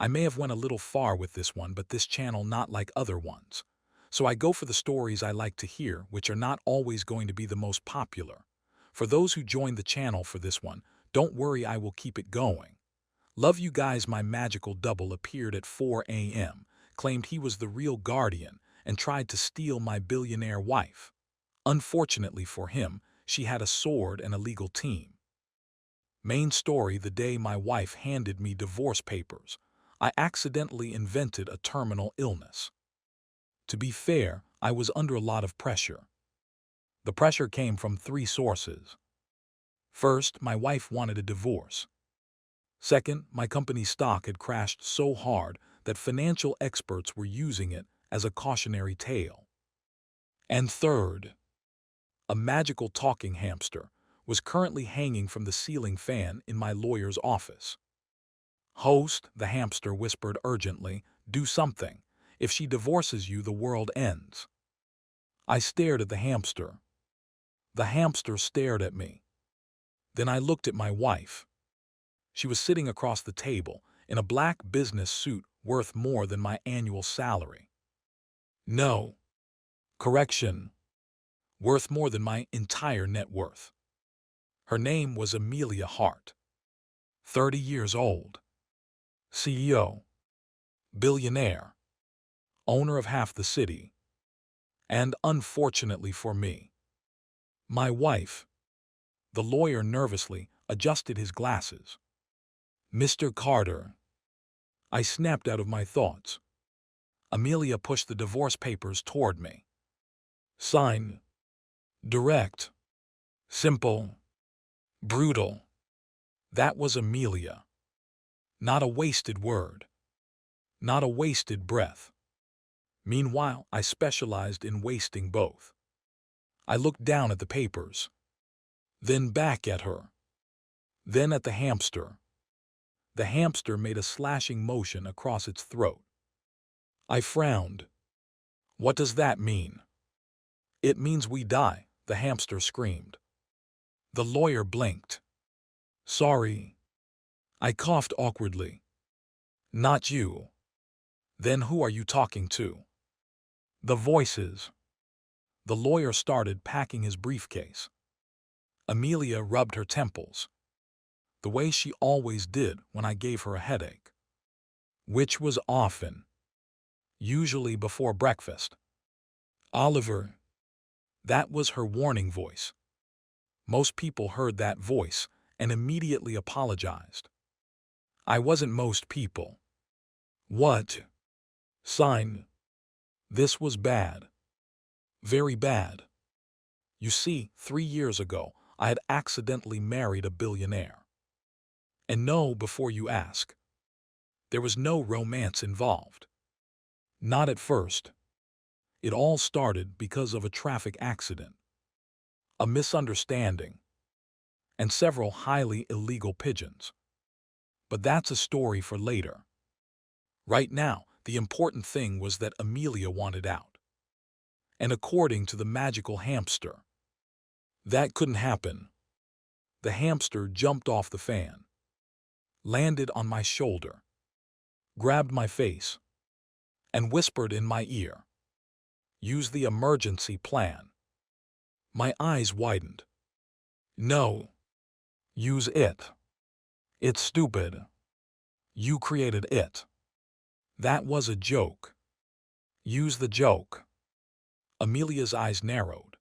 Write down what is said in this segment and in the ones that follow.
I may have went a little far with this one, but this channel not like other ones. So I go for the stories I like to hear, which are not always going to be the most popular. For those who joined the channel for this one, don't worry, I will keep it going. Love you guys. My magical double appeared at 4 a.m., claimed he was the real guardian, and tried to steal my billionaire wife. Unfortunately for him, she had a sword and a legal team. Main story: the day my wife handed me divorce papers, I accidentally invented a terminal illness. To be fair, I was under a lot of pressure. The pressure came from three sources. First, my wife wanted a divorce. Second, my company's stock had crashed so hard that financial experts were using it as a cautionary tale. And third, a magical talking hamster was currently hanging from the ceiling fan in my lawyer's office. "Host," the hamster whispered urgently, "do something. If she divorces you, the world ends." I stared at the hamster. The hamster stared at me. Then I looked at my wife. She was sitting across the table in a black business suit worth more than my annual salary. No. Correction. Worth more than my entire net worth. Her name was Amelia Hart. 30 years old. CEO. Billionaire. Owner of half the city. And unfortunately for me, my wife. The lawyer nervously adjusted his glasses. "Mr. Carter." I snapped out of my thoughts. Amelia pushed the divorce papers toward me. "Sign. Direct. Simple. Brutal." That was Amelia. Not a wasted word. Not a wasted breath. Meanwhile, I specialized in wasting both. I looked down at the papers, then back at her, then at the hamster. The hamster made a slashing motion across its throat. I frowned. "What does that mean?" "It means we die," the hamster screamed. The lawyer blinked. "Sorry." I coughed awkwardly. "Not you." "Then who are you talking to?" "The voices." The lawyer started packing his briefcase. Amelia rubbed her temples, the way she always did when I gave her a headache. Which was often. Usually before breakfast. "Oliver." That was her warning voice. Most people heard that voice and immediately apologized. I wasn't most people. "What?" "Sign." This was bad. Very bad. You see, 3 years ago, I had accidentally married a billionaire. And no, before you ask, there was no romance involved. Not at first. It all started because of a traffic accident, a misunderstanding, and several highly illegal pigeons. But that's a story for later. Right now, the important thing was that Amelia wanted out. And according to the magical hamster, that couldn't happen. The hamster jumped off the fan, landed on my shoulder, grabbed my face, and whispered in my ear, "Use the emergency plan." My eyes widened. "No. Use it. It's stupid. You created it. That was a joke. Use the joke." Amelia's eyes narrowed.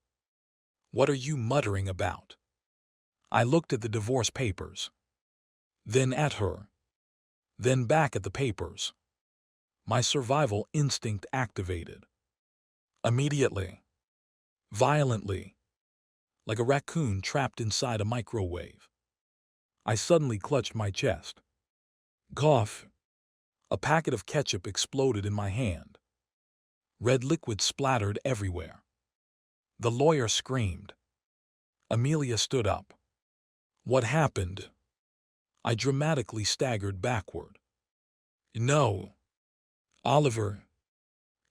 "What are you muttering about?" I looked at the divorce papers, then at her, then back at the papers. My survival instinct activated. Immediately. Violently. Like a raccoon trapped inside a microwave. I suddenly clutched my chest. Cough. A packet of ketchup exploded in my hand. Red liquid splattered everywhere. The lawyer screamed. Amelia stood up. "What happened?" I dramatically staggered backward. "No. Oliver."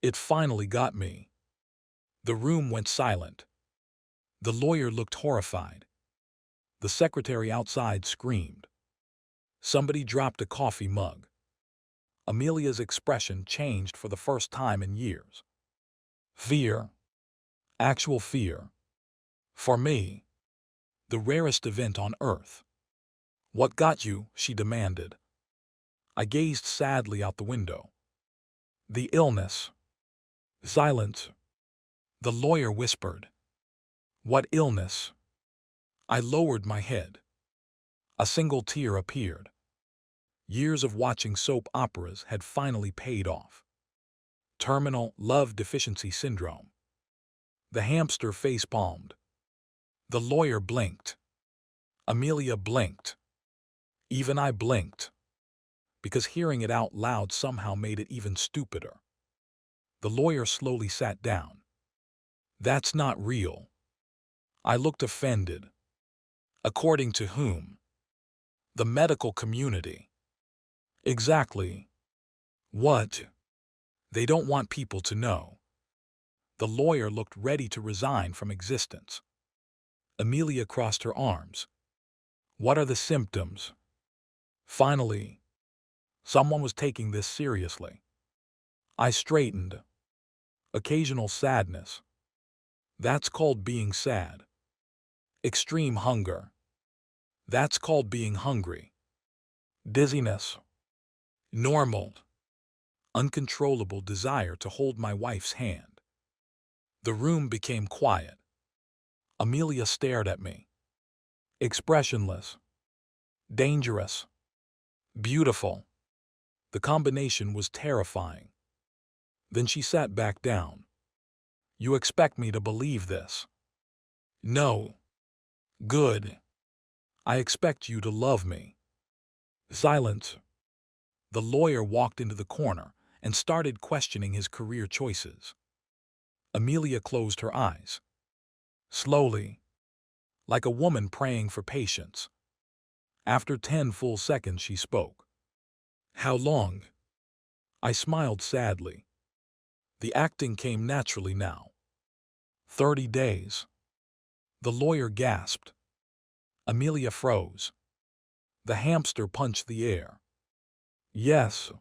It finally got me. The room went silent. The lawyer looked horrified. The secretary outside screamed. Somebody dropped a coffee mug. Amelia's expression changed for the first time in years. Fear. Actual fear. For me, the rarest event on earth. What got you? She demanded. I gazed sadly out the window. The illness. Silence. The lawyer whispered. What illness? I lowered my head. A single tear appeared. Years of watching soap operas had finally paid off. Terminal love deficiency syndrome. The hamster face-palmed. The lawyer blinked. Amelia blinked. Even I blinked, because hearing it out loud somehow made it even stupider. The lawyer slowly sat down. That's not real. I looked offended. According to whom? The medical community. Exactly. What? They don't want people to know. The lawyer looked ready to resign from existence. Amelia crossed her arms. What are the symptoms? Finally, someone was taking this seriously. I straightened. Occasional sadness. That's called being sad. Extreme hunger. That's called being hungry. Dizziness. Normal. Uncontrollable desire to hold my wife's hand. The room became quiet. Amelia stared at me. Expressionless. Dangerous. Beautiful. The combination was terrifying. Then she sat back down. You expect me to believe this? No. Good. I expect you to love me. Silence. The lawyer walked into the corner and started questioning his career choices. Amelia closed her eyes. Slowly, like a woman praying for patience. After 10 full seconds, she spoke. How long? I smiled sadly. The acting came naturally now. 30 days. The lawyer gasped. Amelia froze. The hamster punched the air. Yes.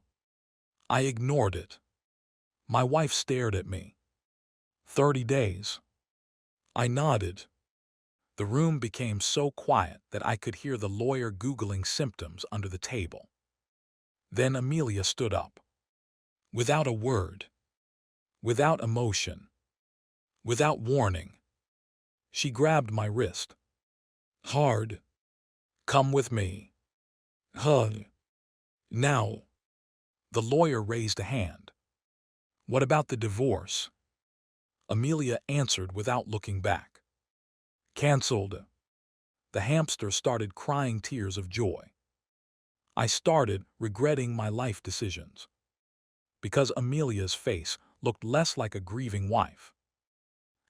I ignored it. My wife stared at me. 30 days. I nodded. The room became so quiet that I could hear the lawyer Googling symptoms under the table. Then Amelia stood up. Without a word. Without emotion. Without warning. She grabbed my wrist. Hard. Come with me. Hug. Now. The lawyer raised a hand. What about the divorce? Amelia answered without looking back. Cancelled. The hamster started crying tears of joy. I started regretting my life decisions. Because Amelia's face looked less like a grieving wife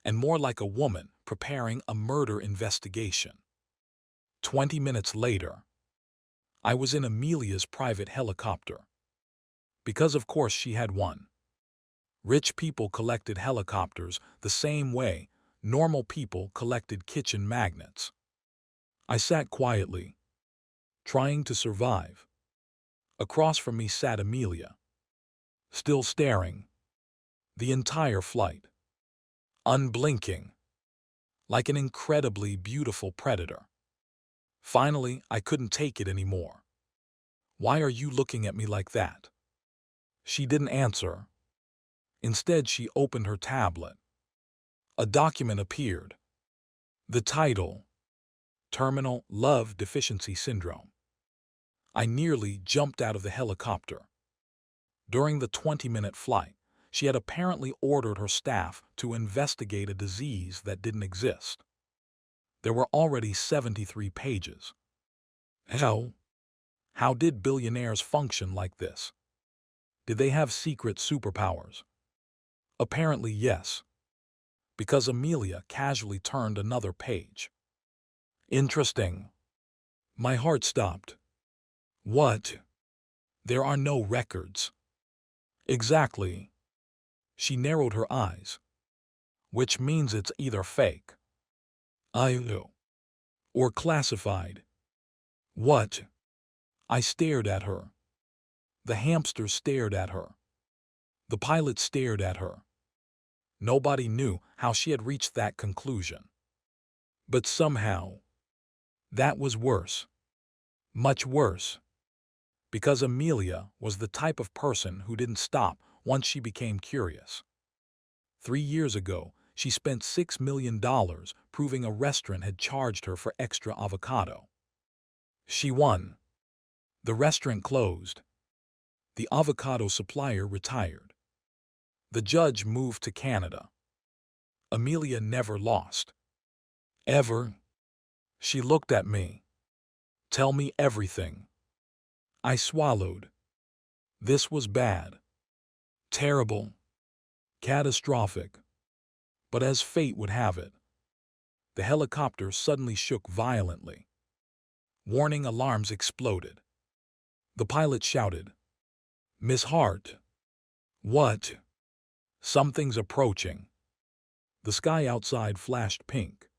and more like a woman preparing a murder investigation. 20 minutes later, I was in Amelia's private helicopter. Because of course she had one. Rich people collected helicopters the same way normal people collected kitchen magnets. I sat quietly, trying to survive. Across from me sat Amelia, still staring, the entire flight, unblinking, like an incredibly beautiful predator. Finally, I couldn't take it anymore. Why are you looking at me like that? She didn't answer. Instead, she opened her tablet. A document appeared. The title, Terminal Love Deficiency Syndrome. I nearly jumped out of the helicopter. During the 20-minute flight, she had apparently ordered her staff to investigate a disease that didn't exist. There were already 73 pages. How did billionaires function like this? Did they have secret superpowers? Apparently yes, because Amelia casually turned another page. Interesting. My heart stopped. What? There are no records. Exactly. She narrowed her eyes. Which means it's either fake, or classified. What? I stared at her. The hamster stared at her. The pilot stared at her. Nobody knew how she had reached that conclusion. But somehow, that was worse. Much worse. Because Amelia was the type of person who didn't stop once she became curious. 3 years ago, she spent $6 million proving a restaurant had charged her for extra avocado. She won. The restaurant closed. The avocado supplier retired. The judge moved to Canada. Amelia never lost. Ever. She looked at me. Tell me everything. I swallowed. This was bad. Terrible. Catastrophic. But as fate would have it, the helicopter suddenly shook violently. Warning alarms exploded. The pilot shouted, "Miss Hart." What? Something's approaching. The sky outside flashed pink.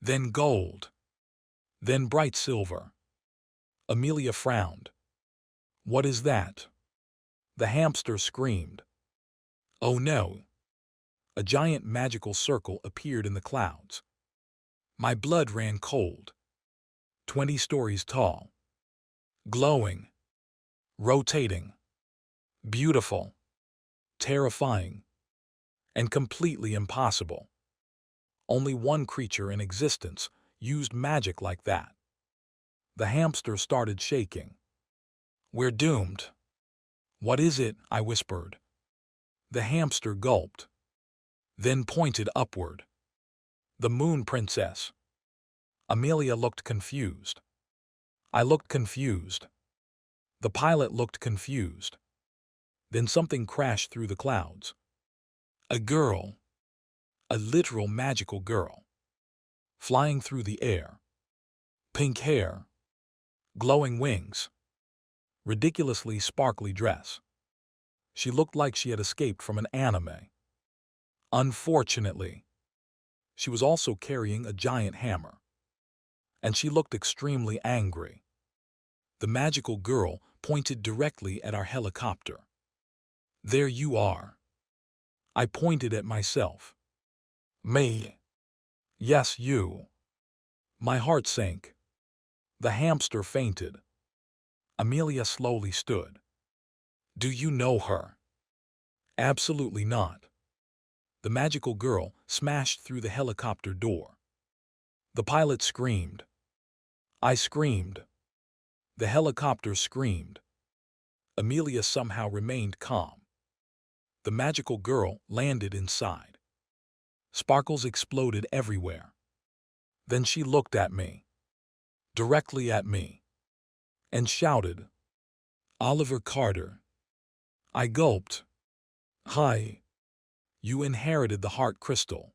Then gold. Then bright silver. Amelia frowned. What is that? The hamster screamed. Oh no. A giant magical circle appeared in the clouds. My blood ran cold. 20 stories tall. Glowing. Rotating. Beautiful. Terrifying. And completely impossible. Only one creature in existence used magic like that. The hamster started shaking. We're doomed. What is it? I whispered. The hamster gulped. Then pointed upward. The Moon Princess. Amelia looked confused. I looked confused. The pilot looked confused. Then something crashed through the clouds. A girl. A literal magical girl. Flying through the air. Pink hair. Glowing wings. Ridiculously sparkly dress. She looked like she had escaped from an anime. Unfortunately, she was also carrying a giant hammer. And she looked extremely angry. The magical girl pointed directly at our helicopter. There you are. I pointed at myself. Me. Yes, you. My heart sank. The hamster fainted. Amelia slowly stood. Do you know her? Absolutely not. The magical girl smashed through the helicopter door. The pilot screamed. I screamed. The helicopter screamed. Amelia somehow remained calm. The magical girl landed inside. Sparkles exploded everywhere. Then she looked at me. Directly at me. And shouted, Oliver Carter. I gulped. Hi. You inherited the heart crystal.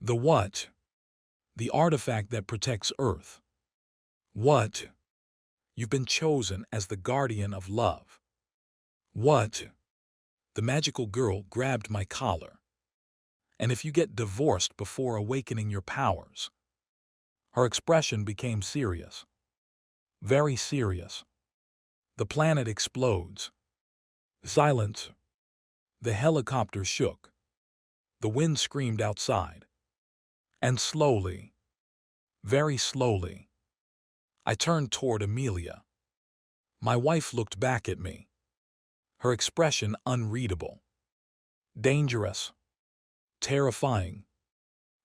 The what? The artifact that protects Earth. What? You've been chosen as the guardian of love. What? The magical girl grabbed my collar. And if you get divorced before awakening your powers. Her expression became serious. Very serious. The planet explodes. Silence. The helicopter shook. The wind screamed outside. And slowly, very slowly, I turned toward Amelia. My wife looked back at me. Her expression unreadable. Dangerous. Terrifying.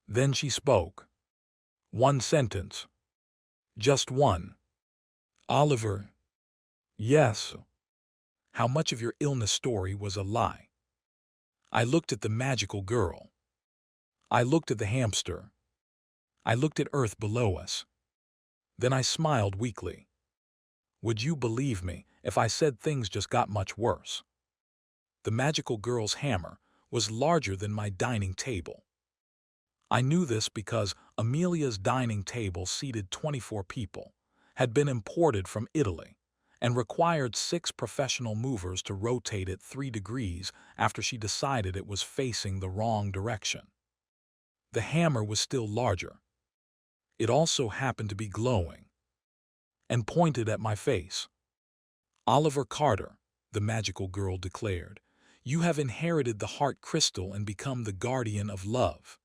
Then she spoke. One sentence. Just one. Oliver. Yes. How much of your illness story was a lie? I looked at the magical girl. I looked at the hamster. I looked at Earth below us. Then I smiled weakly. Would you believe me if I said things just got much worse? The magical girl's hammer was larger than my dining table. I knew this because Amelia's dining table seated 24 people, had been imported from Italy, and required 6 professional movers to rotate it 3 degrees after she decided it was facing the wrong direction. The hammer was still larger. It also happened to be glowing, and pointed at my face. Oliver Carter, the magical girl declared, you have inherited the heart crystal and become the guardian of love.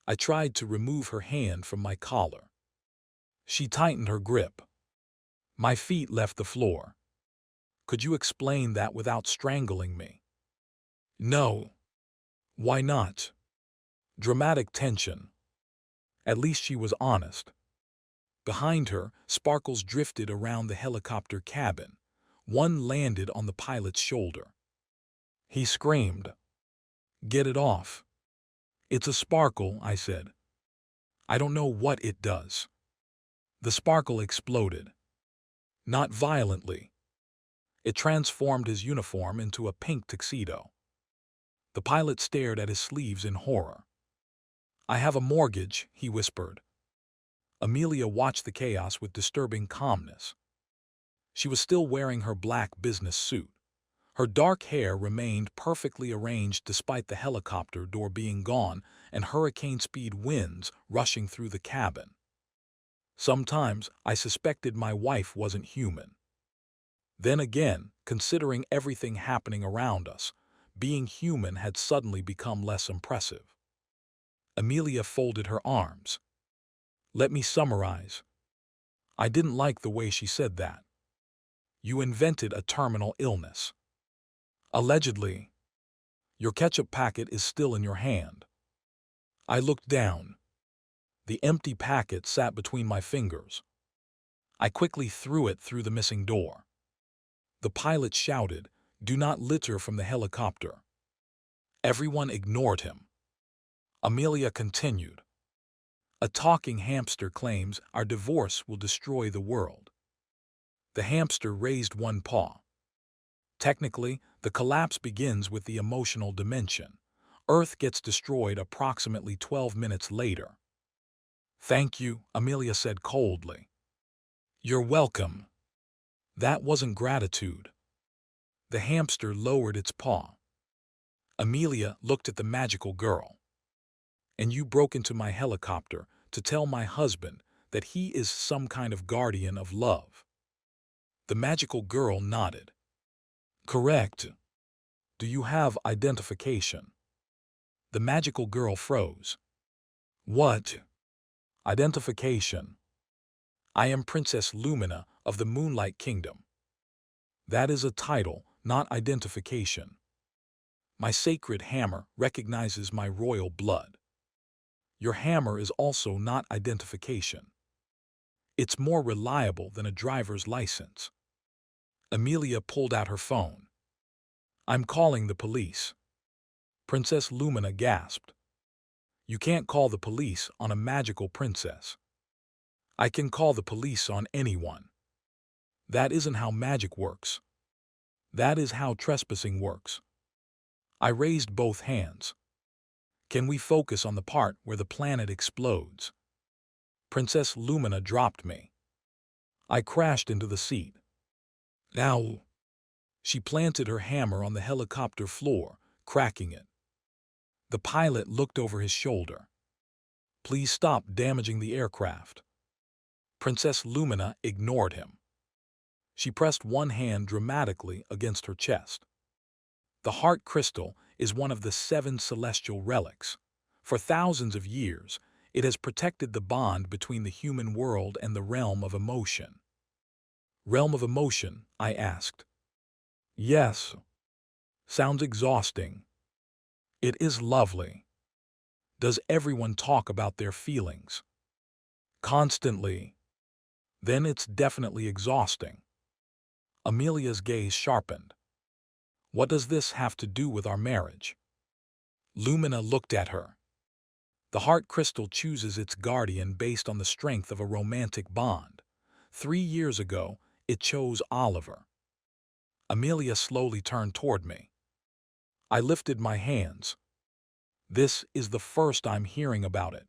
I tried to remove her hand from my collar. She tightened her grip. My feet left the floor. Could you explain that without strangling me? No. Why not? Dramatic tension. At least she was honest. Behind her, sparkles drifted around the helicopter cabin. One landed on the pilot's shoulder. He screamed, "Get it off." "It's a sparkle," I said. "I don't know what it does." The sparkle exploded. Not violently. It transformed his uniform into a pink tuxedo. The pilot stared at his sleeves in horror. "I have a mortgage," he whispered. Amelia watched the chaos with disturbing calmness. She was still wearing her black business suit. Her dark hair remained perfectly arranged despite the helicopter door being gone and hurricane-speed winds rushing through the cabin. Sometimes I suspected my wife wasn't human. Then again, considering everything happening around us, being human had suddenly become less impressive. Amelia folded her arms. "Let me summarize." I didn't like the way she said that. "You invented a terminal illness." "Allegedly." "Your ketchup packet is still in your hand." I looked down. The empty packet sat between my fingers. I quickly threw it through the missing door. The pilot shouted, "Do not litter from the helicopter." Everyone ignored him. Amelia continued, "A talking hamster claims our divorce will destroy the world." The hamster raised one paw. Technically, the collapse begins with the emotional dimension. Earth gets destroyed approximately 12 minutes later. "Thank you," Amelia said coldly. "You're welcome." That wasn't gratitude. The hamster lowered its paw. Amelia looked at the magical girl. "And you broke into my helicopter to tell my husband that he is some kind of guardian of love." The magical girl nodded. "Correct. Do you have identification?" The magical girl froze. "What?" "Identification. I am Princess Lumina of the Moonlight Kingdom." "That is a title, not identification. My sacred hammer recognizes my royal blood." "Your hammer is also not identification. It's more reliable than a driver's license." Amelia pulled out her phone. "I'm calling the police." Princess Lumina gasped. "You can't call the police on a magical princess." "I can call the police on anyone." "That isn't how magic works. That is how trespassing works." I raised both hands. "Can we focus on the part where the planet explodes?" Princess Lumina dropped me. I crashed into the seat. "Ow!" She planted her hammer on the helicopter floor, cracking it. The pilot looked over his shoulder. "Please stop damaging the aircraft." Princess Lumina ignored him. She pressed one hand dramatically against her chest. "The heart crystal is one of the 7 celestial relics. For thousands of years, it has protected the bond between the human world and the realm of emotion." "Realm of emotion?" I asked. "Yes. Sounds exhausting." "It is lovely." "Does everyone talk about their feelings?" "Constantly." "Then it's definitely exhausting." Amelia's gaze sharpened. "What does this have to do with our marriage?" Lumina looked at her. "The heart crystal chooses its guardian based on the strength of a romantic bond. 3 years ago, it chose Oliver." Amelia slowly turned toward me. I lifted my hands. "This is the first I'm hearing about it."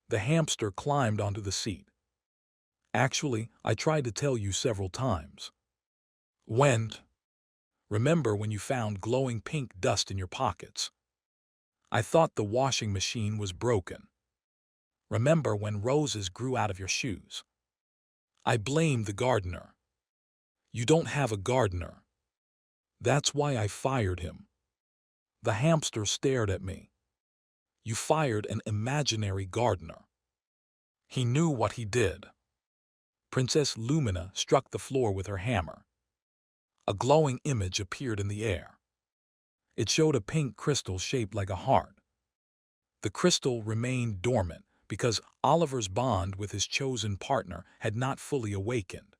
The hamster climbed onto the seat. "Actually, I tried to tell you several times." "When?" "Remember when you found glowing pink dust in your pockets?" "I thought the washing machine was broken." "Remember when roses grew out of your shoes?" "I blamed the gardener." You don't have a gardener. That's why I fired him. The hamster stared at me. You fired an imaginary gardener. He knew what he did. Princess Lumina struck the floor with her hammer. A glowing image appeared in the air. It showed a pink crystal shaped like a heart. The crystal remained dormant because Oliver's bond with his chosen partner had not fully awakened.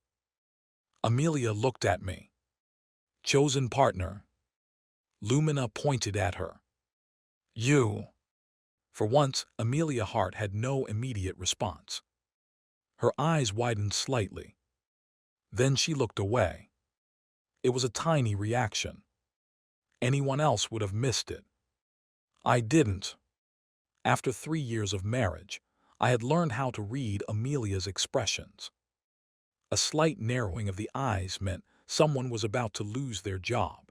Amelia looked at me. Chosen partner. Lumina pointed at her. You. For once, Amelia Hart had no immediate response. Her eyes widened slightly. Then she looked away. It was a tiny reaction. Anyone else would have missed it. I didn't. After 3 years of marriage, I had learned how to read Amelia's expressions. A slight narrowing of the eyes meant someone was about to lose their job.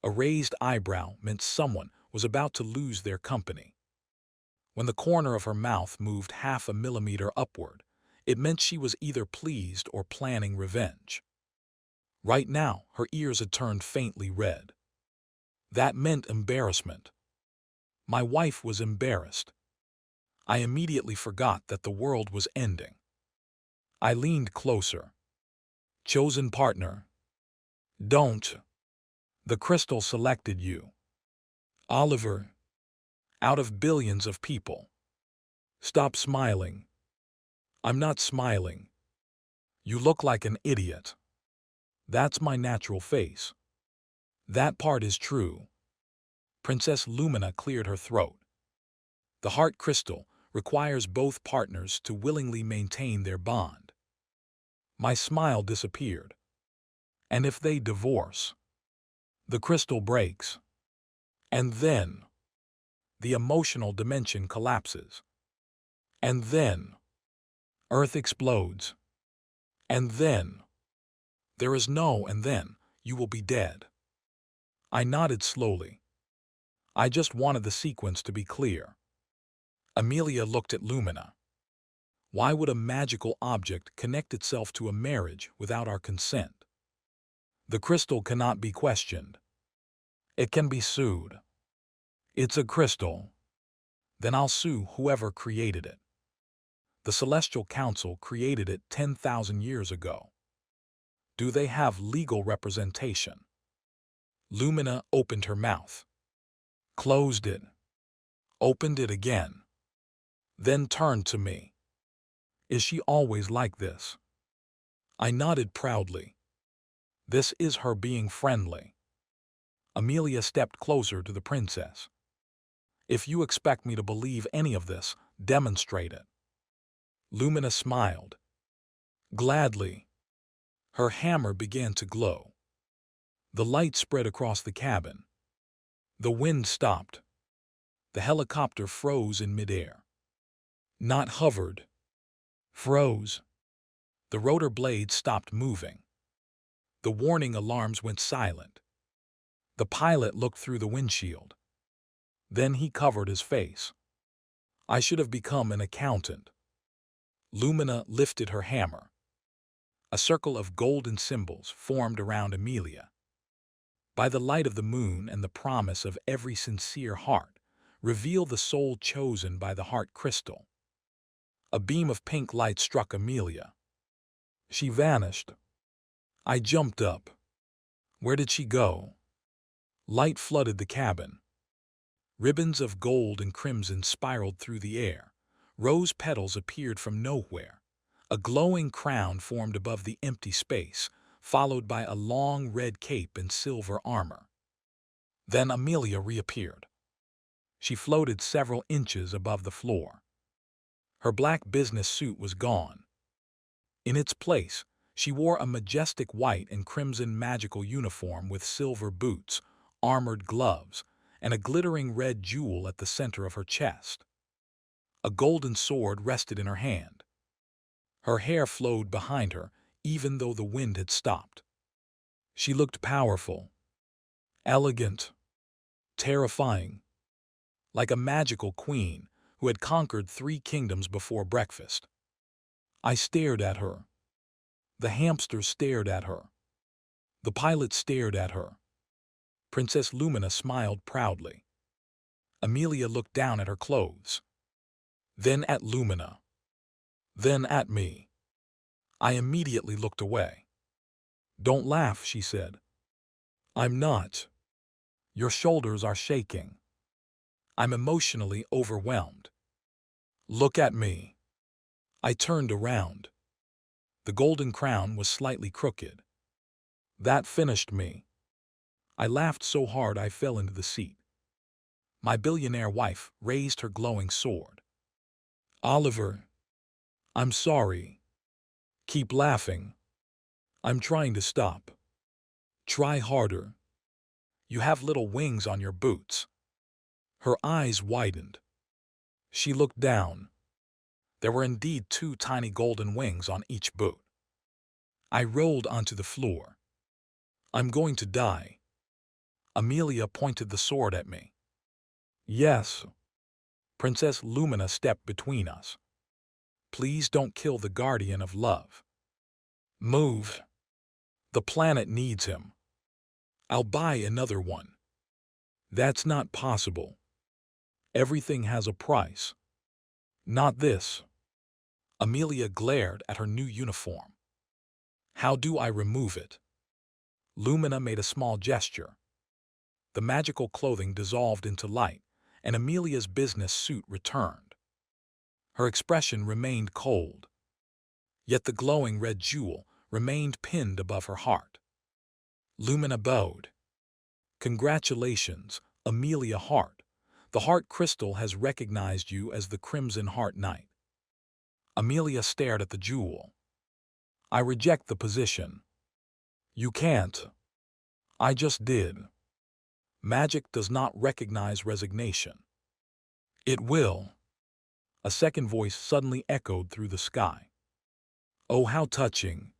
A raised eyebrow meant someone was about to lose their company. When the corner of her mouth moved half a millimeter upward, it meant she was either pleased or planning revenge. Right now, her ears had turned faintly red. That meant embarrassment. My wife was embarrassed. I immediately forgot that the world was ending. I leaned closer. Chosen partner. Don't. The crystal selected you. Oliver. Out of billions of people. Stop smiling. I'm not smiling. You look like an idiot. That's my natural face. That part is true. Princess Lumina cleared her throat. The heart crystal requires both partners to willingly maintain their bond. My smile disappeared. And if they divorce, the crystal breaks. And then, the emotional dimension collapses. And then, Earth explodes. And then, there is no and then, you will be dead. I nodded slowly. I just wanted the sequence to be clear. Amelia looked at Lumina. Why would a magical object connect itself to a marriage without our consent? The crystal cannot be questioned. It can be sued. It's a crystal. Then I'll sue whoever created it. The Celestial Council created it 10,000 years ago. Do they have legal representation? Lumina opened her mouth. Closed it. Opened it again. Then turned to me. Is she always like this? I nodded proudly. This is her being friendly. Amelia stepped closer to the princess. If you expect me to believe any of this, demonstrate it. Lumina smiled. Gladly. Her hammer began to glow. The light spread across the cabin. The wind stopped. The helicopter froze in midair. Not hovered. Froze. The rotor blades stopped moving. The warning alarms went silent. The pilot looked through the windshield. Then he covered his face. I should have become an accountant. Lumina lifted her hammer. A circle of golden symbols formed around Amelia. By the light of the moon and the promise of every sincere heart, reveal the soul chosen by the heart crystal. A beam of pink light struck Amelia. She vanished. I jumped up. Where did she go? Light flooded the cabin. Ribbons of gold and crimson spiraled through the air. Rose petals appeared from nowhere. A glowing crown formed above the empty space, followed by a long red cape and silver armor. Then Amelia reappeared. She floated several inches above the floor. Her black business suit was gone. In its place, she wore a majestic white and crimson magical uniform with silver boots, armored gloves, and a glittering red jewel at the center of her chest. A golden sword rested in her hand. Her hair flowed behind her, even though the wind had stopped. She looked powerful, elegant, terrifying, like a magical queen who had conquered 3 kingdoms before breakfast. I stared at her. The hamster stared at her. The pilot stared at her. Princess Lumina smiled proudly. Amelia looked down at her clothes. Then at Lumina. Then at me. I immediately looked away. "Don't laugh," she said. "I'm not. Your shoulders are shaking. I'm emotionally overwhelmed. Look at me." I turned around. The golden crown was slightly crooked. That finished me. I laughed so hard I fell into the seat. My billionaire wife raised her glowing sword. "Oliver, I'm sorry. Keep laughing. I'm trying to stop. Try harder. You have little wings on your boots." Her eyes widened. She looked down. There were indeed 2 tiny golden wings on each boot. I rolled onto the floor. "I'm going to die." Amelia pointed the sword at me. "Yes." Princess Lumina stepped between us. "Please don't kill the guardian of love. Move. The planet needs him. I'll buy another one." "That's not possible. Everything has a price." "Not this." Amelia glared at her new uniform. "How do I remove it?" Lumina made a small gesture. The magical clothing dissolved into light, and Amelia's business suit returned. Her expression remained cold. Yet the glowing red jewel remained pinned above her heart. Lumina bowed. "Congratulations, Amelia Hart. The heart crystal has recognized you as the Crimson Heart Knight." Amelia stared at the jewel. "I reject the position." "You can't." "I just did. Magic does not recognize resignation." "It will." A second voice suddenly echoed through the sky. "Oh, how touching."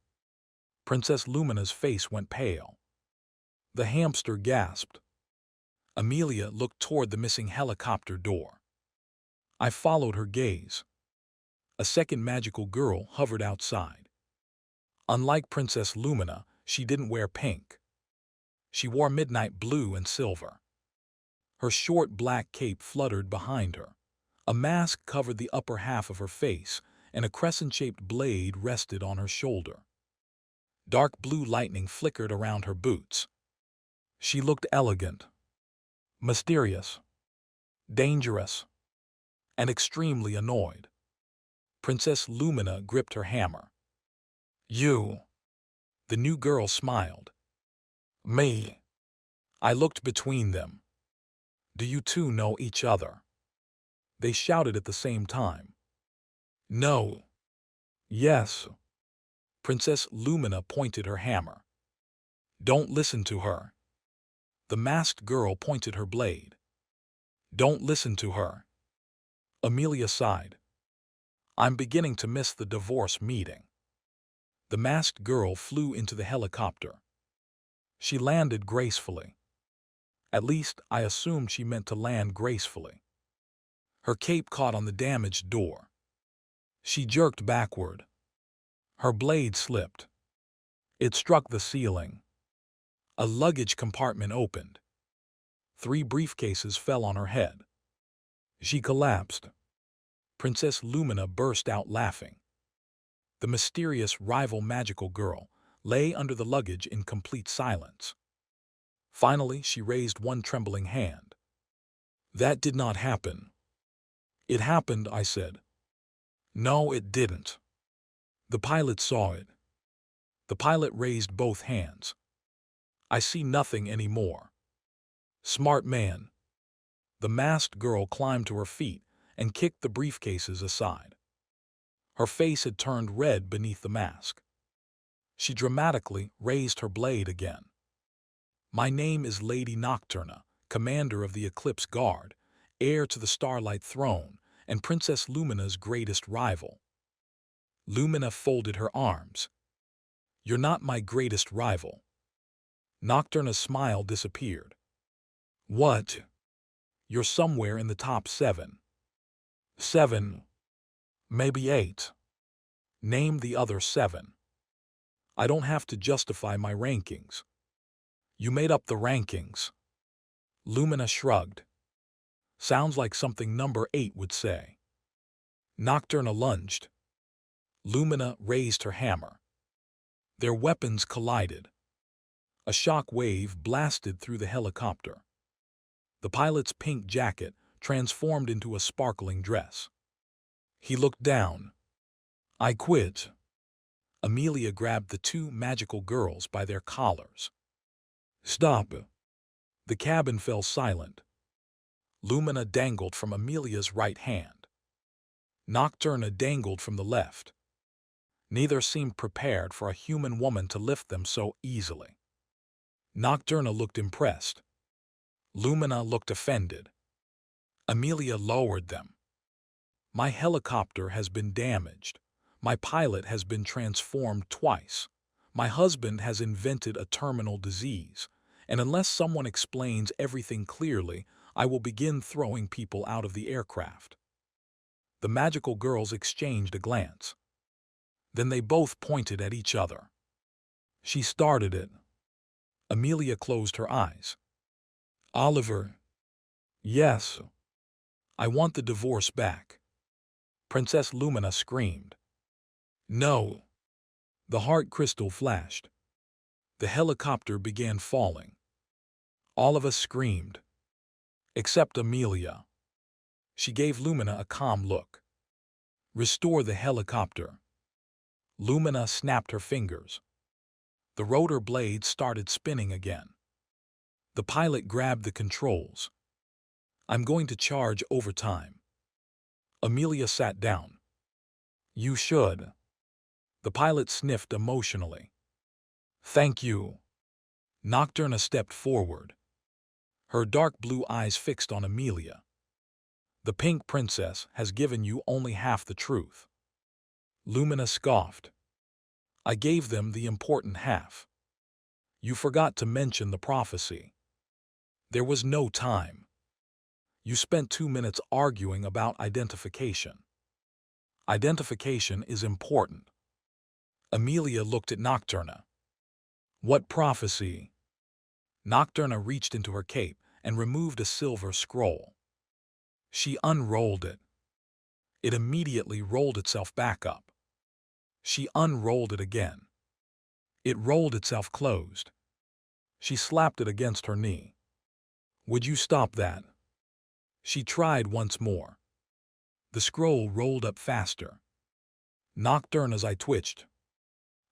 Princess Lumina's face went pale. The hamster gasped. Amelia looked toward the missing helicopter door. I followed her gaze. A second magical girl hovered outside. Unlike Princess Lumina, she didn't wear pink. She wore midnight blue and silver. Her short black cape fluttered behind her. A mask covered the upper half of her face, and a crescent-shaped blade rested on her shoulder. Dark blue lightning flickered around her boots. She looked elegant, mysterious, dangerous, and extremely annoyed. Princess Lumina gripped her hammer. "You." The new girl smiled. "Me." I looked between them. "Do you two know each other?" They shouted at the same time. "No." "Yes." Princess Lumina pointed her hammer. "Don't listen to her." The masked girl pointed her blade. "Don't listen to her." Amelia sighed. "I'm beginning to miss the divorce meeting." The masked girl flew into the helicopter. She landed gracefully. At least, I assumed she meant to land gracefully. Her cape caught on the damaged door. She jerked backward. Her blade slipped. It struck the ceiling. A luggage compartment opened. 3 briefcases fell on her head. She collapsed. Princess Lumina burst out laughing. The mysterious rival magical girl lay under the luggage in complete silence. Finally, she raised one trembling hand. "That did not happen." "It happened," I said. "No, it didn't." "The pilot saw it." The pilot raised both hands. "I see nothing anymore." "Smart man." The masked girl climbed to her feet and kicked the briefcases aside. Her face had turned red beneath the mask. She dramatically raised her blade again. "My name is Lady Nocturna, commander of the Eclipse Guard, heir to the Starlight Throne, and Princess Lumina's greatest rival." Lumina folded her arms. "You're not my greatest rival." Nocturna's smile disappeared. "What?" "You're somewhere in the top 7. 7. Maybe 8. Name the other 7. "I don't have to justify my rankings." You made up the rankings. Lumina shrugged. Sounds like something number 8 would say. Nocturna lunged. Lumina raised her hammer. Their weapons collided. A shock wave blasted through the helicopter. The pilot's pink jacket transformed into a sparkling dress. He looked down. I quit. Amelia grabbed the two magical girls by their collars. Stop. The cabin fell silent. Lumina dangled from Amelia's right hand. Nocturna dangled from the left. Neither seemed prepared for a human woman to lift them so easily. Nocturna looked impressed. Lumina looked offended. Amelia lowered them. My helicopter has been damaged. My pilot has been transformed twice. My husband has invented a terminal disease. And unless someone explains everything clearly, I will begin throwing people out of the aircraft. The magical girls exchanged a glance. Then they both pointed at each other. She started it. Amelia closed her eyes. Oliver. Yes. I want the divorce back. Princess Lumina screamed. No. The heart crystal flashed. The helicopter began falling. All of us screamed. Except Amelia. She gave Lumina a calm look. Restore the helicopter. Lumina snapped her fingers. The rotor blades started spinning again. The pilot grabbed the controls. I'm going to charge overtime. Amelia sat down. You should. The pilot sniffed emotionally. Thank you. Nocturna stepped forward. Her dark blue eyes fixed on Amelia. The pink princess has given you only half the truth. Lumina scoffed. I gave them the important half. You forgot to mention the prophecy. There was no time. You spent 2 minutes arguing about identification. Identification is important. Amelia looked at Nocturna. What prophecy? Nocturna reached into her cape and removed a silver scroll. She unrolled it. It immediately rolled itself back up. She unrolled it again. It rolled itself closed. She slapped it against her knee. Would you stop that? She tried once more. The scroll rolled up faster. Nocturna's eye twitched.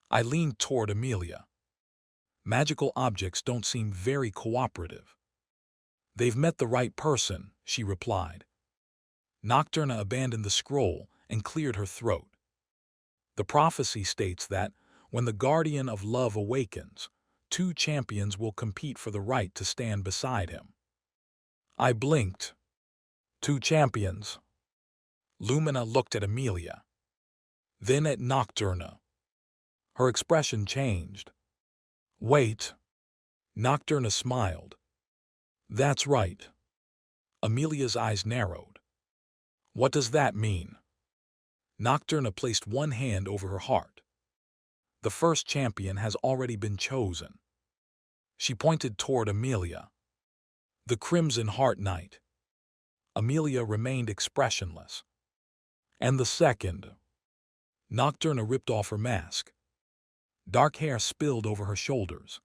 I leaned toward Amelia. Magical objects don't seem very cooperative. They've met the right person, she replied. Nocturna abandoned the scroll and cleared her throat. The prophecy states that, when the guardian of love awakens, 2 champions will compete for the right to stand beside him. I blinked. 2 champions. Lumina looked at Amelia. Then at Nocturna. Her expression changed. Wait. Nocturna smiled. That's right. Amelia's eyes narrowed. What does that mean? Nocturna placed one hand over her heart. The first champion has already been chosen. She pointed toward Amelia. The Crimson Heart Knight. Amelia remained expressionless. And the second. Nocturna ripped off her mask. Dark hair spilled over her shoulders.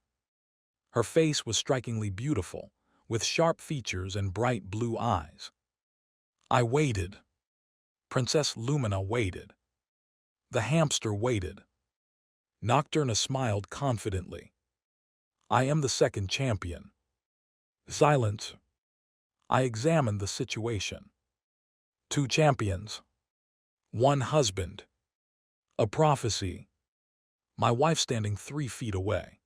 Her face was strikingly beautiful, with sharp features and bright blue eyes. I waited. Princess Lumina waited. The hamster waited. Nocturna smiled confidently. I am the second champion. Silence. I examined the situation. 2 champions. 1 husband. A prophecy. My wife standing 3 feet away.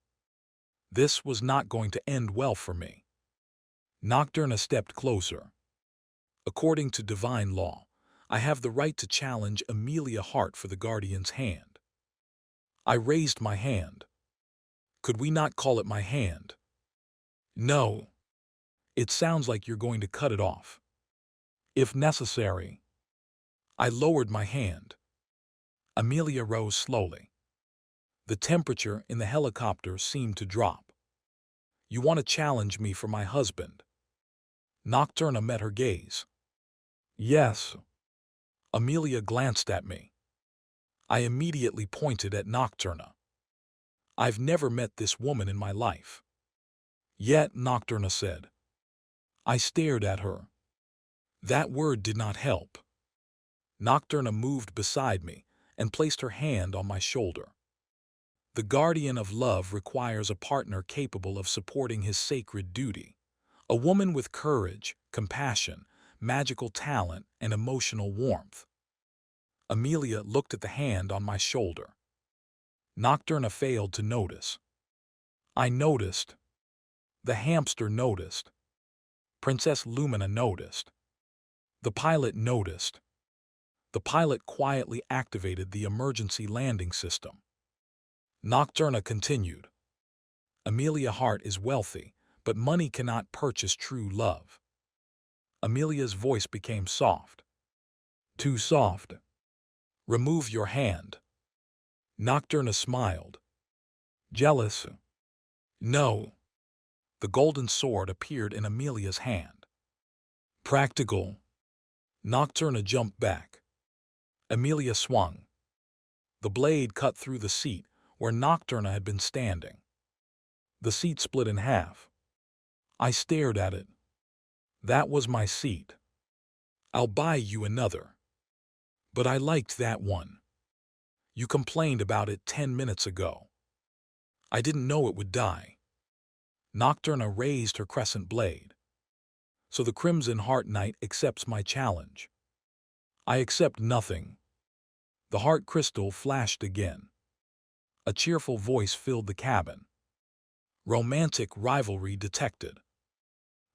This was not going to end well for me. Nocturna stepped closer. According to divine law, I have the right to challenge Amelia Hart for the guardian's hand. I raised my hand. Could we not call it my hand? No. It sounds like you're going to cut it off. If necessary. I lowered my hand. Amelia rose slowly. The temperature in the helicopter seemed to drop. You want to challenge me for my husband? Nocturna met her gaze. Yes. Amelia glanced at me. I immediately pointed at Nocturna. I've never met this woman in my life. Yet, Nocturna said. I stared at her. That word did not help. Nocturna moved beside me and placed her hand on my shoulder. The guardian of love requires a partner capable of supporting his sacred duty. A woman with courage, compassion, magical talent, and emotional warmth. Amelia looked at the hand on my shoulder. Nocturna failed to notice. I noticed. The hamster noticed. Princess Lumina noticed. The pilot noticed. The pilot quietly activated the emergency landing system. Nocturna continued. Amelia Hart is wealthy, but money cannot purchase true love. Amelia's voice became soft. Too soft. Remove your hand. Nocturna smiled. Jealous? No. The golden sword appeared in Amelia's hand. Practical. Nocturna jumped back. Amelia swung. The blade cut through the seat where Nocturna had been standing. The seat split in half. I stared at it. That was my seat. I'll buy you another. But I liked that one. You complained about it 10 minutes ago. I didn't know it would die. Nocturna raised her crescent blade. So the Crimson Heart Knight accepts my challenge. I accept nothing. The heart crystal flashed again. A cheerful voice filled the cabin. Romantic rivalry detected.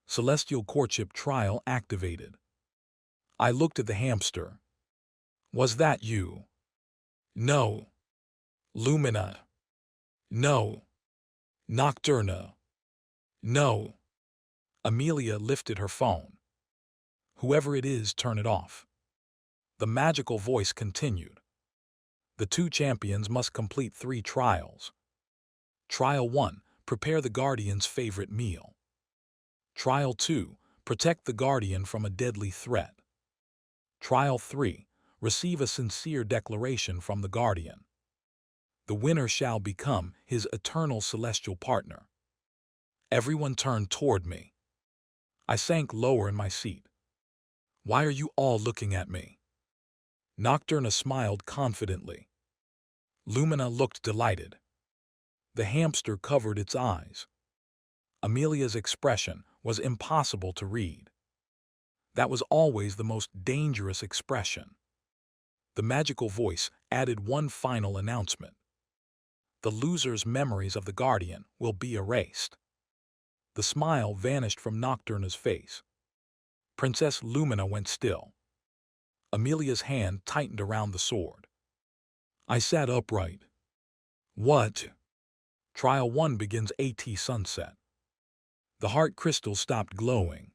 Celestial courtship trial activated. I looked at the hamster. Was that you? No. Lumina. No. Nocturna. No. Amelia lifted her phone. Whoever it is, turn it off. The magical voice continued. The two champions must complete 3 trials. Trial 1, prepare the guardian's favorite meal. Trial 2, protect the guardian from a deadly threat. Trial 3, receive a sincere declaration from the guardian. The winner shall become his eternal celestial partner. Everyone turned toward me. I sank lower in my seat. Why are you all looking at me? Nocturna smiled confidently. Lumina looked delighted. The hamster covered its eyes. Amelia's expression was impossible to read. That was always the most dangerous expression. The magical voice added one final announcement. The loser's memories of the guardian will be erased. The smile vanished from Nocturna's face. Princess Lumina went still. Amelia's hand tightened around the sword. I sat upright. What? Trial 1 begins at sunset. The heart crystal stopped glowing.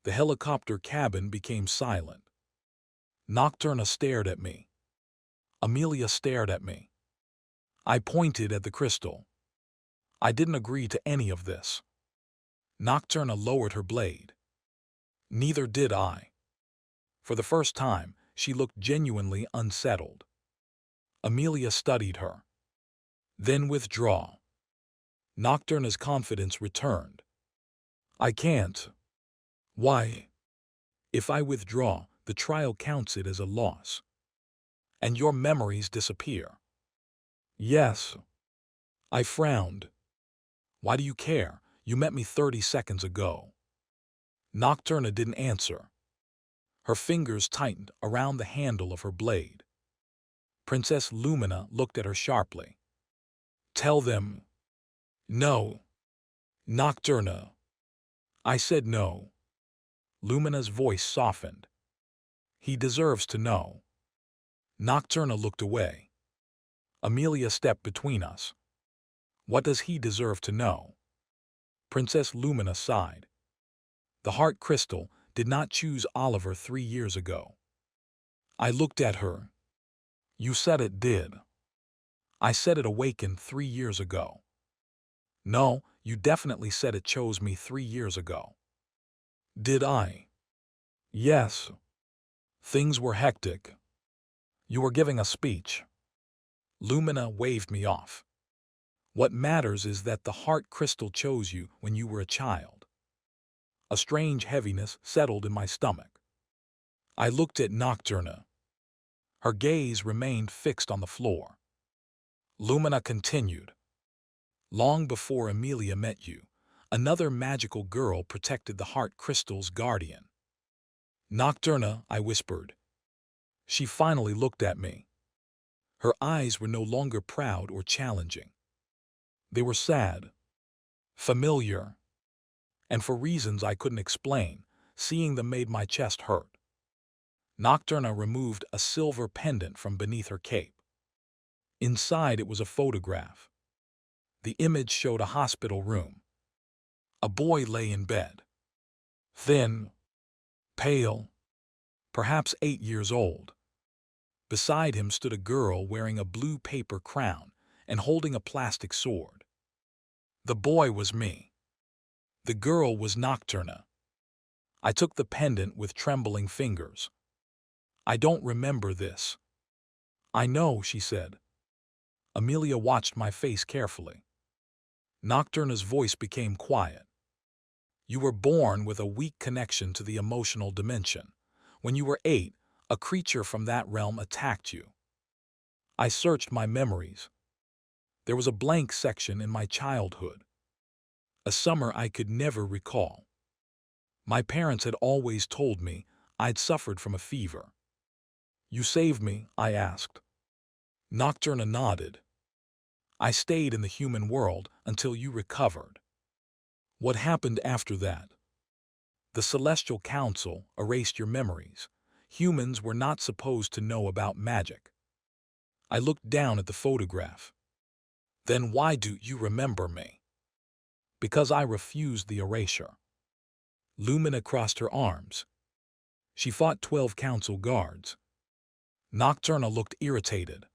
The helicopter cabin became silent. Nocturna stared at me. Amelia stared at me. I pointed at the crystal. I didn't agree to any of this. Nocturna lowered her blade. Neither did I. For the first time, she looked genuinely unsettled. Amelia studied her. Then withdraw. Nocturna's confidence returned. I can't. Why? If I withdraw, the trial counts it as a loss. And your memories disappear. Yes. I frowned. Why do you care? You met me 30 seconds ago. Nocturna didn't answer. Her fingers tightened around the handle of her blade. Princess Lumina looked at her sharply. Tell them. No. Nocturna. I said no. Lumina's voice softened. He deserves to know. Nocturna looked away. Amelia stepped between us. What does he deserve to know? Princess Lumina sighed. The heart crystal did not choose Oliver 3 years ago. I looked at her. You said it did. I said it awakened 3 years ago. No, you definitely said it chose me 3 years ago. Did I? Yes. Things were hectic. You were giving a speech. Lumina waved me off. What matters is that the heart crystal chose you when you were a child. A strange heaviness settled in my stomach. I looked at Nocturna. Her gaze remained fixed on the floor. Lumina continued. Long before Amelia met you, another magical girl protected the heart crystal's guardian. Nocturna, I whispered. She finally looked at me. Her eyes were no longer proud or challenging. They were sad, familiar, and for reasons I couldn't explain, seeing them made my chest hurt. Nocturna removed a silver pendant from beneath her cape. Inside it was a photograph. The image showed a hospital room. A boy lay in bed. Thin, pale, perhaps 8 years old. Beside him stood a girl wearing a blue paper crown and holding a plastic sword. The boy was me. The girl was Nocturna. I took the pendant with trembling fingers. I don't remember this. I know, she said. Amelia watched my face carefully. Nocturna's voice became quiet. You were born with a weak connection to the emotional dimension. When you were 8, a creature from that realm attacked you. I searched my memories. There was a blank section in my childhood. A summer I could never recall. My parents had always told me I'd suffered from a fever. You saved me, I asked. Nocturna nodded. I stayed in the human world until you recovered. What happened after that? The Celestial Council erased your memories. Humans were not supposed to know about magic. I looked down at the photograph. Then why do you remember me? Because I refused the erasure. Lumina crossed her arms. She fought 12 council guards. Nocturna looked irritated.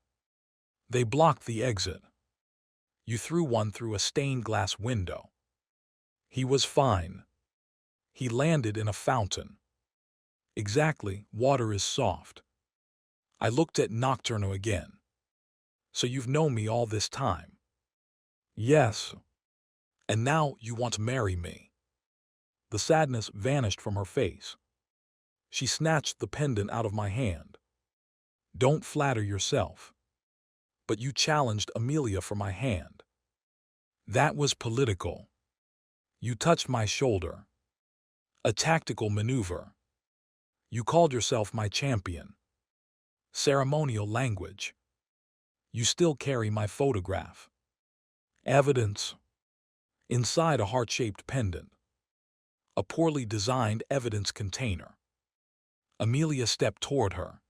They blocked the exit. You threw one through a stained glass window. He was fine. He landed in a fountain. Exactly, water is soft. I looked at Nocturna again. So you've known me all this time? Yes. And now you want to marry me. The sadness vanished from her face. She snatched the pendant out of my hand. Don't flatter yourself. But you challenged Amelia for my hand. That was political. You touched my shoulder. A tactical maneuver. You called yourself my champion. Ceremonial language. You still carry my photograph. Evidence. Inside a heart-shaped pendant. A poorly designed evidence container. Amelia stepped toward her.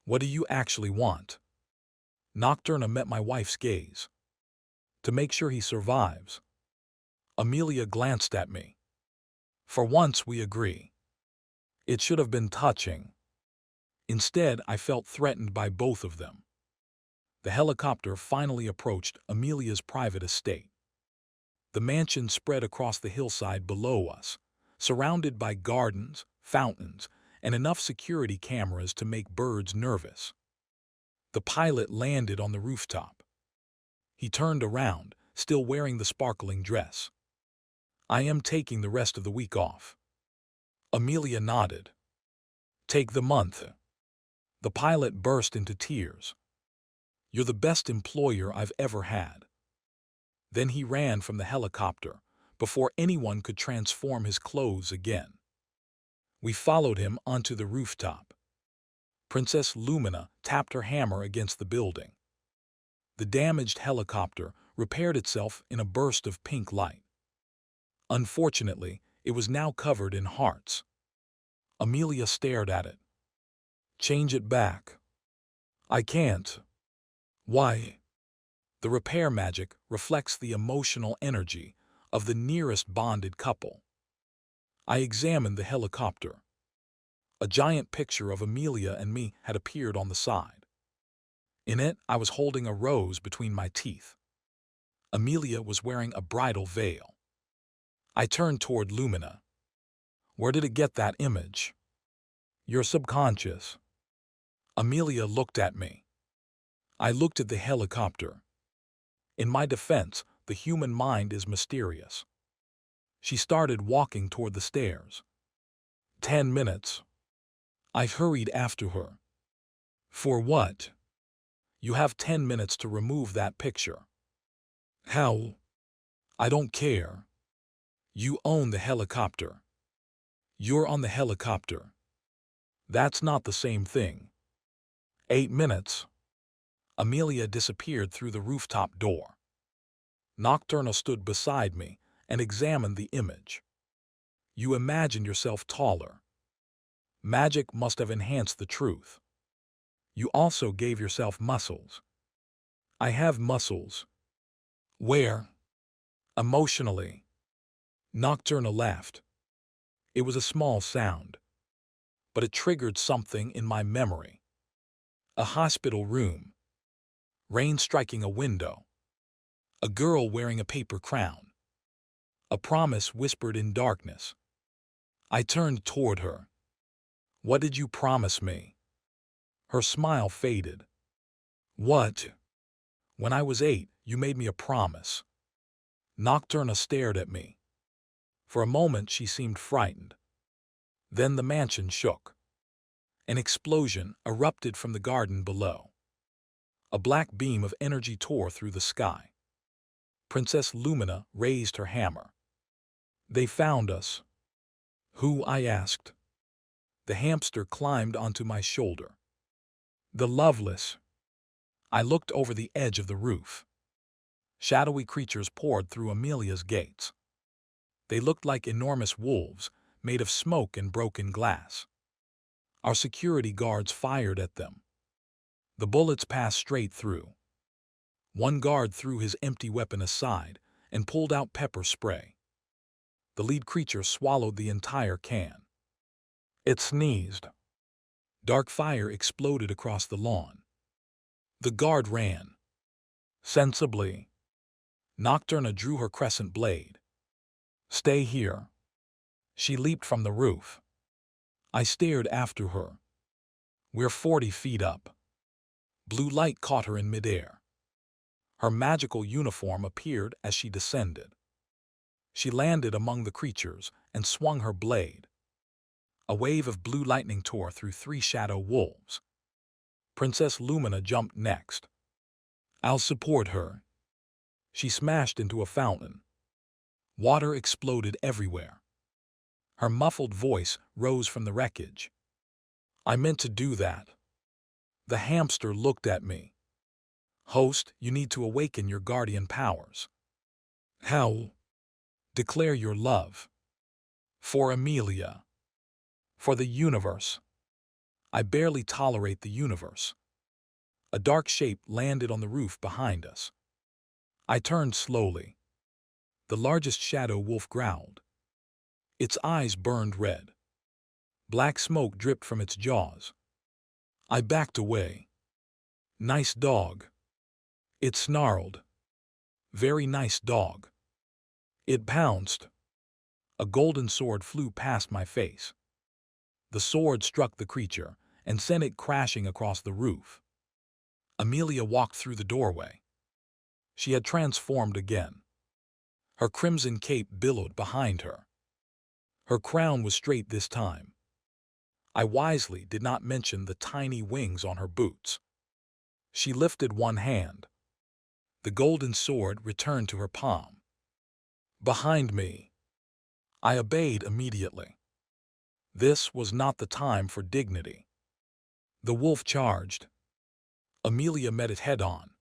What do you actually want? Nocturna met my wife's gaze. To make sure he survives. Amelia glanced at me. For once we agree. It should have been touching. Instead, I felt threatened by both of them. The helicopter finally approached Amelia's private estate. The mansion spread across the hillside below us, surrounded by gardens, fountains, and enough security cameras to make birds nervous. The pilot landed on the rooftop. He turned around, still wearing the sparkling dress. I am taking the rest of the week off. Amelia nodded. Take the month. The pilot burst into tears. You're the best employer I've ever had. Then he ran from the helicopter, before anyone could transform his clothes again. We followed him onto the rooftop. Princess Lumina tapped her hammer against the building. The damaged helicopter repaired itself in a burst of pink light. Unfortunately, it was now covered in hearts. Amelia stared at it. Change it back. I can't. Why? The repair magic reflects the emotional energy of the nearest bonded couple. I examined the helicopter. A giant picture of Amelia and me had appeared on the side. In it, I was holding a rose between my teeth. Amelia was wearing a bridal veil. I turned toward Lumina. Where did it get that image? Your subconscious. Amelia looked at me. I looked at the helicopter. In my defense, the human mind is mysterious. She started walking toward the stairs. 10 minutes. I hurried after her. For what? You have 10 minutes to remove that picture. How? I don't care. You own the helicopter. You're on the helicopter. That's not the same thing. 8 minutes. Amelia disappeared through the rooftop door. Nocturna stood beside me and examined the image. You imagined yourself taller. Magic must have enhanced the truth. You also gave yourself muscles. I have muscles. Where? Emotionally. Nocturna laughed. It was a small sound, but it triggered something in my memory. A hospital room. Rain striking a window. A girl wearing a paper crown. A promise whispered in darkness. I turned toward her. What did you promise me? Her smile faded. What? When I was 8, you made me a promise. Nocturna stared at me. For a moment she seemed frightened. Then the mansion shook. An explosion erupted from the garden below. A black beam of energy tore through the sky. Princess Lumina raised her hammer. They found us. Who? I asked. The hamster climbed onto my shoulder. The Loveless. I looked over the edge of the roof. Shadowy creatures poured through Amelia's gates. They looked like enormous wolves, made of smoke and broken glass. Our security guards fired at them. The bullets passed straight through. One guard threw his empty weapon aside and pulled out pepper spray. The lead creature swallowed the entire can. It sneezed. Dark fire exploded across the lawn. The guard ran. Sensibly. Nocturna drew her crescent blade. Stay here. She leaped from the roof. I stared after her. We're 40 feet up. Blue light caught her in midair. Her magical uniform appeared as she descended. She landed among the creatures and swung her blade. A wave of blue lightning tore through 3 shadow wolves. Princess Lumina jumped next. I'll support her. She smashed into a fountain. Water exploded everywhere. Her muffled voice rose from the wreckage. I meant to do that. The hamster looked at me. Host, you need to awaken your guardian powers. How? Declare your love. For Amelia. For the universe. I barely tolerate the universe. A dark shape landed on the roof behind us. I turned slowly. The largest shadow wolf growled. Its eyes burned red. Black smoke dripped from its jaws. I backed away. Nice dog. It snarled. Very nice dog. It pounced. A golden sword flew past my face. The sword struck the creature and sent it crashing across the roof. Amelia walked through the doorway. She had transformed again. Her crimson cape billowed behind her. Her crown was straight this time. I wisely did not mention the tiny wings on her boots. She lifted one hand. The golden sword returned to her palm. Behind me. I obeyed immediately. This was not the time for dignity. The wolf charged. Amelia met it head-on.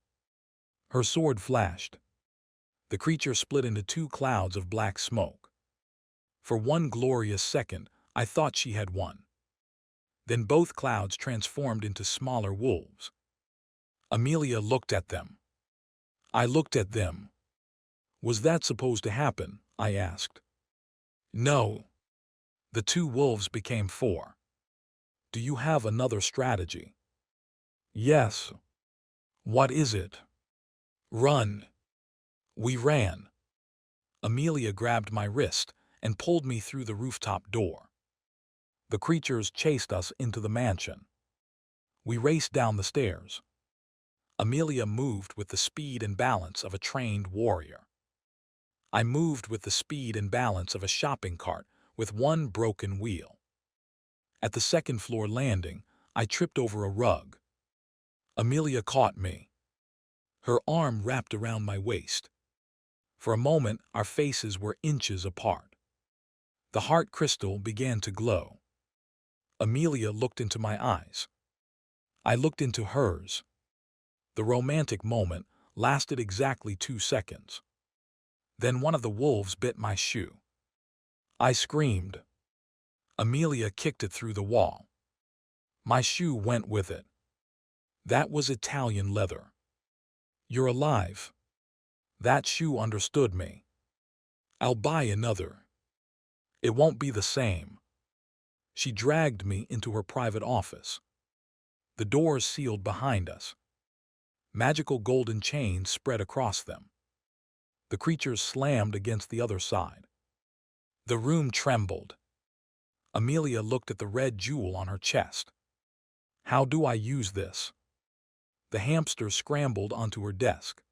Her sword flashed. The creature split into 2 clouds of black smoke. For one glorious second, I thought she had won. Then both clouds transformed into smaller wolves. Amelia looked at them. I looked at them. Was that supposed to happen? I asked. No. The 2 wolves became 4. Do you have another strategy? Yes. What is it? Run. We ran. Amelia grabbed my wrist and pulled me through the rooftop door. The creatures chased us into the mansion. We raced down the stairs. Amelia moved with the speed and balance of a trained warrior. I moved with the speed and balance of a shopping cart with one broken wheel. At the second-floor landing, I tripped over a rug. Amelia caught me. Her arm wrapped around my waist. For a moment, our faces were inches apart. The heart crystal began to glow. Amelia looked into my eyes. I looked into hers. The romantic moment lasted exactly 2 seconds. Then one of the wolves bit my shoe. I screamed. Amelia kicked it through the wall. My shoe went with it. That was Italian leather. You're alive. That shoe understood me. I'll buy another. It won't be the same. She dragged me into her private office. The doors sealed behind us. Magical golden chains spread across them. The creatures slammed against the other side. The room trembled. Amelia looked at the red jewel on her chest. How do I use this? The hamster scrambled onto her desk.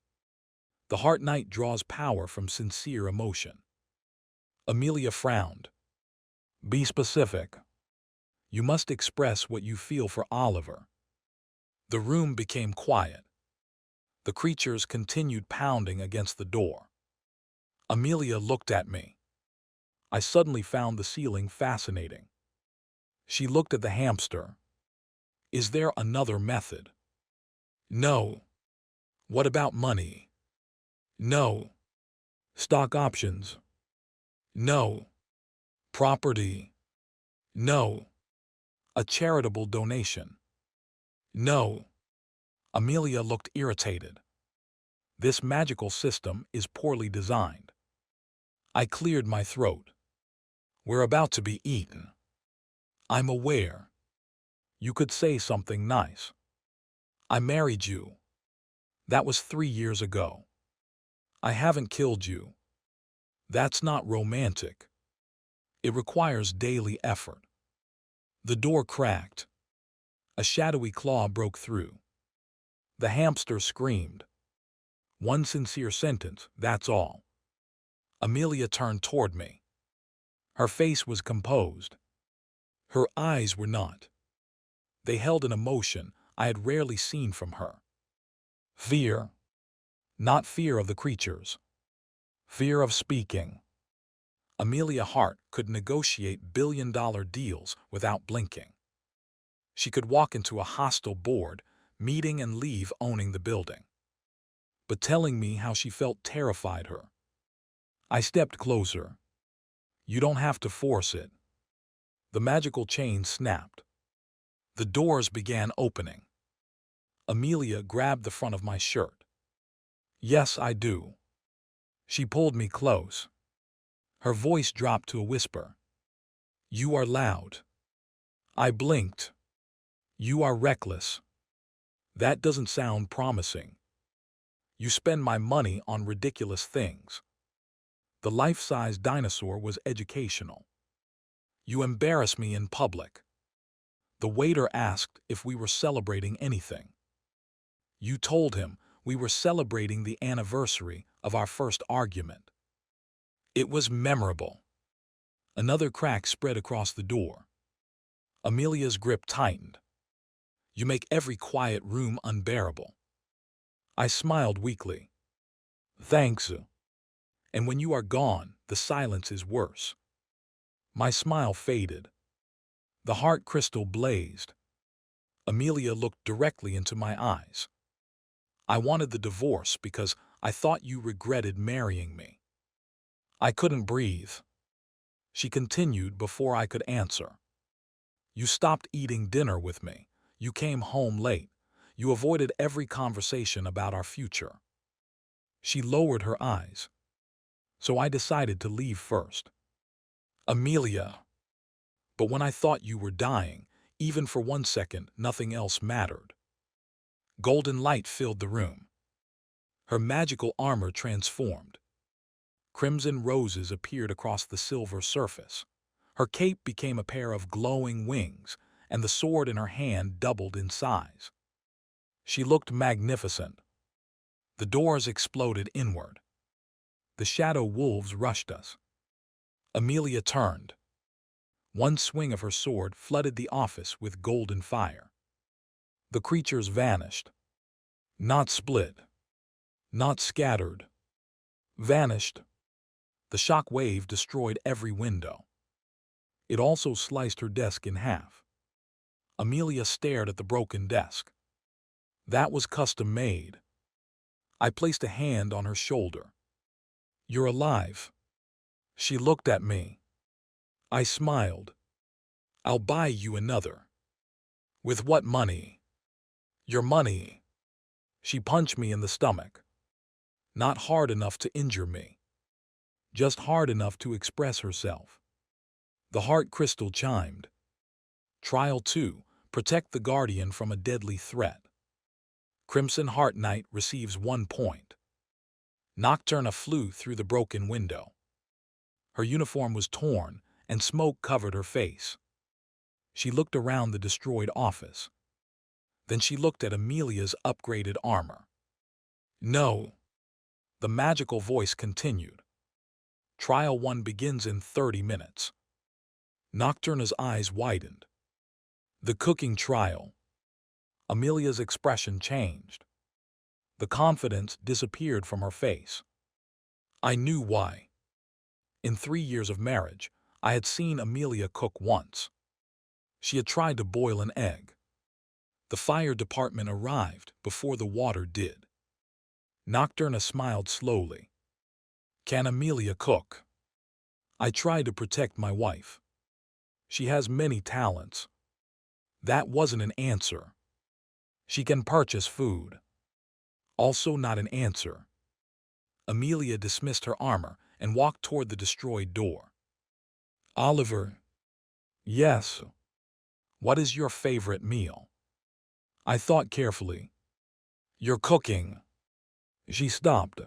The Heart Knight draws power from sincere emotion. Amelia frowned. Be specific. You must express what you feel for Oliver. The room became quiet. The creatures continued pounding against the door. Amelia looked at me. I suddenly found the ceiling fascinating. She looked at the hamster. Is there another method? No. What about money? No. Stock options? No. Property? No. A charitable donation? No. Amelia looked irritated. This magical system is poorly designed. I cleared my throat. We're about to be eaten. I'm aware. You could say something nice. I married you. That was 3 years ago. I haven't killed you. That's not romantic. It requires daily effort. The door cracked. A shadowy claw broke through. The hamster screamed. One sincere sentence, that's all. Amelia turned toward me. Her face was composed. Her eyes were not. They held an emotion I had rarely seen from her. Fear. Not fear of the creatures. Fear of speaking. Amelia Hart could negotiate billion-dollar deals without blinking. She could walk into a hostile board meeting and leave owning the building. But telling me how she felt terrified her. I stepped closer. You don't have to force it. The magical chain snapped. The doors began opening. Amelia grabbed the front of my shirt. Yes, I do. She pulled me close. Her voice dropped to a whisper. You are loud. I blinked. You are reckless. That doesn't sound promising. You spend my money on ridiculous things. The life-size dinosaur was educational. You embarrass me in public. The waiter asked if we were celebrating anything. You told him we were celebrating the anniversary of our first argument. It was memorable. Another crack spread across the door. Amelia's grip tightened. You make every quiet room unbearable. I smiled weakly. Thanks. And when you are gone, the silence is worse. My smile faded. The heart crystal blazed. Amelia looked directly into my eyes. I wanted the divorce because I thought you regretted marrying me. I couldn't breathe. She continued before I could answer. You stopped eating dinner with me. You came home late. You avoided every conversation about our future. She lowered her eyes. So I decided to leave first. Amelia. But when I thought you were dying, even for 1 second, nothing else mattered. Golden light filled the room. Her magical armor transformed. Crimson roses appeared across the silver surface. Her cape became a pair of glowing wings, and the sword in her hand doubled in size. She looked magnificent. The doors exploded inward. The shadow wolves rushed us. Amelia turned. One swing of her sword flooded the office with golden fire. The creatures vanished. Not split. Not scattered. Vanished. The shock wave destroyed every window. It also sliced her desk in half. Amelia stared at the broken desk. That was custom made. I placed a hand on her shoulder. You're alive. She looked at me. I smiled. I'll buy you another. With what money? Your money. She punched me in the stomach. Not hard enough to injure me. Just hard enough to express herself. The heart crystal chimed. Trial 2. Protect the guardian from a deadly threat. Crimson Heart Knight receives 1 point. Nocturna flew through the broken window. Her uniform was torn, and smoke covered her face. She looked around the destroyed office. Then she looked at Amelia's upgraded armor. No. The magical voice continued. Trial 1 begins in 30 minutes. Nocturna's eyes widened. The cooking trial. Amelia's expression changed. The confidence disappeared from her face. I knew why. In 3 years of marriage, I had seen Amelia cook once. She had tried to boil an egg. The fire department arrived before the water did. Nocturna smiled slowly. Can Amelia cook? I tried to protect my wife. She has many talents. That wasn't an answer. She can purchase food. Also not an answer. Amelia dismissed her armor and walked toward the destroyed door. Oliver. Yes. What is your favorite meal? I thought carefully. You're cooking. She stopped.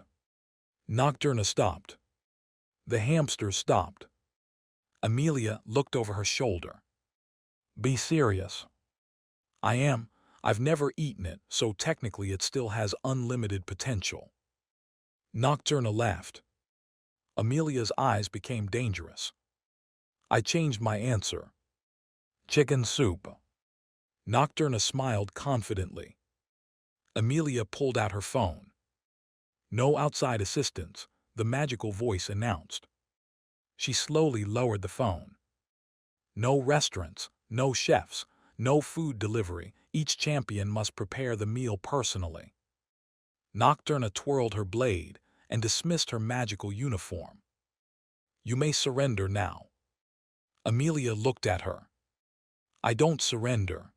Nocturna stopped. The hamster stopped. Amelia looked over her shoulder. Be serious. I am. I've never eaten it, so technically it still has unlimited potential. Nocturna laughed. Amelia's eyes became dangerous. I changed my answer. Chicken soup. Nocturna smiled confidently. Amelia pulled out her phone. No outside assistance, the magical voice announced. She slowly lowered the phone. No restaurants, no chefs, no food delivery. Each champion must prepare the meal personally. Nocturna twirled her blade and dismissed her magical uniform. You may surrender now. Amelia looked at her. I don't surrender.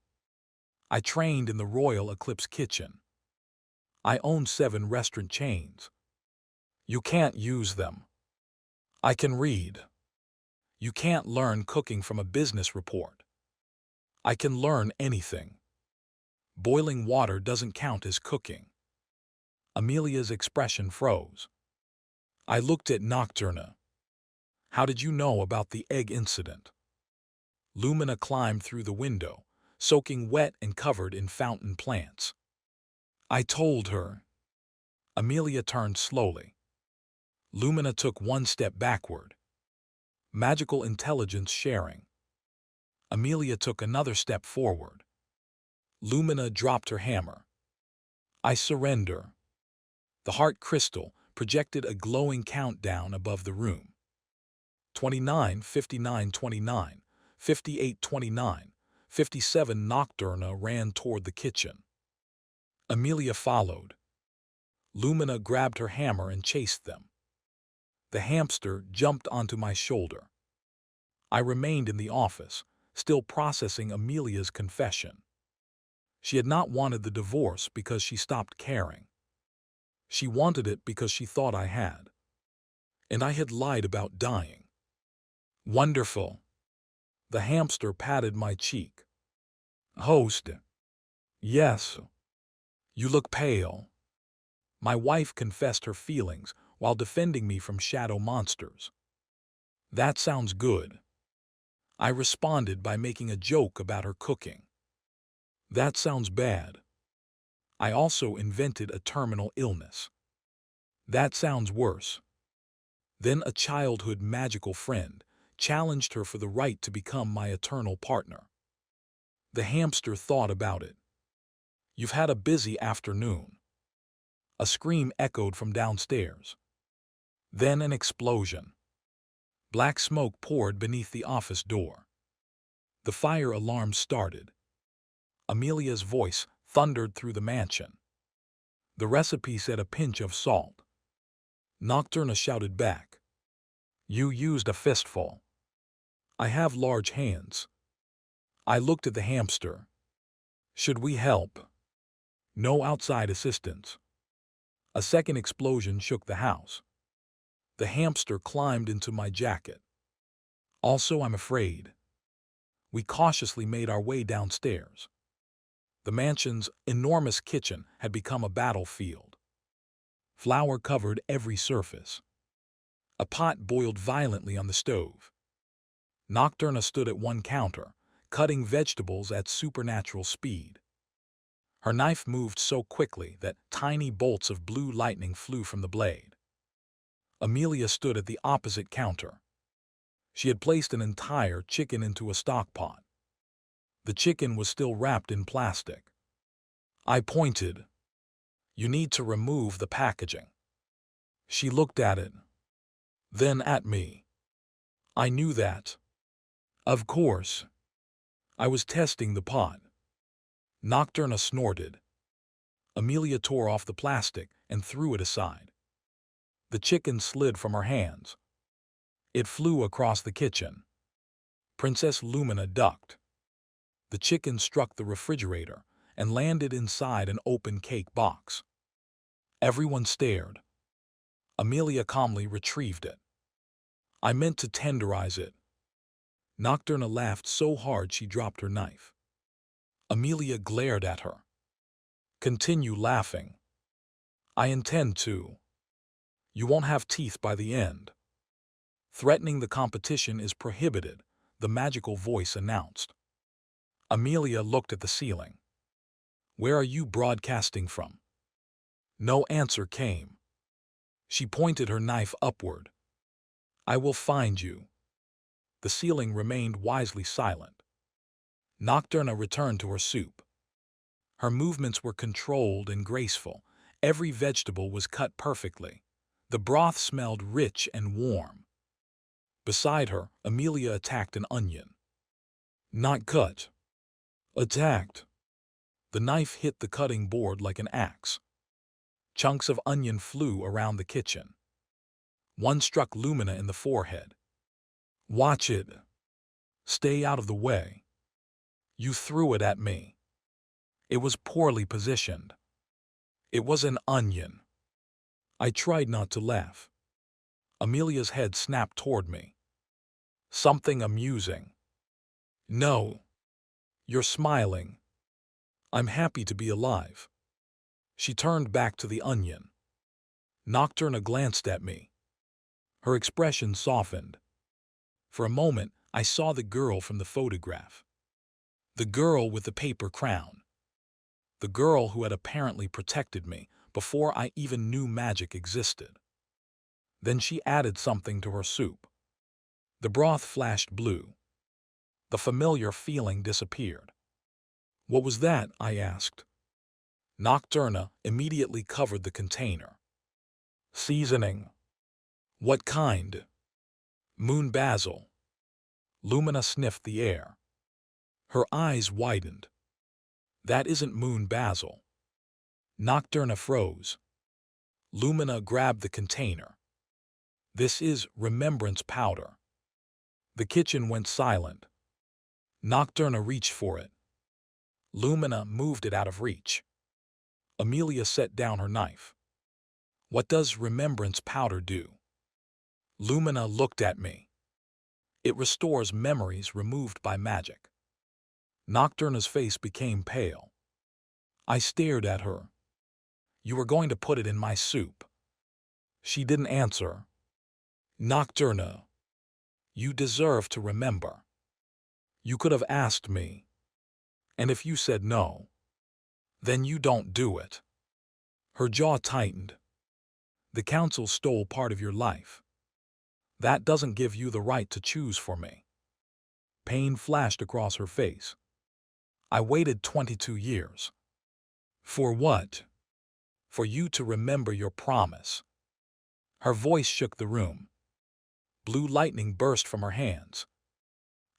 I trained in the Royal Eclipse Kitchen. I own 7 restaurant chains. You can't use them. I can read. You can't learn cooking from a business report. I can learn anything. Boiling water doesn't count as cooking. Amelia's expression froze. I looked at Nocturna. How did you know about the egg incident? Lumina climbed through the window, soaking wet and covered in fountain plants. I told her. Amelia turned slowly. Lumina took 1 step backward. Magical intelligence sharing. Amelia took another step forward. Lumina dropped her hammer. I surrender. The heart crystal projected a glowing countdown above the room. 29, 59, 29, 58, 29, 57. Nocturna ran toward the kitchen. Amelia followed. Lumina grabbed her hammer and chased them. The hamster jumped onto my shoulder. I remained in the office, still processing Amelia's confession. She had not wanted the divorce because she stopped caring. She wanted it because she thought I had. And I had lied about dying. Wonderful. The hamster patted my cheek. Host. Yes. You look pale. My wife confessed her feelings while defending me from shadow monsters. That sounds good. I responded by making a joke about her cooking. That sounds bad. I also invented a terminal illness. That sounds worse. Then a childhood magical friend challenged her for the right to become my eternal partner. The hamster thought about it. You've had a busy afternoon. A scream echoed from downstairs. Then an explosion. Black smoke poured beneath the office door. The fire alarm started. Amelia's voice thundered through the mansion. The recipe said a pinch of salt. Nocturna shouted back. You used a fistful. I have large hands. I looked at the hamster. Should we help? No outside assistance. A second explosion shook the house. The hamster climbed into my jacket. Also, I'm afraid. We cautiously made our way downstairs. The mansion's enormous kitchen had become a battlefield. Flour covered every surface. A pot boiled violently on the stove. Nocturna stood at one counter, cutting vegetables at supernatural speed. Her knife moved so quickly that tiny bolts of blue lightning flew from the blade. Amelia stood at the opposite counter. She had placed an entire chicken into a stock pot. The chicken was still wrapped in plastic. I pointed. You need to remove the packaging. She looked at it. Then at me. I knew that. Of course. I was testing the pot. Nocturna snorted. Amelia tore off the plastic and threw it aside. The chicken slid from her hands. It flew across the kitchen. Princess Lumina ducked. The chicken struck the refrigerator and landed inside an open cake box. Everyone stared. Amelia calmly retrieved it. I meant to tenderize it. Nocturna laughed so hard she dropped her knife. Amelia glared at her. Continue laughing. I intend to. You won't have teeth by the end. Threatening the competition is prohibited, the magical voice announced. Amelia looked at the ceiling. Where are you broadcasting from? No answer came. She pointed her knife upward. I will find you. The ceiling remained wisely silent. Nocturna returned to her soup. Her movements were controlled and graceful. Every vegetable was cut perfectly. The broth smelled rich and warm. Beside her, Amelia attacked an onion. Not cut. Attacked. The knife hit the cutting board like an axe. Chunks of onion flew around the kitchen. One struck Lumina in the forehead. Watch it. Stay out of the way. You threw it at me. It was poorly positioned. It was an onion. I tried not to laugh. Amelia's head snapped toward me. Something amusing. No. You're smiling. I'm happy to be alive. She turned back to the onion. Nocturna glanced at me. Her expression softened. For a moment, I saw the girl from the photograph. The girl with the paper crown. The girl who had apparently protected me before I even knew magic existed. Then she added something to her soup. The broth flashed blue. The familiar feeling disappeared. What was that? I asked. Nocturna immediately covered the container. Seasoning. What kind? Moon basil. Lumina sniffed the air. Her eyes widened. That isn't moon basil. Nocturna froze. Lumina grabbed the container. This is remembrance powder. The kitchen went silent. Nocturna reached for it. Lumina moved it out of reach. Amelia set down her knife. What does remembrance powder do? Lumina looked at me. It restores memories removed by magic. Nocturna's face became pale. I stared at her. You were going to put it in my soup. She didn't answer. Nocturna, you deserve to remember. You could have asked me. And if you said no, then you don't do it. Her jaw tightened. The council stole part of your life. That doesn't give you the right to choose for me. Pain flashed across her face. I waited 22 years. For what? For you to remember your promise. Her voice shook the room. Blue lightning burst from her hands.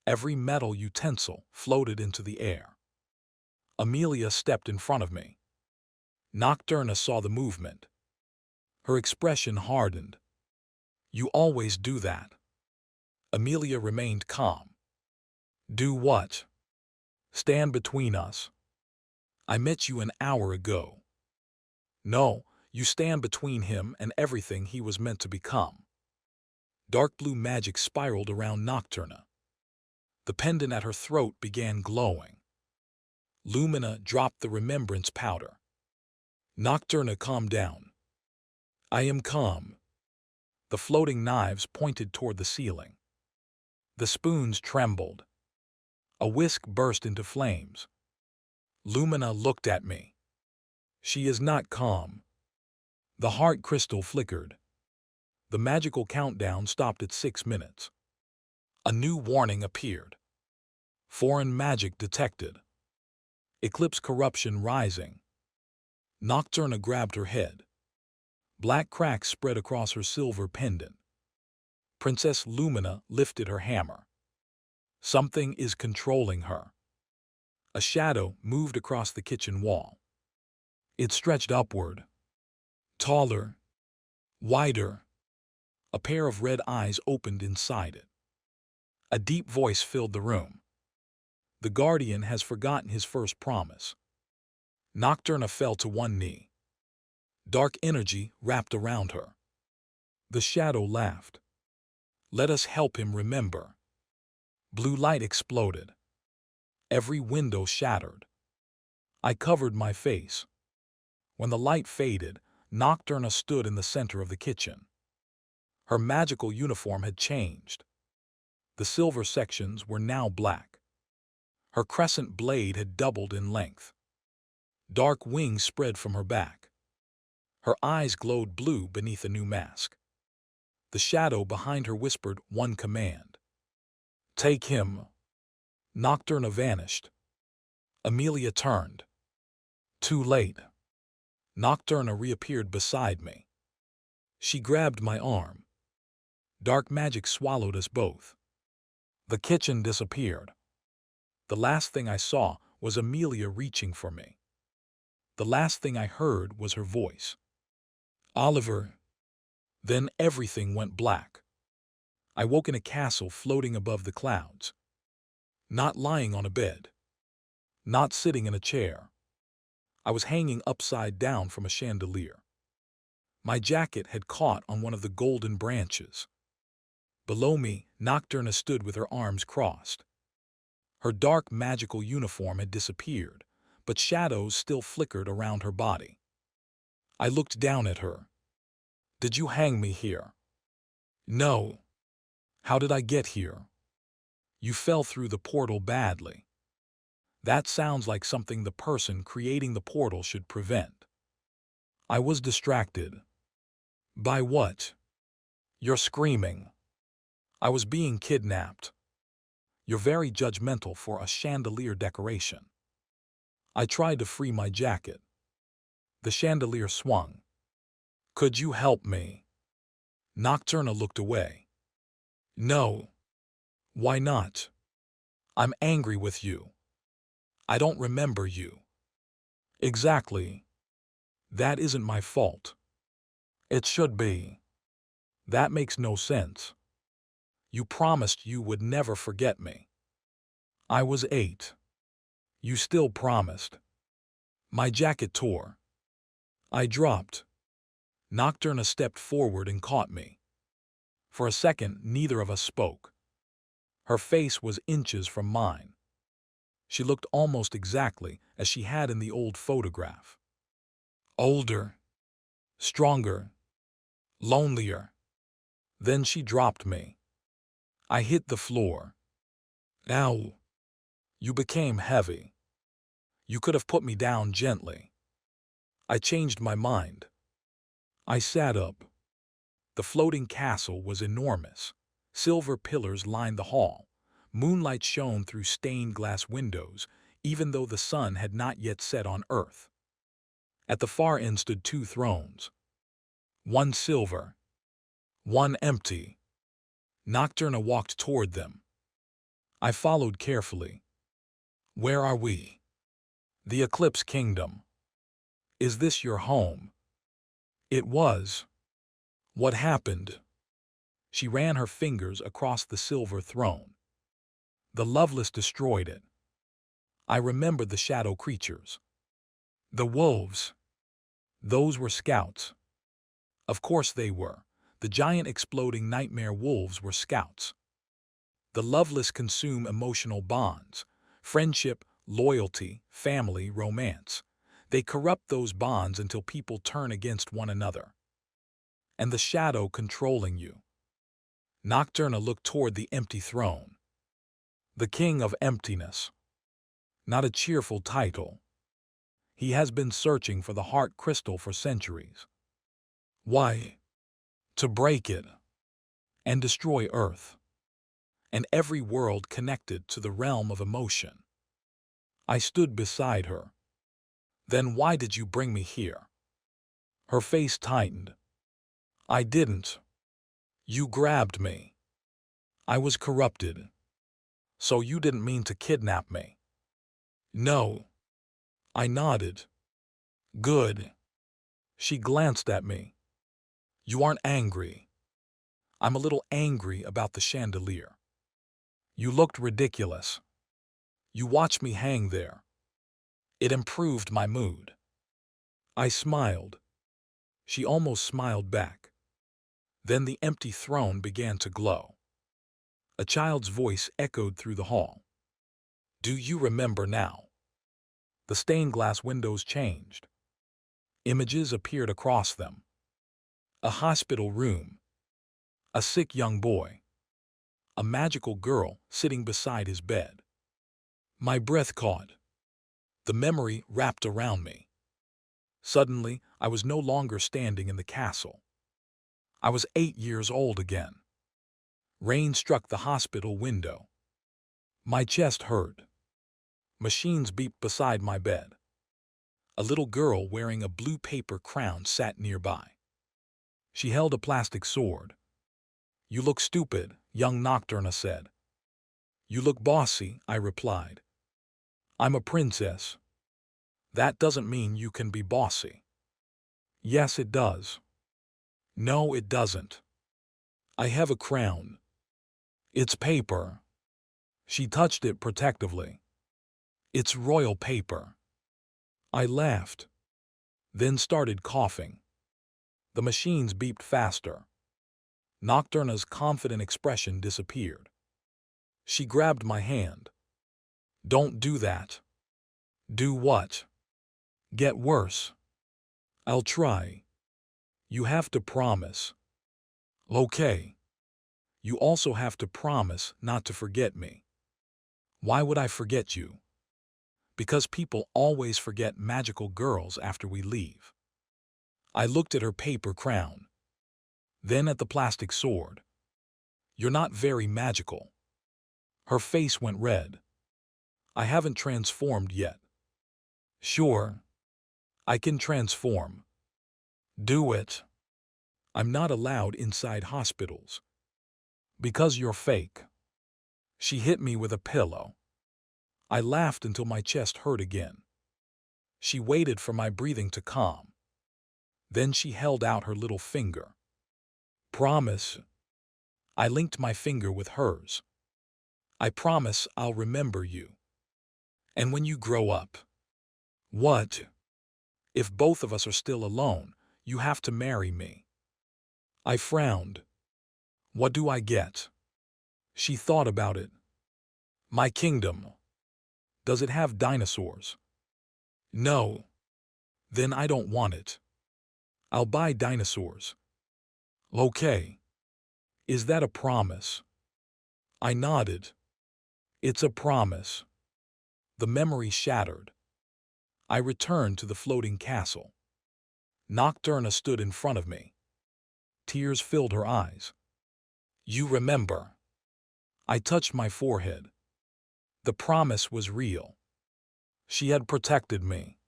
Every metal utensil floated into the air. Amelia stepped in front of me. Nocturna saw the movement. Her expression hardened. You always do that. Amelia remained calm. Do what? Stand between us. I met you an hour ago. No, you stand between him and everything he was meant to become. Dark blue magic spiraled around Nocturna. The pendant at her throat began glowing. Lumina dropped the remembrance powder. Nocturna calmed down. I am calm. The floating knives pointed toward the ceiling. The spoons trembled. A whisk burst into flames. Lumina looked at me. She is not calm. The heart crystal flickered. The magical countdown stopped at 6 minutes. A new warning appeared. Foreign magic detected. Eclipse corruption rising. Nocturna grabbed her head. Black cracks spread across her silver pendant. Princess Lumina lifted her hammer. Something is controlling her. A shadow moved across the kitchen wall. It stretched upward. Taller. Wider. A pair of red eyes opened inside it. A deep voice filled the room. The guardian has forgotten his first promise. Nocturna fell to one knee. Dark energy wrapped around her. The shadow laughed. Let us help him remember. Blue light exploded. Every window shattered. I covered my face. When the light faded, Nocturna stood in the center of the kitchen. Her magical uniform had changed. The silver sections were now black. Her crescent blade had doubled in length. Dark wings spread from her back. Her eyes glowed blue beneath a new mask. The shadow behind her whispered one command. Take him. Nocturna vanished. Amelia turned. Too late. Nocturna reappeared beside me. She grabbed my arm. Dark magic swallowed us both. The kitchen disappeared. The last thing I saw was Amelia reaching for me. The last thing I heard was her voice. Oliver. Then everything went black. I woke in a castle floating above the clouds. Not lying on a bed. Not sitting in a chair. I was hanging upside down from a chandelier. My jacket had caught on one of the golden branches. Below me, Nocturna stood with her arms crossed. Her dark magical uniform had disappeared, but shadows still flickered around her body. I looked down at her. Did you hang me here? No. How did I get here? You fell through the portal badly. That sounds like something the person creating the portal should prevent. I was distracted. By what? You're screaming. I was being kidnapped. You're very judgmental for a chandelier decoration. I tried to free my jacket. The chandelier swung. Could you help me? Nocturna looked away. No. Why not? I'm angry with you. I don't remember you. Exactly. That isn't my fault. It should be. That makes no sense. You promised you would never forget me. I was 8. You still promised. My jacket tore. I dropped. Nocturna stepped forward and caught me. For a second, neither of us spoke. Her face was inches from mine. She looked almost exactly as she had in the old photograph. Older, stronger, lonelier. Then she dropped me. I hit the floor. Ow. You became heavy. You could have put me down gently. I changed my mind. I sat up. The floating castle was enormous. Silver pillars lined the hall. Moonlight shone through stained glass windows, even though the sun had not yet set on earth. At the far end stood two thrones. One silver, one empty. Nocturna walked toward them. I followed carefully. Where are we? The Eclipse Kingdom. Is this your home? It was. What happened? She ran her fingers across the silver throne. The Loveless destroyed it. I remembered the shadow creatures. The wolves. Those were scouts. Of course they were. The giant exploding nightmare wolves were scouts. The Loveless consume emotional bonds, friendship, loyalty, family, romance. They corrupt those bonds until people turn against one another. And the shadow controlling you. Nocturna looked toward the empty throne. The King of Emptiness. Not a cheerful title. He has been searching for the heart crystal for centuries. Why? To break it and destroy Earth and every world connected to the realm of emotion. I stood beside her. Then why did you bring me here? Her face tightened. I didn't. You grabbed me. I was corrupted. So you didn't mean to kidnap me? No. I nodded. Good. She glanced at me. You aren't angry. I'm a little angry about the chandelier. You looked ridiculous. You watched me hang there. It improved my mood. I smiled. She almost smiled back. Then the empty throne began to glow. A child's voice echoed through the hall. Do you remember now? The stained glass windows changed. Images appeared across them. A hospital room. A sick young boy. A magical girl sitting beside his bed. My breath caught. The memory wrapped around me. Suddenly, I was no longer standing in the castle. I was 8 years old again. Rain struck the hospital window. My chest hurt. Machines beeped beside my bed. A little girl wearing a blue paper crown sat nearby. She held a plastic sword. You look stupid, young Nocturna said. You look bossy, I replied. I'm a princess. That doesn't mean you can be bossy. Yes, it does. No, it doesn't. I have a crown. It's paper. She touched it protectively. It's royal paper. I laughed, then started coughing. The machines beeped faster. Nocturna's confident expression disappeared. She grabbed my hand. Don't do that. Do what? Get worse. I'll try. You have to promise. Okay. You also have to promise not to forget me. Why would I forget you? Because people always forget magical girls after we leave. I looked at her paper crown, then at the plastic sword. You're not very magical. Her face went red. I haven't transformed yet. Sure, I can transform. Do it. I'm not allowed inside hospitals. Because you're fake. She hit me with a pillow. I laughed until my chest hurt again. She waited for my breathing to calm. Then she held out her little finger. Promise. I linked my finger with hers. I promise I'll remember you. And when you grow up. What? If both of us are still alone, you have to marry me. I frowned. What do I get? She thought about it. My kingdom. Does it have dinosaurs? No. Then I don't want it. I'll buy dinosaurs. Okay. Is that a promise? I nodded. It's a promise. The memory shattered. I returned to the floating castle. Nocturna stood in front of me. Tears filled her eyes. You remember. I touched my forehead. The promise was real. She had protected me,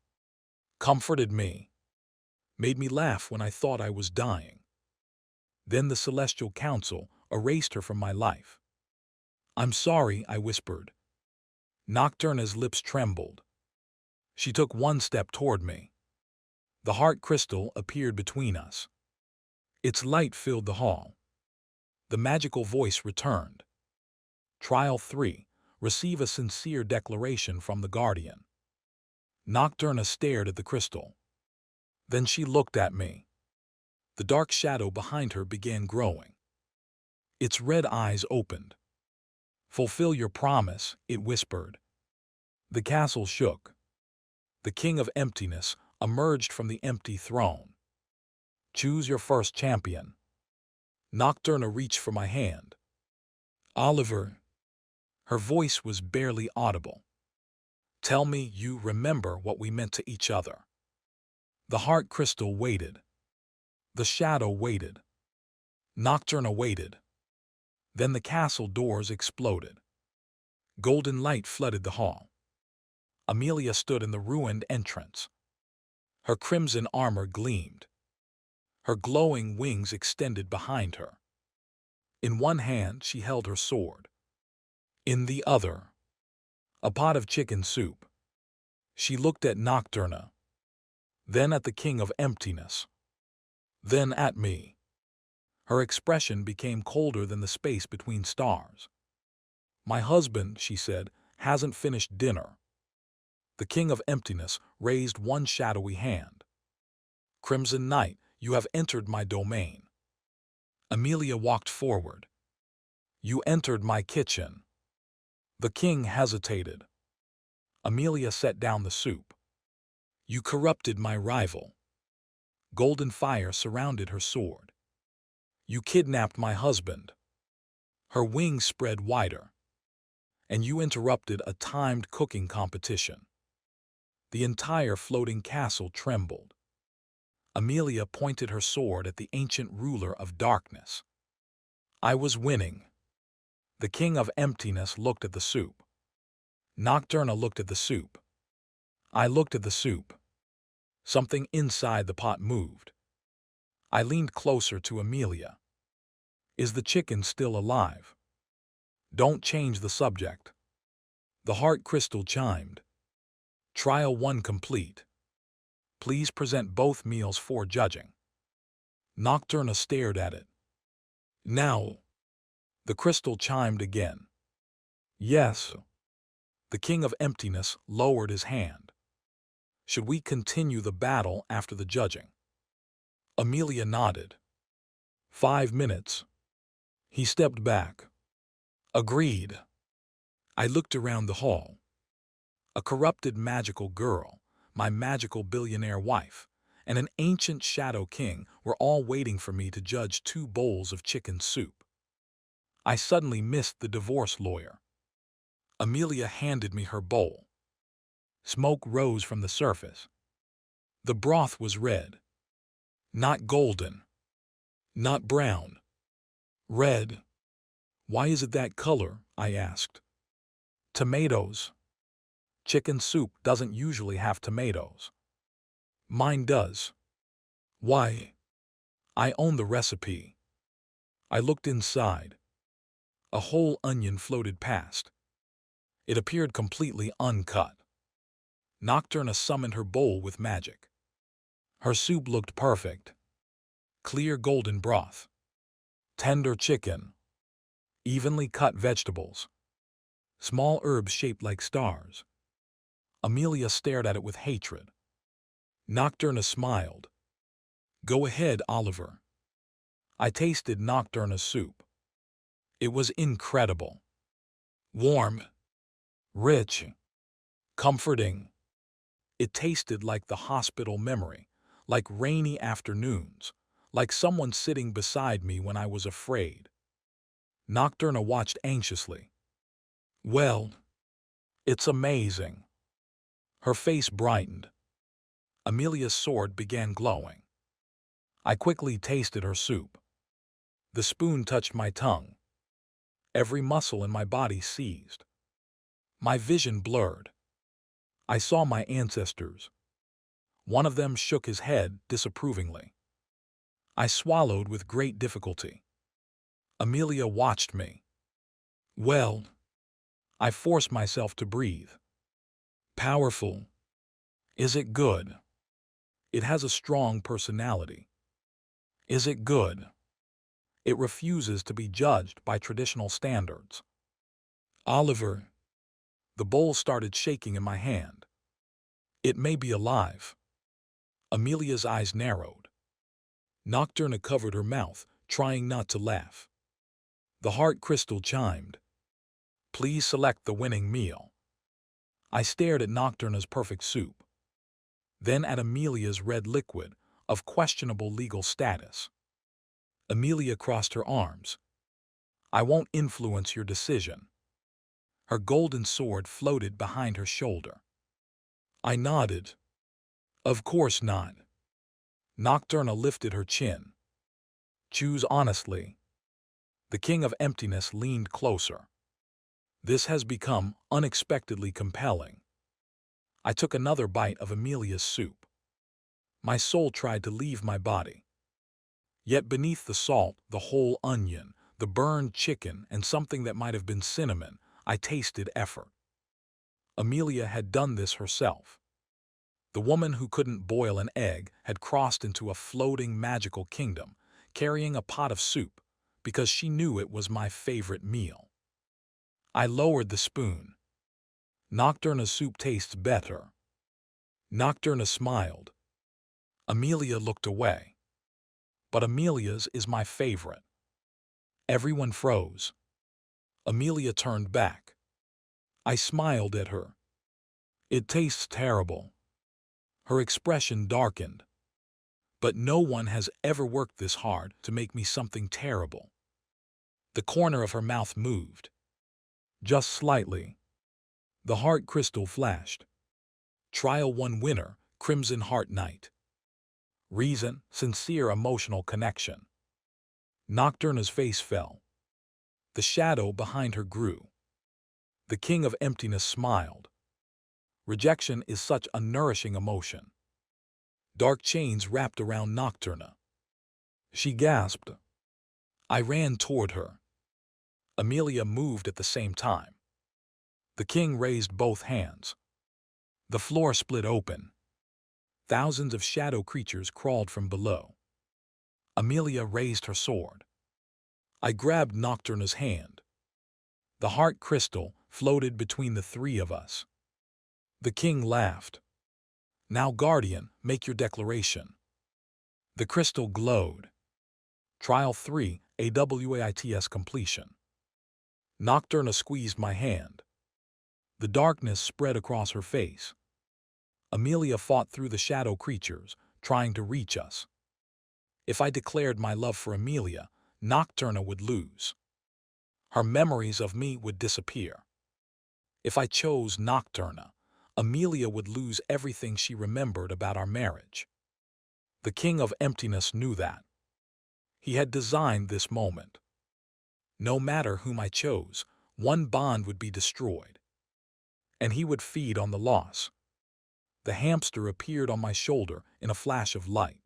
comforted me, made me laugh when I thought I was dying. Then the Celestial Council erased her from my life. I'm sorry, I whispered. Nocturna's lips trembled. She took one step toward me. The heart crystal appeared between us. Its light filled the hall. The magical voice returned. Trial 3. Receive a sincere declaration from the Guardian. Nocturna stared at the crystal. Then she looked at me. The dark shadow behind her began growing. Its red eyes opened. Fulfill your promise, it whispered. The castle shook. The King of Emptiness emerged from the empty throne. Choose your first champion. Nocturna reached for my hand. Oliver. Her voice was barely audible. Tell me you remember what we meant to each other. The heart crystal waited. The shadow waited. Nocturna waited. Then the castle doors exploded. Golden light flooded the hall. Amelia stood in the ruined entrance. Her crimson armor gleamed. Her glowing wings extended behind her. In one hand she held her sword. In the other, a pot of chicken soup. She looked at Nocturna, then at the King of Emptiness, then at me. Her expression became colder than the space between stars. My husband, she said, hasn't finished dinner. The King of Emptiness raised one shadowy hand. Crimson Knight, you have entered my domain. Amelia walked forward. You entered my kitchen. The king hesitated. Amelia set down the soup. You corrupted my rival. Golden fire surrounded her sword. You kidnapped my husband. Her wings spread wider. And you interrupted a timed cooking competition. The entire floating castle trembled. Amelia pointed her sword at the ancient ruler of darkness. I was winning. The King of Emptiness looked at the soup. Nocturna looked at the soup. I looked at the soup. Something inside the pot moved. I leaned closer to Amelia. Is the chicken still alive? Don't change the subject. The heart crystal chimed. Trial 1 complete. Please present both meals for judging. Nocturna stared at it. Now. The crystal chimed again. Yes. The King of Emptiness lowered his hand. Should we continue the battle after the judging? Amelia nodded. 5 minutes. He stepped back. Agreed. I looked around the hall. A corrupted magical girl, my magical billionaire wife, and an ancient shadow king were all waiting for me to judge 2 bowls of chicken soup. I suddenly missed the divorce lawyer. Amelia handed me her bowl. Smoke rose from the surface. The broth was red. Not golden. Not brown. Red. Why is it that color? I asked. Tomatoes. Chicken soup doesn't usually have tomatoes. Mine does. Why? I own the recipe. I looked inside. A whole onion floated past. It appeared completely uncut. Nocturna summoned her bowl with magic. Her soup looked perfect. Clear golden broth. Tender chicken. Evenly cut vegetables. Small herbs shaped like stars. Amelia stared at it with hatred. Nocturna smiled. Go ahead, Oliver. I tasted Nocturna's soup. It was incredible. Warm. Rich. Comforting. It tasted like the hospital memory, like rainy afternoons, like someone sitting beside me when I was afraid. Nocturna watched anxiously. Well, it's amazing. Her face brightened. Amelia's sword began glowing. I quickly tasted her soup. The spoon touched my tongue. Every muscle in my body seized. My vision blurred. I saw my ancestors. One of them shook his head disapprovingly. I swallowed with great difficulty. Amelia watched me. Well, I forced myself to breathe. Powerful. Is it good? It has a strong personality. Is it good? It refuses to be judged by traditional standards. Oliver. The bowl started shaking in my hand. It may be alive. Amelia's eyes narrowed. Nocturna covered her mouth, trying not to laugh. The heart crystal chimed. Please select the winning meal. I stared at Nocturna's perfect soup, then at Amelia's red liquid of questionable legal status. Amelia crossed her arms. I won't influence your decision. Her golden sword floated behind her shoulder. I nodded. Of course not. Nocturna lifted her chin. Choose honestly. The king of emptiness leaned closer. This has become unexpectedly compelling. I took another bite of Amelia's soup. My soul tried to leave my body. Yet beneath the salt, the whole onion, the burned chicken, and something that might have been cinnamon, I tasted effort. Amelia had done this herself. The woman who couldn't boil an egg had crossed into a floating magical kingdom, carrying a pot of soup, because she knew it was my favorite meal. I lowered the spoon. Nocturna's soup tastes better. Nocturna smiled. Amelia looked away. But Amelia's is my favorite. Everyone froze. Amelia turned back. I smiled at her. It tastes terrible. Her expression darkened. But no one has ever worked this hard to make me something terrible. The corner of her mouth moved. Just slightly. The heart crystal flashed. Trial 1 winner, Crimson Heart Knight. Reason, sincere emotional connection. Nocturna's face fell. The shadow behind her grew. The king of emptiness smiled. Rejection is such a nourishing emotion. Dark chains wrapped around Nocturna. She gasped. I ran toward her. Amelia moved at the same time. The king raised both hands. The floor split open. Thousands of shadow creatures crawled from below. Amelia raised her sword. I grabbed Nocturna's hand. The heart crystal floated between the three of us. The king laughed. Now, Guardian, make your declaration. The crystal glowed. Trial 3, AWAITS completion. Nocturna squeezed my hand. The darkness spread across her face. Amelia fought through the shadow creatures, trying to reach us. If I declared my love for Amelia, Nocturna would lose. Her memories of me would disappear. If I chose Nocturna, Amelia would lose everything she remembered about our marriage. The king of emptiness knew that. He had designed this moment. No matter whom I chose, one bond would be destroyed. And he would feed on the loss. The hamster appeared on my shoulder in a flash of light.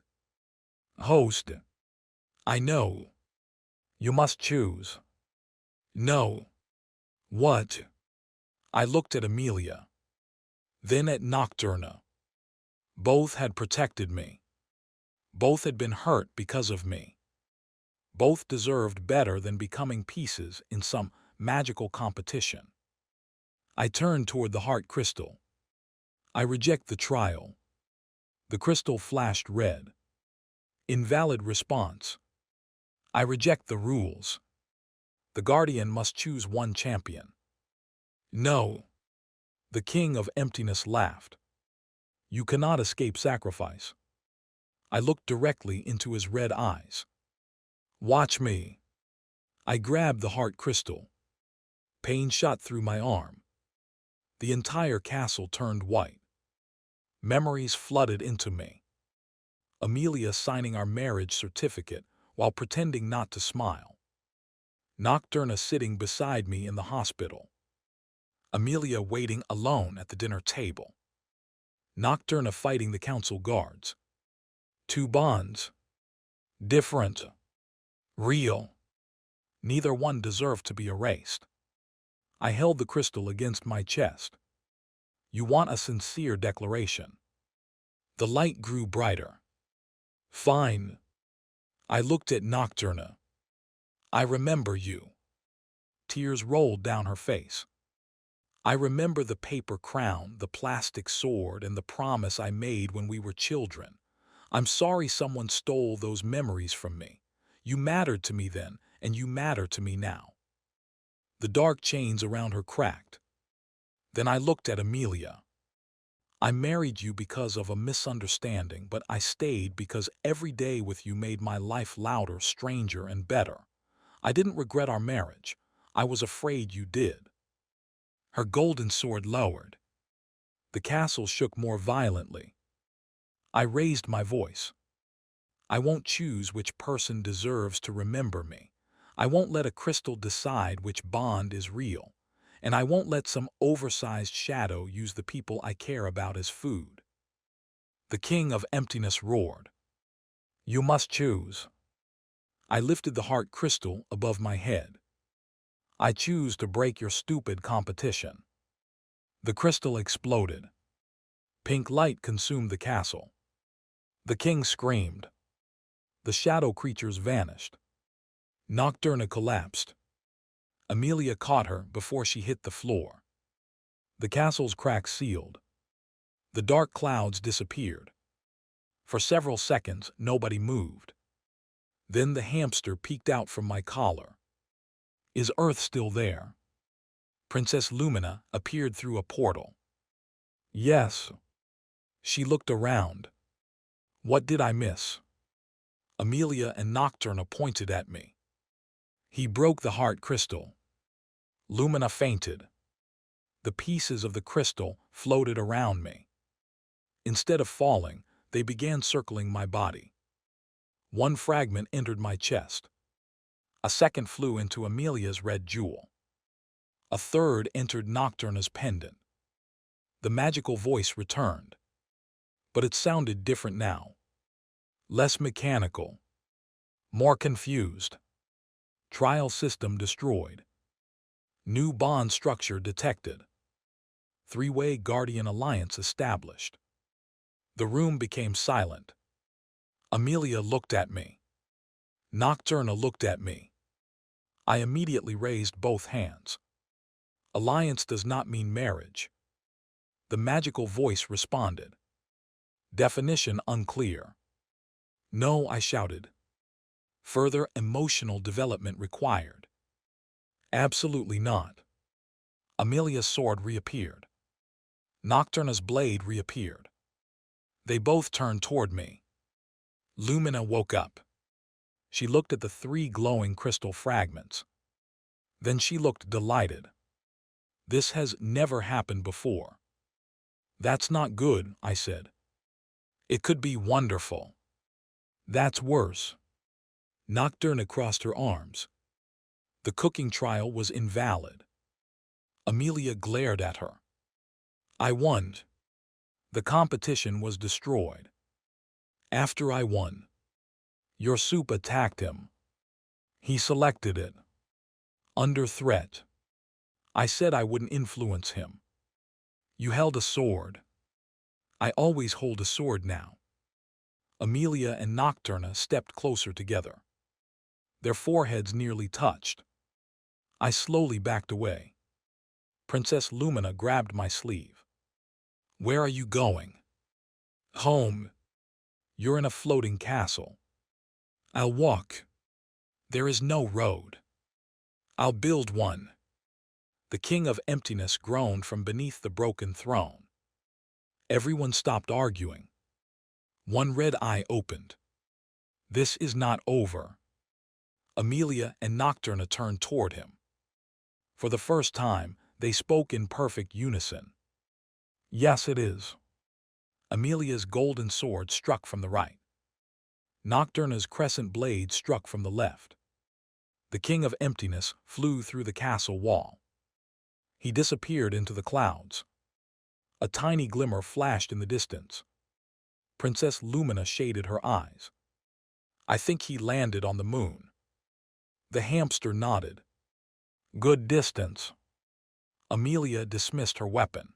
Host. I know. You must choose. No. What? I looked at Amelia. Then at Nocturna. Both had protected me. Both had been hurt because of me. Both deserved better than becoming pieces in some magical competition. I turned toward the heart crystal. I reject the trial. The crystal flashed red. Invalid response. I reject the rules. The guardian must choose one champion. No. The king of emptiness laughed. You cannot escape sacrifice. I looked directly into his red eyes. Watch me. I grabbed the heart crystal. Pain shot through my arm. The entire castle turned white. Memories flooded into me. Amelia signing our marriage certificate while pretending not to smile. Nocturna sitting beside me in the hospital. Amelia waiting alone at the dinner table. Nocturna fighting the council guards. Two bonds. Different. Real. Neither one deserved to be erased. I held the crystal against my chest. You want a sincere declaration. The light grew brighter. Fine. I looked at Nocturna. I remember you. Tears rolled down her face. I remember the paper crown, the plastic sword, and the promise I made when we were children. I'm sorry someone stole those memories from me. You mattered to me then, and you matter to me now. The dark chains around her cracked. Then I looked at Amelia. I married you because of a misunderstanding, but I stayed because every day with you made my life louder, stranger, and better. I didn't regret our marriage. I was afraid you did. Her golden sword lowered. The castle shook more violently. I raised my voice. I won't choose which person deserves to remember me. I won't let a crystal decide which bond is real. And I won't let some oversized shadow use the people I care about as food. The king of emptiness roared. You must choose. I lifted the heart crystal above my head. I choose to break your stupid competition. The crystal exploded. Pink light consumed the castle. The king screamed. The shadow creatures vanished. Nocturna collapsed. Amelia caught her before she hit the floor. The castle's cracks sealed. The dark clouds disappeared. For several seconds, nobody moved. Then the hamster peeked out from my collar. Is Earth still there? Princess Lumina appeared through a portal. Yes. She looked around. What did I miss? Amelia and Nocturna pointed at me. He broke the heart crystal. Lumina fainted. The pieces of the crystal floated around me. Instead of falling, they began circling my body. One fragment entered my chest. A second flew into Amelia's red jewel. A third entered Nocturna's pendant. The magical voice returned. But it sounded different now. Less mechanical. More confused. Trial system destroyed. New bond structure detected. Three-way guardian alliance established. The room became silent. Amelia looked at me. Nocturna looked at me. I immediately raised both hands. Alliance does not mean marriage. The magical voice responded. Definition unclear. No, I shouted. Further emotional development required. Absolutely not. Amelia's sword reappeared. Nocturna's blade reappeared. They both turned toward me. Lumina woke up. She looked at the three glowing crystal fragments. Then she looked delighted. This has never happened before. That's not good, I said. It could be wonderful. That's worse. Nocturna crossed her arms. The cooking trial was invalid. Amelia glared at her. I won. The competition was destroyed. After I won, your soup attacked him. He selected it. Under threat. I said I wouldn't influence him. You held a sword. I always hold a sword now. Amelia and Nocturna stepped closer together. Their foreheads nearly touched. I slowly backed away. Princess Lumina grabbed my sleeve. Where are you going? Home. You're in a floating castle. I'll walk. There is no road. I'll build one. The king of emptiness groaned from beneath the broken throne. Everyone stopped arguing. One red eye opened. This is not over. Amelia and Nocturna turned toward him. For the first time, they spoke in perfect unison. Yes, it is. Amelia's golden sword struck from the right. Nocturna's crescent blade struck from the left. The King of Emptiness flew through the castle wall. He disappeared into the clouds. A tiny glimmer flashed in the distance. Princess Lumina shaded her eyes. I think he landed on the moon. The hamster nodded. Good distance. Amelia dismissed her weapon.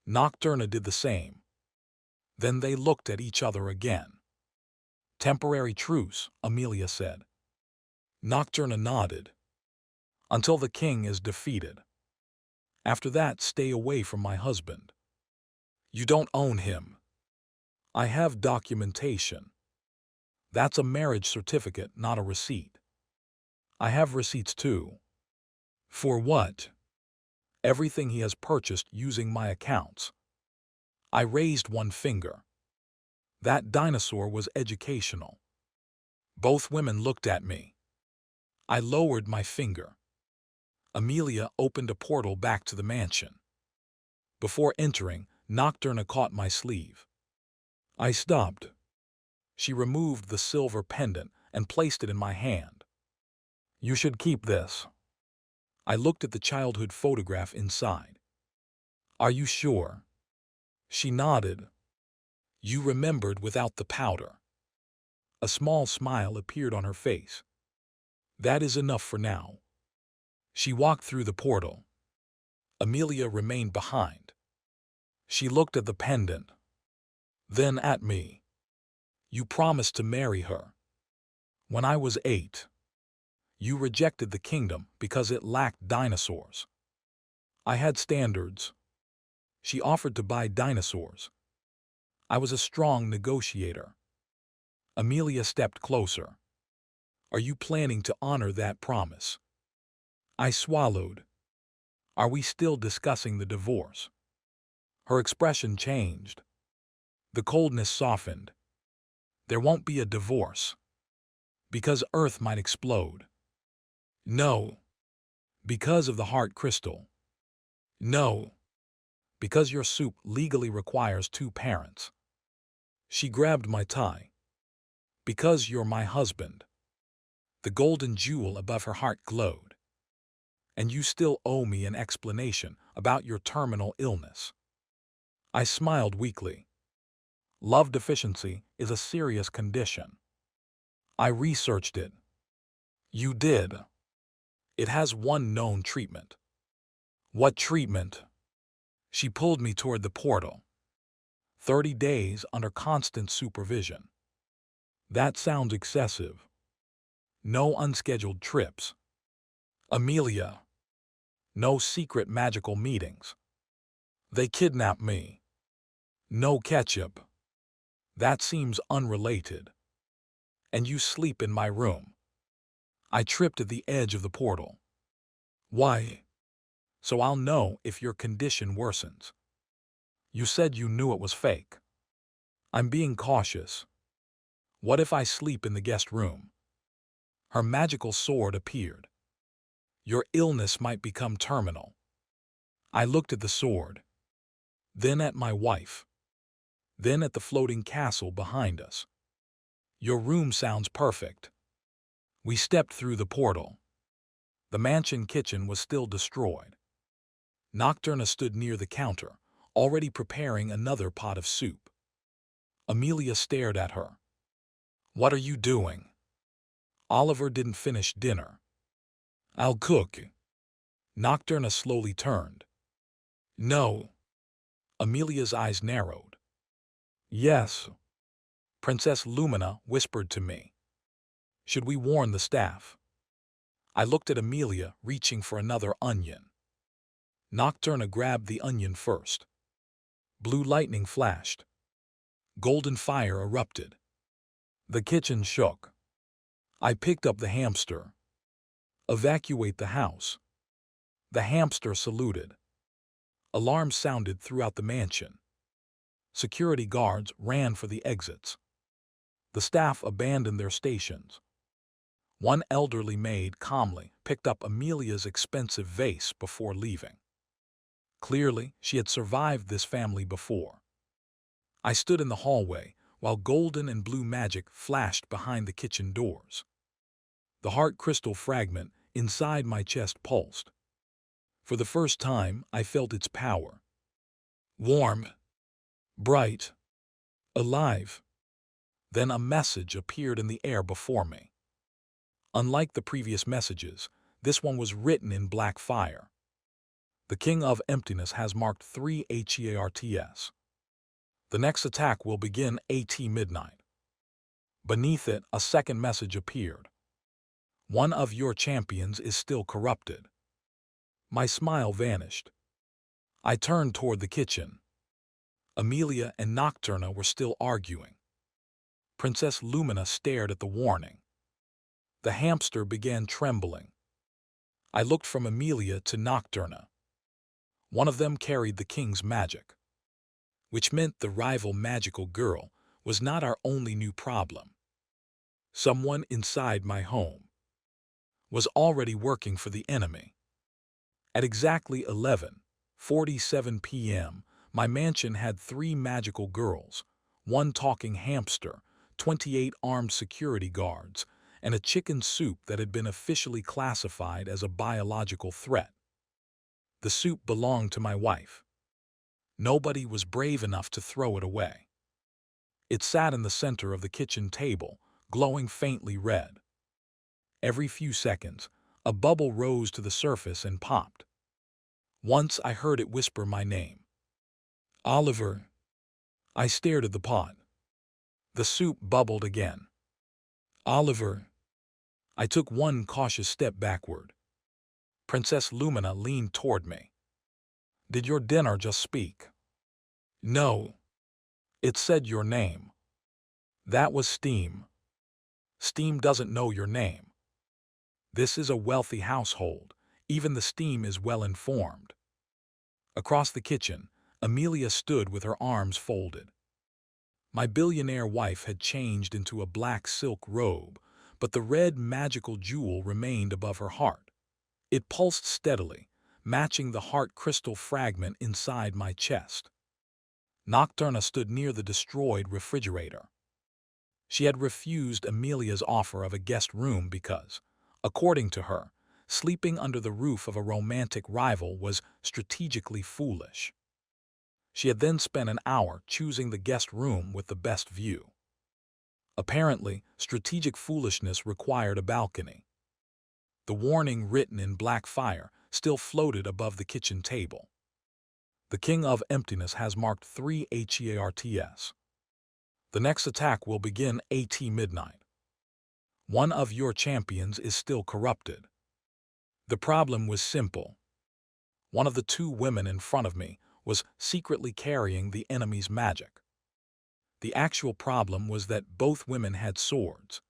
Nocturna did the same. Then they looked at each other again. Temporary truce, Amelia said. Nocturna nodded. Until the king is defeated. After that, stay away from my husband. You don't own him. I have documentation. That's a marriage certificate, not a receipt. I have receipts too. For what? Everything he has purchased using my accounts. I raised one finger. That dinosaur was educational. Both women looked at me. I lowered my finger. Amelia opened a portal back to the mansion. Before entering, Nocturna caught my sleeve. I stopped. She removed the silver pendant and placed it in my hand. You should keep this. I looked at the childhood photograph inside. Are you sure? She nodded. You remembered without the powder. A small smile appeared on her face. That is enough for now. She walked through the portal. Amelia remained behind. She looked at the pendant. Then at me. You promised to marry her. When I was 8. You rejected the kingdom because it lacked dinosaurs. I had standards. She offered to buy dinosaurs. I was a strong negotiator. Amelia stepped closer. Are you planning to honor that promise? I swallowed. Are we still discussing the divorce? Her expression changed. The coldness softened. There won't be a divorce. Because Earth might explode. No. Because of the heart crystal. No. Because your soup legally requires 2 parents. She grabbed my tie. Because you're my husband. The golden jewel above her heart glowed. And you still owe me an explanation about your terminal illness. I smiled weakly. Love deficiency is a serious condition. I researched it. You did. It has one known treatment. What treatment? She pulled me toward the portal. 30 days under constant supervision. That sounds excessive. No unscheduled trips. Amelia. No secret magical meetings. They kidnapped me. No ketchup. That seems unrelated. And you sleep in my room. I tripped at the edge of the portal. Why? So I'll know if your condition worsens. You said you knew it was fake. I'm being cautious. What if I sleep in the guest room? Her magical sword appeared. Your illness might become terminal. I looked at the sword. Then at my wife. Then at the floating castle behind us. Your room sounds perfect. We stepped through the portal. The mansion kitchen was still destroyed. Nocturna stood near the counter, already preparing another pot of soup. Amelia stared at her. What are you doing? Oliver didn't finish dinner. I'll cook. Nocturna slowly turned. No. Amelia's eyes narrowed. Yes. Princess Lumina whispered to me. Should we warn the staff? I looked at Amelia, reaching for another onion. Nocturna grabbed the onion first. Blue lightning flashed. Golden fire erupted. The kitchen shook. I picked up the hamster. Evacuate the house. The hamster saluted. Alarms sounded throughout the mansion. Security guards ran for the exits. The staff abandoned their stations. One elderly maid calmly picked up Amelia's expensive vase before leaving. Clearly, she had survived this family before. I stood in the hallway while golden and blue magic flashed behind the kitchen doors. The heart crystal fragment inside my chest pulsed. For the first time, I felt its power. Warm, bright, alive. Then a message appeared in the air before me. Unlike the previous messages, this one was written in black fire. The King of Emptiness has marked 3 HEARTS. The next attack will begin at midnight. Beneath it, a second message appeared. One of your champions is still corrupted. My smile vanished. I turned toward the kitchen. Amelia and Nocturna were still arguing. Princess Lumina stared at the warning. The hamster began trembling. I looked from Amelia to Nocturna. One of them carried the king's magic, which meant the rival magical girl was not our only new problem. Someone inside my home was already working for the enemy. At exactly 11:47 p.m., my mansion had 3 magical girls, 1 talking hamster, 28 armed security guards, and a chicken soup that had been officially classified as a biological threat. The soup belonged to my wife. Nobody was brave enough to throw it away. It sat in the center of the kitchen table, glowing faintly red. Every few seconds, a bubble rose to the surface and popped. Once I heard it whisper my name. Oliver. I stared at the pot. The soup bubbled again. Oliver. I took one cautious step backward. Princess Lumina leaned toward me. Did your dinner just speak? No. It said your name. That was Steam. Steam doesn't know your name. This is a wealthy household. Even the Steam is well informed. Across the kitchen, Amelia stood with her arms folded. My billionaire wife had changed into a black silk robe, but the red magical jewel remained above her heart. It pulsed steadily, matching the heart crystal fragment inside my chest. Nocturna stood near the destroyed refrigerator. She had refused Amelia's offer of a guest room because, according to her, sleeping under the roof of a romantic rival was strategically foolish. She had then spent an hour choosing the guest room with the best view. Apparently, strategic foolishness required a balcony. The warning written in black fire still floated above the kitchen table. The King of Emptiness has marked 3 HEARTS. The next attack will begin at midnight. One of your champions is still corrupted. The problem was simple. One of the 2 women in front of me was secretly carrying the enemy's magic. The actual problem was that both women had swords.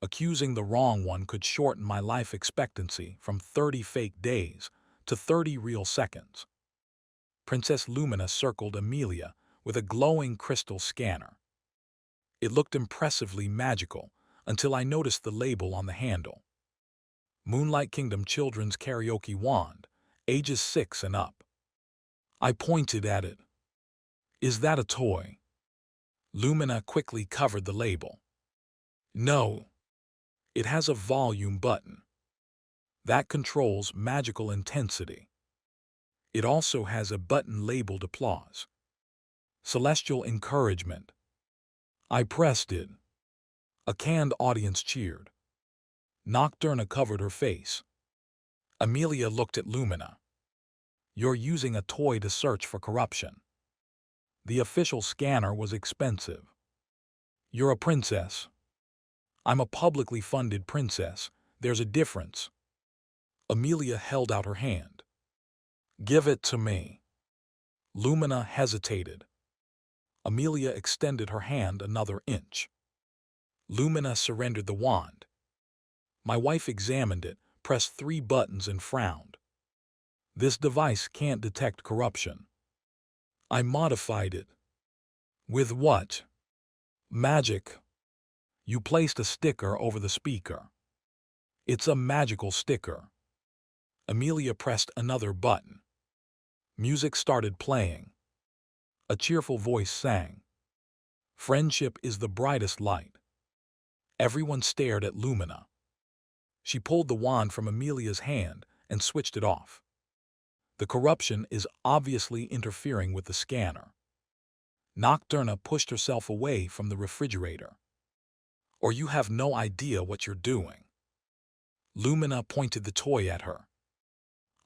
Accusing the wrong one could shorten my life expectancy from 30 fake days to 30 real seconds. Princess Lumina circled Amelia with a glowing crystal scanner. It looked impressively magical until I noticed the label on the handle. Moonlight Kingdom Children's Karaoke Wand, ages 6 and up. I pointed at it. Is that a toy? Lumina quickly covered the label. No. It has a volume button. That controls magical intensity. It also has a button labeled applause. Celestial encouragement. I pressed it. A canned audience cheered. Nocturna covered her face. Amelia looked at Lumina. You're using a toy to search for corruption. The official scanner was expensive. You're a princess. I'm a publicly funded princess. There's a difference. Amelia held out her hand. Give it to me. Lumina hesitated. Amelia extended her hand another inch. Lumina surrendered the wand. My wife examined it, pressed 3 buttons and frowned. This device can't detect corruption. I modified it. With what? Magic. You placed a sticker over the speaker. It's a magical sticker. Amelia pressed another button. Music started playing. A cheerful voice sang. Friendship is the brightest light. Everyone stared at Lumina. She pulled the wand from Amelia's hand and switched it off. The corruption is obviously interfering with the scanner. Nocturna pushed herself away from the refrigerator. Or you have no idea what you're doing. Lumina pointed the toy at her.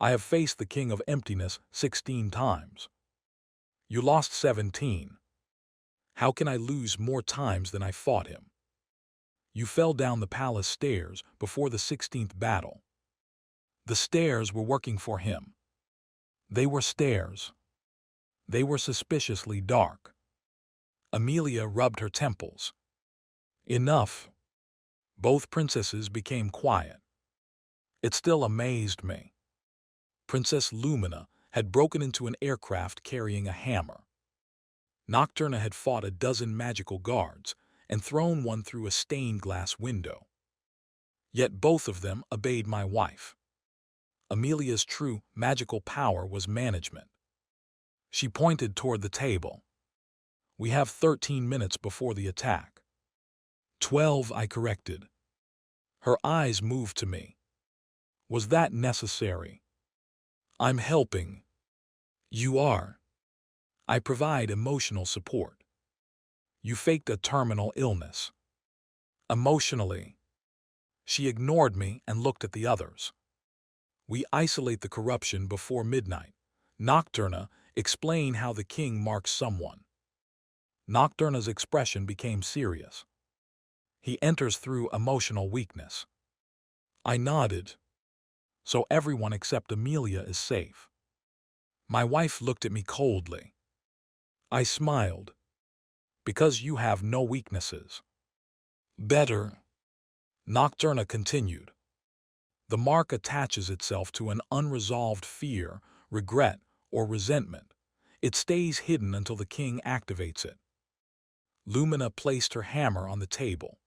I have faced the King of Emptiness 16 times. You lost 17. How can I lose more times than I fought him? You fell down the palace stairs before the 16th battle. The stairs were working for him. They were stairs. They were suspiciously dark. Amelia rubbed her temples. Enough. Both princesses became quiet. It still amazed me. Princess Lumina had broken into an aircraft carrying a hammer. Nocturna had fought a dozen magical guards and thrown one through a stained glass window. Yet both of them obeyed my wife. Amelia's true magical power was management. She pointed toward the table. We have 13 minutes before the attack. 12, I corrected. Her eyes moved to me. Was that necessary? I'm helping. You are. I provide emotional support. You faked a terminal illness. Emotionally. She ignored me and looked at the others. We isolate the corruption before midnight. Nocturna, explain how the king marks someone. Nocturna's expression became serious. He enters through emotional weakness. I nodded. So everyone except Amelia is safe. My wife looked at me coldly. I smiled. Because you have no weaknesses. Better. Nocturna continued. The mark attaches itself to an unresolved fear, regret, or resentment. It stays hidden until the king activates it. Lumina placed her hammer on the table.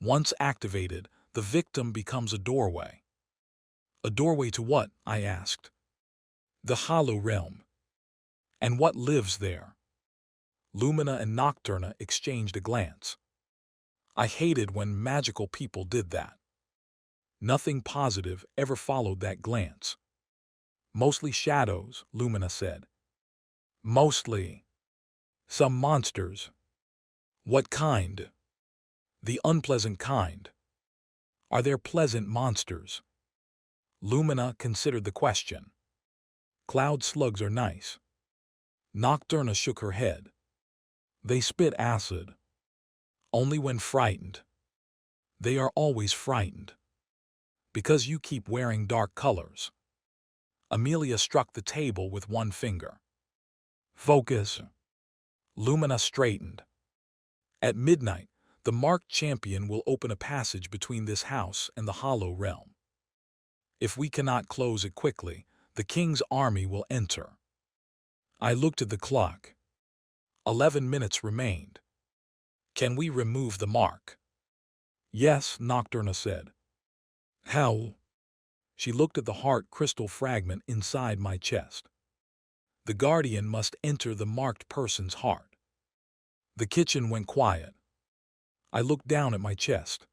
Once activated, the victim becomes a doorway. A doorway to what? I asked. The hollow realm. And what lives there? Lumina and Nocturna exchanged a glance. I hated when magical people did that. Nothing positive ever followed that glance. Mostly shadows, Lumina said. Mostly. Some monsters. What kind? The unpleasant kind. Are there pleasant monsters? Lumina considered the question. Cloud slugs are nice. Nocturna shook her head. They spit acid. Only when frightened. They are always frightened. Because you keep wearing dark colors. Amelia struck the table with one finger. Focus. Lumina straightened. At midnight, the marked champion will open a passage between this house and the hollow realm. If we cannot close it quickly, the king's army will enter. I looked at the clock. 11 minutes remained. Can we remove the mark? Yes, Nocturna said. How? She looked at the heart crystal fragment inside my chest. The guardian must enter the marked person's heart. The kitchen went quiet. I looked down at my chest.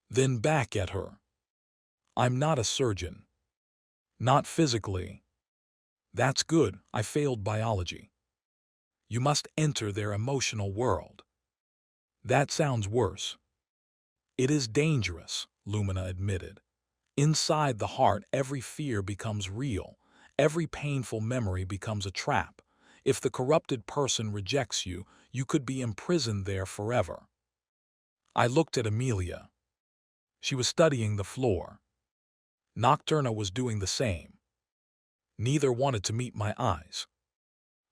Then back at her. I'm not a surgeon. Not physically. That's good, I failed biology. You must enter their emotional world. That sounds worse. It is dangerous, Lumina admitted. Inside the heart, every fear becomes real. Every painful memory becomes a trap. If the corrupted person rejects you, you could be imprisoned there forever. I looked at Amelia. She was studying the floor. Nocturna was doing the same. Neither wanted to meet my eyes.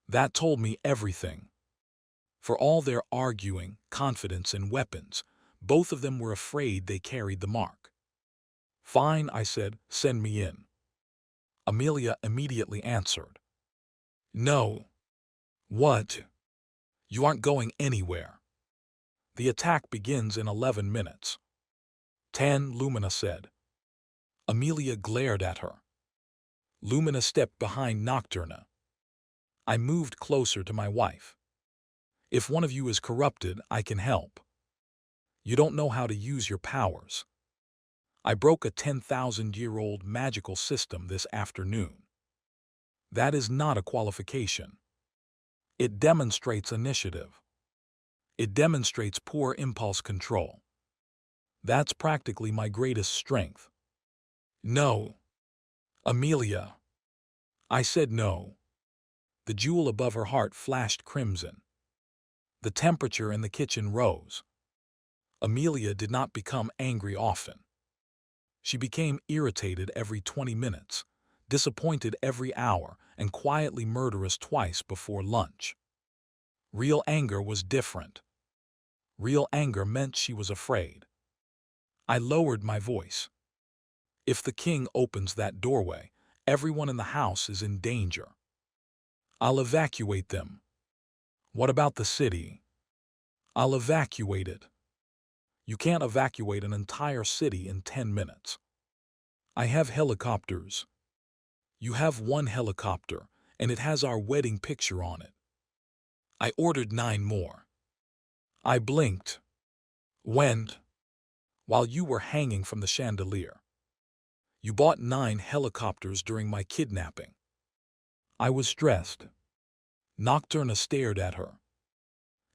That told me everything. For all their arguing, confidence, and weapons, both of them were afraid they carried the mark. Fine, I said, send me in. Amelia immediately answered. No. What? You aren't going anywhere. The attack begins in 11 minutes. 10, Lumina said. Amelia glared at her. Lumina stepped behind Nocturna. I moved closer to my wife. If one of you is corrupted, I can help. You don't know how to use your powers. I broke a 10,000-year-old magical system this afternoon. That is not a qualification. It demonstrates initiative. It demonstrates poor impulse control. That's practically my greatest strength. No. Amelia. I said no. The jewel above her heart flashed crimson. The temperature in the kitchen rose. Amelia did not become angry often. She became irritated every 20 minutes, disappointed every hour, and quietly murderous twice before lunch. Real anger was different. Real anger meant she was afraid. I lowered my voice. If the king opens that doorway, everyone in the house is in danger. I'll evacuate them. What about the city? I'll evacuate it. You can't evacuate an entire city in 10 minutes. I have helicopters. You have one helicopter, and it has our wedding picture on it. I ordered 9 more. I blinked. When? While you were hanging from the chandelier. You bought 9 helicopters during my kidnapping. I was stressed. Nocturna stared at her.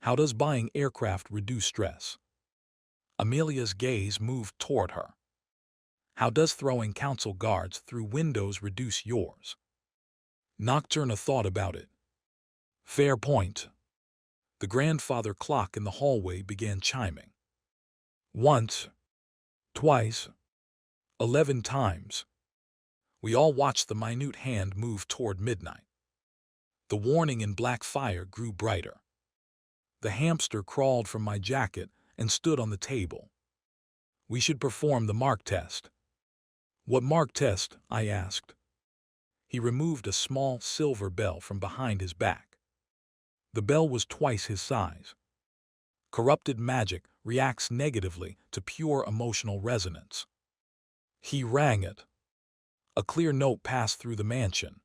How does buying aircraft reduce stress? Amelia's gaze moved toward her. How does throwing council guards through windows reduce yours? Nocturna thought about it. Fair point. The grandfather clock in the hallway began chiming. Once, twice, 11 times. We all watched the minute hand move toward midnight. The warning in black fire grew brighter. The hamster crawled from my jacket and stood on the table. We should perform the mark test. What mark test? I asked. He removed a small silver bell from behind his back. The bell was twice his size. Corrupted magic reacts negatively to pure emotional resonance. He rang it. A clear note passed through the mansion.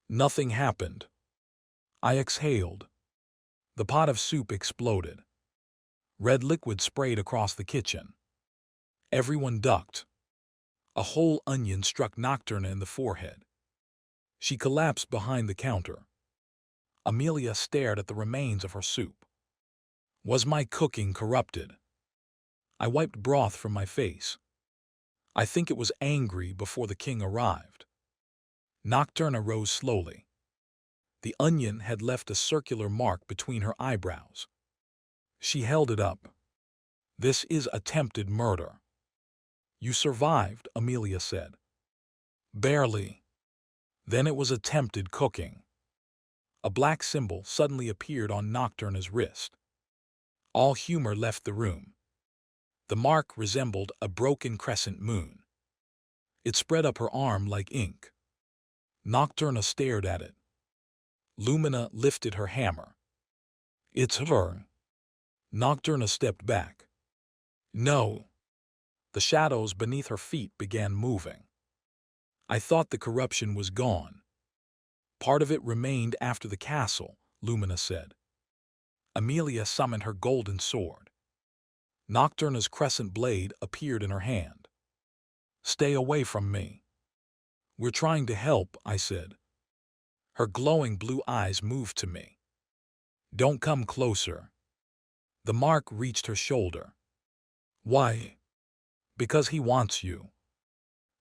Nothing happened. I exhaled. The pot of soup exploded. Red liquid sprayed across the kitchen. Everyone ducked. A whole onion struck Nocturna in the forehead. She collapsed behind the counter. Amelia stared at the remains of her soup. Was my cooking corrupted? I wiped broth from my face. I think it was angry before the king arrived. Nocturna rose slowly. The onion had left a circular mark between her eyebrows. She held it up. This is attempted murder. You survived, Amelia said. Barely. Then it was attempted cooking. A black symbol suddenly appeared on Nocturna's wrist. All humor left the room. The mark resembled a broken crescent moon. It spread up her arm like ink. Nocturna stared at it. Lumina lifted her hammer. It's her. Nocturna stepped back. No. The shadows beneath her feet began moving. I thought the corruption was gone. Part of it remained after the castle, Lumina said. Amelia summoned her golden sword. Nocturna's crescent blade appeared in her hand. Stay away from me. We're trying to help, I said. Her glowing blue eyes moved to me. Don't come closer. The mark reached her shoulder. Why? Because he wants you.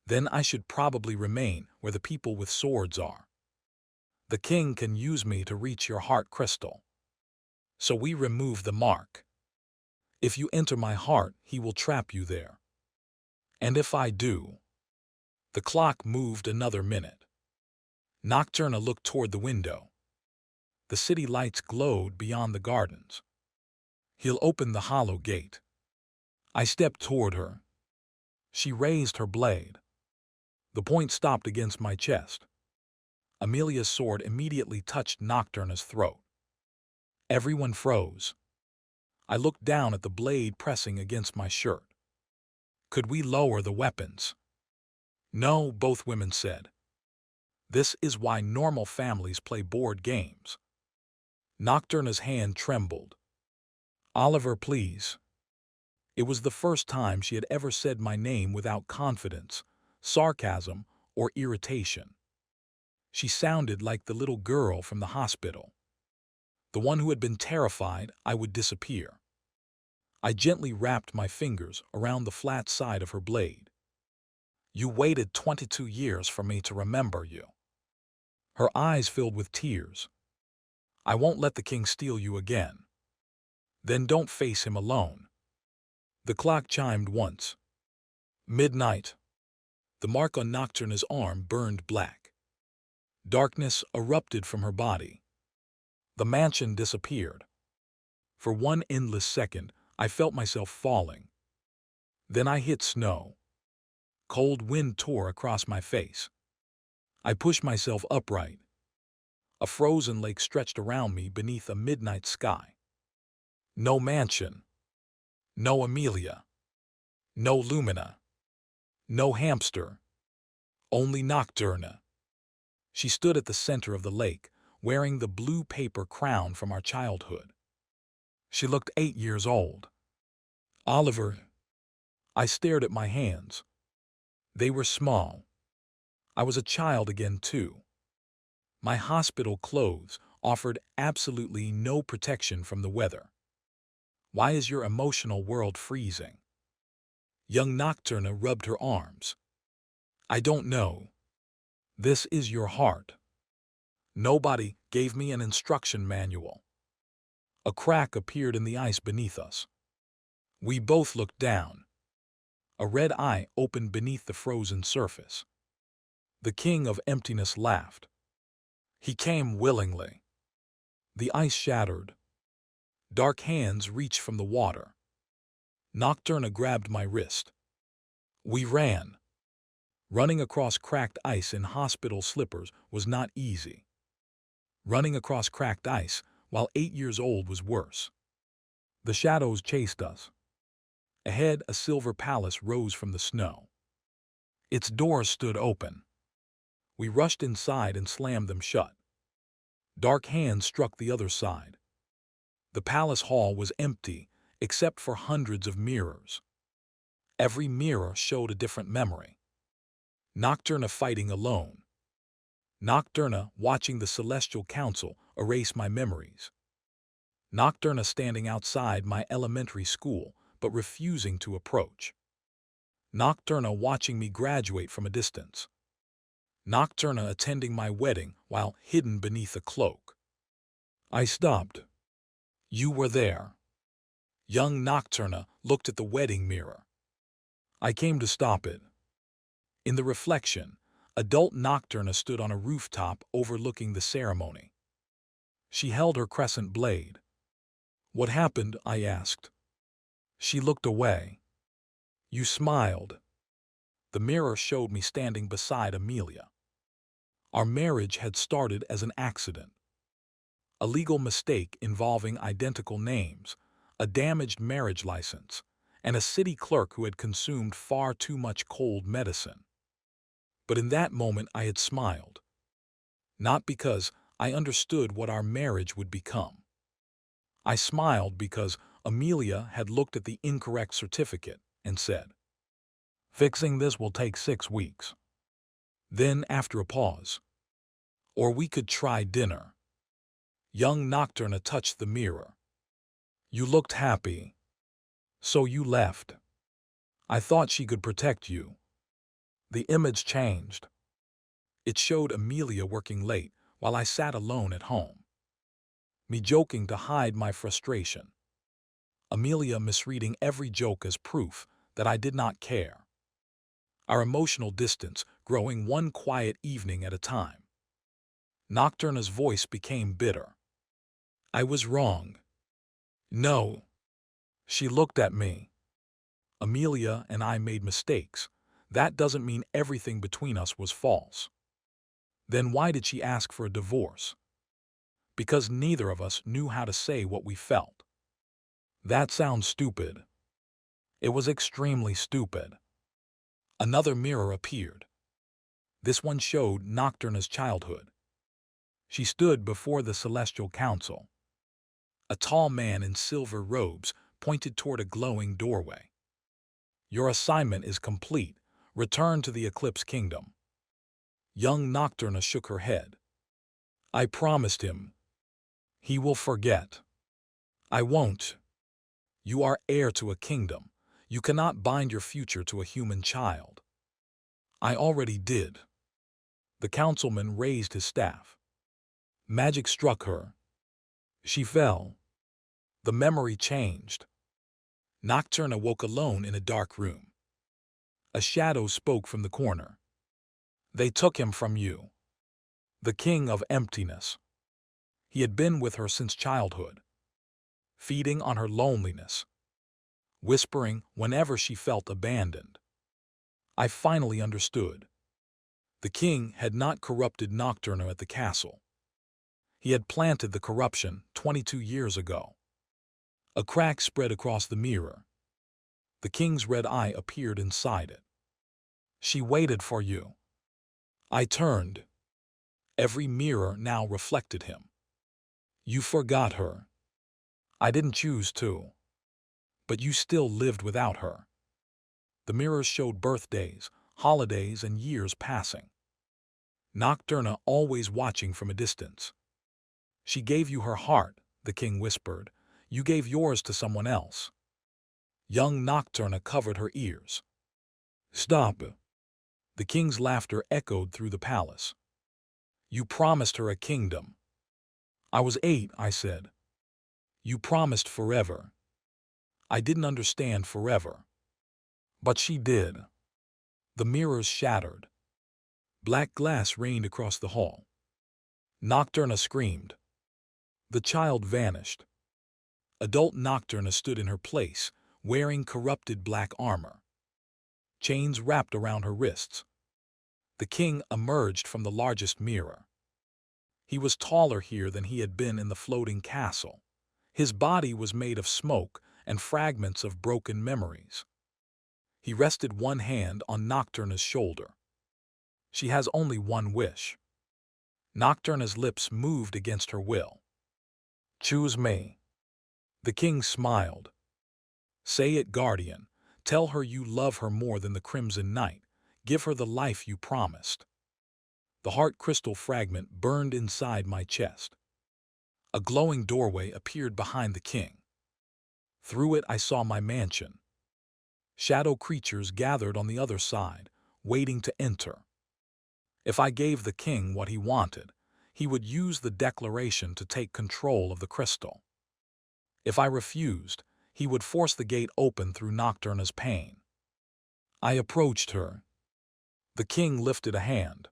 Then I should probably remain where the people with swords are. The king can use me to reach your heart crystal. So we remove the mark. If you enter my heart, he will trap you there. And if I do... The clock moved another minute. Nocturna looked toward the window. The city lights glowed beyond the gardens. He'll open the hollow gate. I stepped toward her. She raised her blade. The point stopped against my chest. Amelia's sword immediately touched Nocturna's throat. Everyone froze. I looked down at the blade pressing against my shirt. Could we lower the weapons? No, both women said. This is why normal families play board games. Nocturna's hand trembled. Oliver, please. It was the first time she had ever said my name without confidence, sarcasm, or irritation. She sounded like the little girl from the hospital, the one who had been terrified I would disappear. I gently wrapped my fingers around the flat side of her blade. You waited 22 years for me to remember you. Her eyes filled with tears. I won't let the king steal you again. Then don't face him alone. The clock chimed once. Midnight. The mark on Nocturna's arm burned black. Darkness erupted from her body. The mansion disappeared. For one endless second, I felt myself falling. Then I hit snow. Cold wind tore across my face. I pushed myself upright. A frozen lake stretched around me beneath a midnight sky. No mansion. No Amelia. No Lumina. No hamster. Only Nocturna. She stood at the center of the lake, wearing the blue paper crown from our childhood. She looked 8 years old. Oliver. I stared at my hands. They were small. I was a child again, too. My hospital clothes offered absolutely no protection from the weather. Why is your emotional world freezing? Young Nocturna rubbed her arms. I don't know. This is your heart. Nobody gave me an instruction manual. A crack appeared in the ice beneath us. We both looked down. A red eye opened beneath the frozen surface. The king of emptiness laughed. He came willingly. The ice shattered. Dark hands reached from the water. Nocturna grabbed my wrist. We ran. Running across cracked ice in hospital slippers was not easy. Running across cracked ice while 8 years old was worse. The shadows chased us. Ahead, a silver palace rose from the snow. Its doors stood open. We rushed inside and slammed them shut. Dark hands struck the other side. The palace hall was empty, except for hundreds of mirrors. Every mirror showed a different memory. Nocturna fighting alone. Nocturna watching the Celestial Council erase my memories. Nocturna standing outside my elementary school, but refusing to approach. Nocturna watching me graduate from a distance. Nocturna attending my wedding while hidden beneath a cloak. I stopped. You were there. Young Nocturna looked at the wedding mirror. I came to stop it. In the reflection, adult Nocturna stood on a rooftop overlooking the ceremony. She held her crescent blade. What happened? I asked. She looked away. You smiled. The mirror showed me standing beside Amelia. Our marriage had started as an accident. A legal mistake involving identical names, a damaged marriage license, and a city clerk who had consumed far too much cold medicine. But in that moment I had smiled. Not because I understood what our marriage would become. I smiled because Amelia had looked at the incorrect certificate and said, "Fixing this will take 6 weeks." Then, after a pause, "Or we could try dinner." Young Nocturna touched the mirror. You looked happy. So you left. I thought she could protect you. The image changed. It showed Amelia working late while I sat alone at home. Me joking to hide my frustration. Amelia misreading every joke as proof that I did not care. Our emotional distance growing one quiet evening at a time. Nocturna's voice became bitter. I was wrong. No. She looked at me. Amelia and I made mistakes. That doesn't mean everything between us was false. Then why did she ask for a divorce? because neither of us knew how to say what we felt. That sounds stupid. It was extremely stupid. Another mirror appeared. This one showed Nocturna's childhood. She stood before the Celestial Council. A tall man in silver robes pointed toward a glowing doorway. Your assignment is complete. Return to the Eclipse Kingdom. Young Nocturna shook her head. I promised him. He will forget. I won't. You are heir to a kingdom. You cannot bind your future to a human child. I already did. The councilman raised his staff. Magic struck her. She fell. The memory changed. Nocturna woke alone in a dark room. A shadow spoke from the corner. They took him from you. The king of emptiness. He had been with her since childhood, feeding on her loneliness, whispering whenever she felt abandoned. I finally understood. The king had not corrupted Nocturna at the castle. He had planted the corruption 22 years ago. A crack spread across the mirror. The king's red eye appeared inside it. She waited for you. I turned. Every mirror now reflected him. You forgot her. I didn't choose to. But you still lived without her. The mirrors showed birthdays, holidays, and years passing. Nocturna always watching from a distance. She gave you her heart, the king whispered. You gave yours to someone else. Young Nocturna covered her ears. Stop. The king's laughter echoed through the palace. You promised her a kingdom. I was 8, I said. You promised forever. I didn't understand forever. But she did. The mirrors shattered. Black glass rained across the hall. Nocturna screamed. The child vanished. Adult Nocturna stood in her place, wearing corrupted black armor. Chains wrapped around her wrists. The king emerged from the largest mirror. He was taller here than he had been in the floating castle. His body was made of smoke and fragments of broken memories. He rested one hand on Nocturna's shoulder. She has only one wish. Nocturna's lips moved against her will. Choose me. The king smiled. Say it, guardian. Tell her you love her more than the crimson night. Give her the life you promised. The heart crystal fragment burned inside my chest. A glowing doorway appeared behind the king. Through it I saw my mansion. Shadow creatures gathered on the other side, waiting to enter. If I gave the king what he wanted, he would use the declaration to take control of the crystal. If I refused, he would force the gate open through Nocturna's pain. I approached her. The king lifted a hand.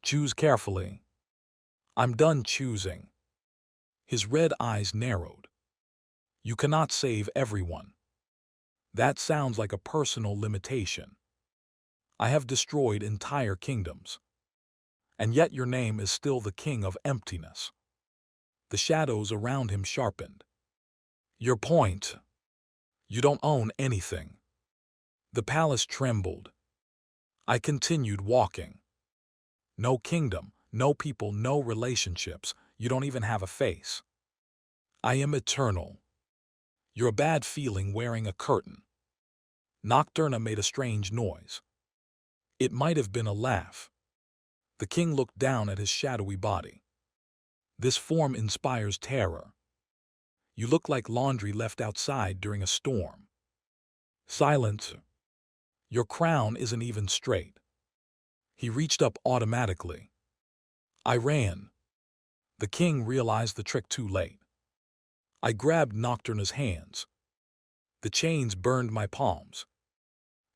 Choose carefully. I'm done choosing. His red eyes narrowed. You cannot save everyone. That sounds like a personal limitation. I have destroyed entire kingdoms. And yet your name is still the king of emptiness. The shadows around him sharpened. Your point. You don't own anything. The palace trembled. I continued walking. No kingdom, no people, no relationships. You don't even have a face. I am eternal. You're a bad feeling wearing a curtain. Nocturna made a strange noise. It might have been a laugh. The king looked down at his shadowy body. This form inspires terror. You look like laundry left outside during a storm. Silence. Your crown isn't even straight. He reached up automatically. I ran. The king realized the trick too late. I grabbed Nocturna's hands. The chains burned my palms.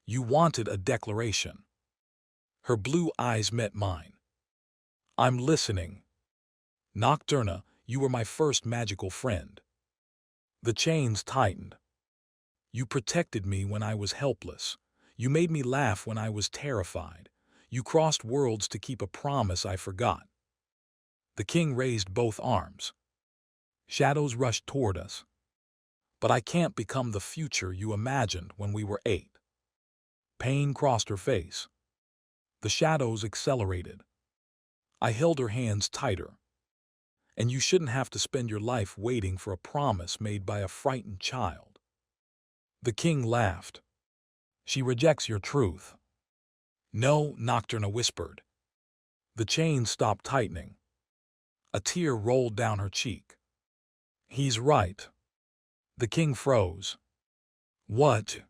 You wanted a declaration. Her blue eyes met mine. I'm listening. Nocturna, you were my first magical friend. The chains tightened. You protected me when I was helpless. You made me laugh when I was terrified. You crossed worlds to keep a promise I forgot. The king raised both arms. Shadows rushed toward us. But I can't become the future you imagined when we were 8. Pain crossed her face. The shadows accelerated. I held her hands tighter. And you shouldn't have to spend your life waiting for a promise made by a frightened child. The king laughed. She rejects your truth. No, Nocturna whispered. The chains stopped tightening. A tear rolled down her cheek. He's right. The king froze. What?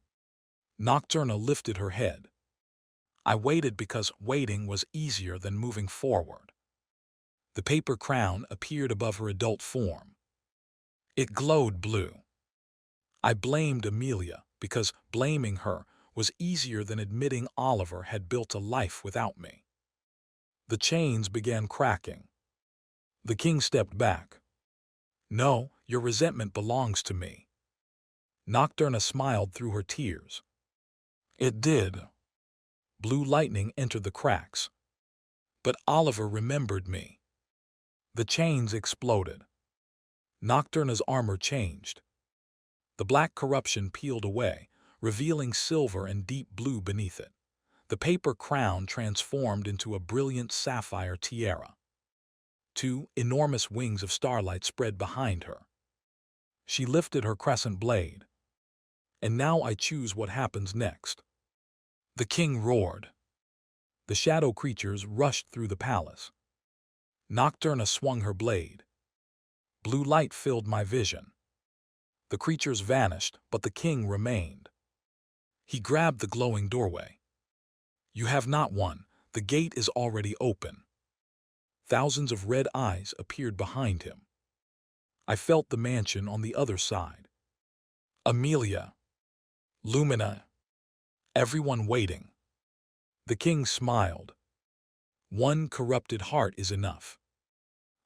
Nocturna lifted her head. I waited because waiting was easier than moving forward. The paper crown appeared above her adult form. It glowed blue. I blamed Amelia because blaming her was easier than admitting Oliver had built a life without me. The chains began cracking. The king stepped back. No, your resentment belongs to me. Nocturna smiled through her tears. It did. Blue lightning entered the cracks. But Oliver remembered me. The chains exploded. Nocturna's armor changed. The black corruption peeled away, revealing silver and deep blue beneath it. The paper crown transformed into a brilliant sapphire tiara. 2 enormous wings of starlight spread behind her. She lifted her crescent blade. And now I choose what happens next. The king roared. The shadow creatures rushed through the palace. Nocturna swung her blade. Blue light filled my vision. The creatures vanished, but the king remained. He grabbed the glowing doorway. You have not won. The gate is already open. Thousands of red eyes appeared behind him. I felt the mansion on the other side. Amelia. Lumina. Everyone waiting. The king smiled. One corrupted heart is enough.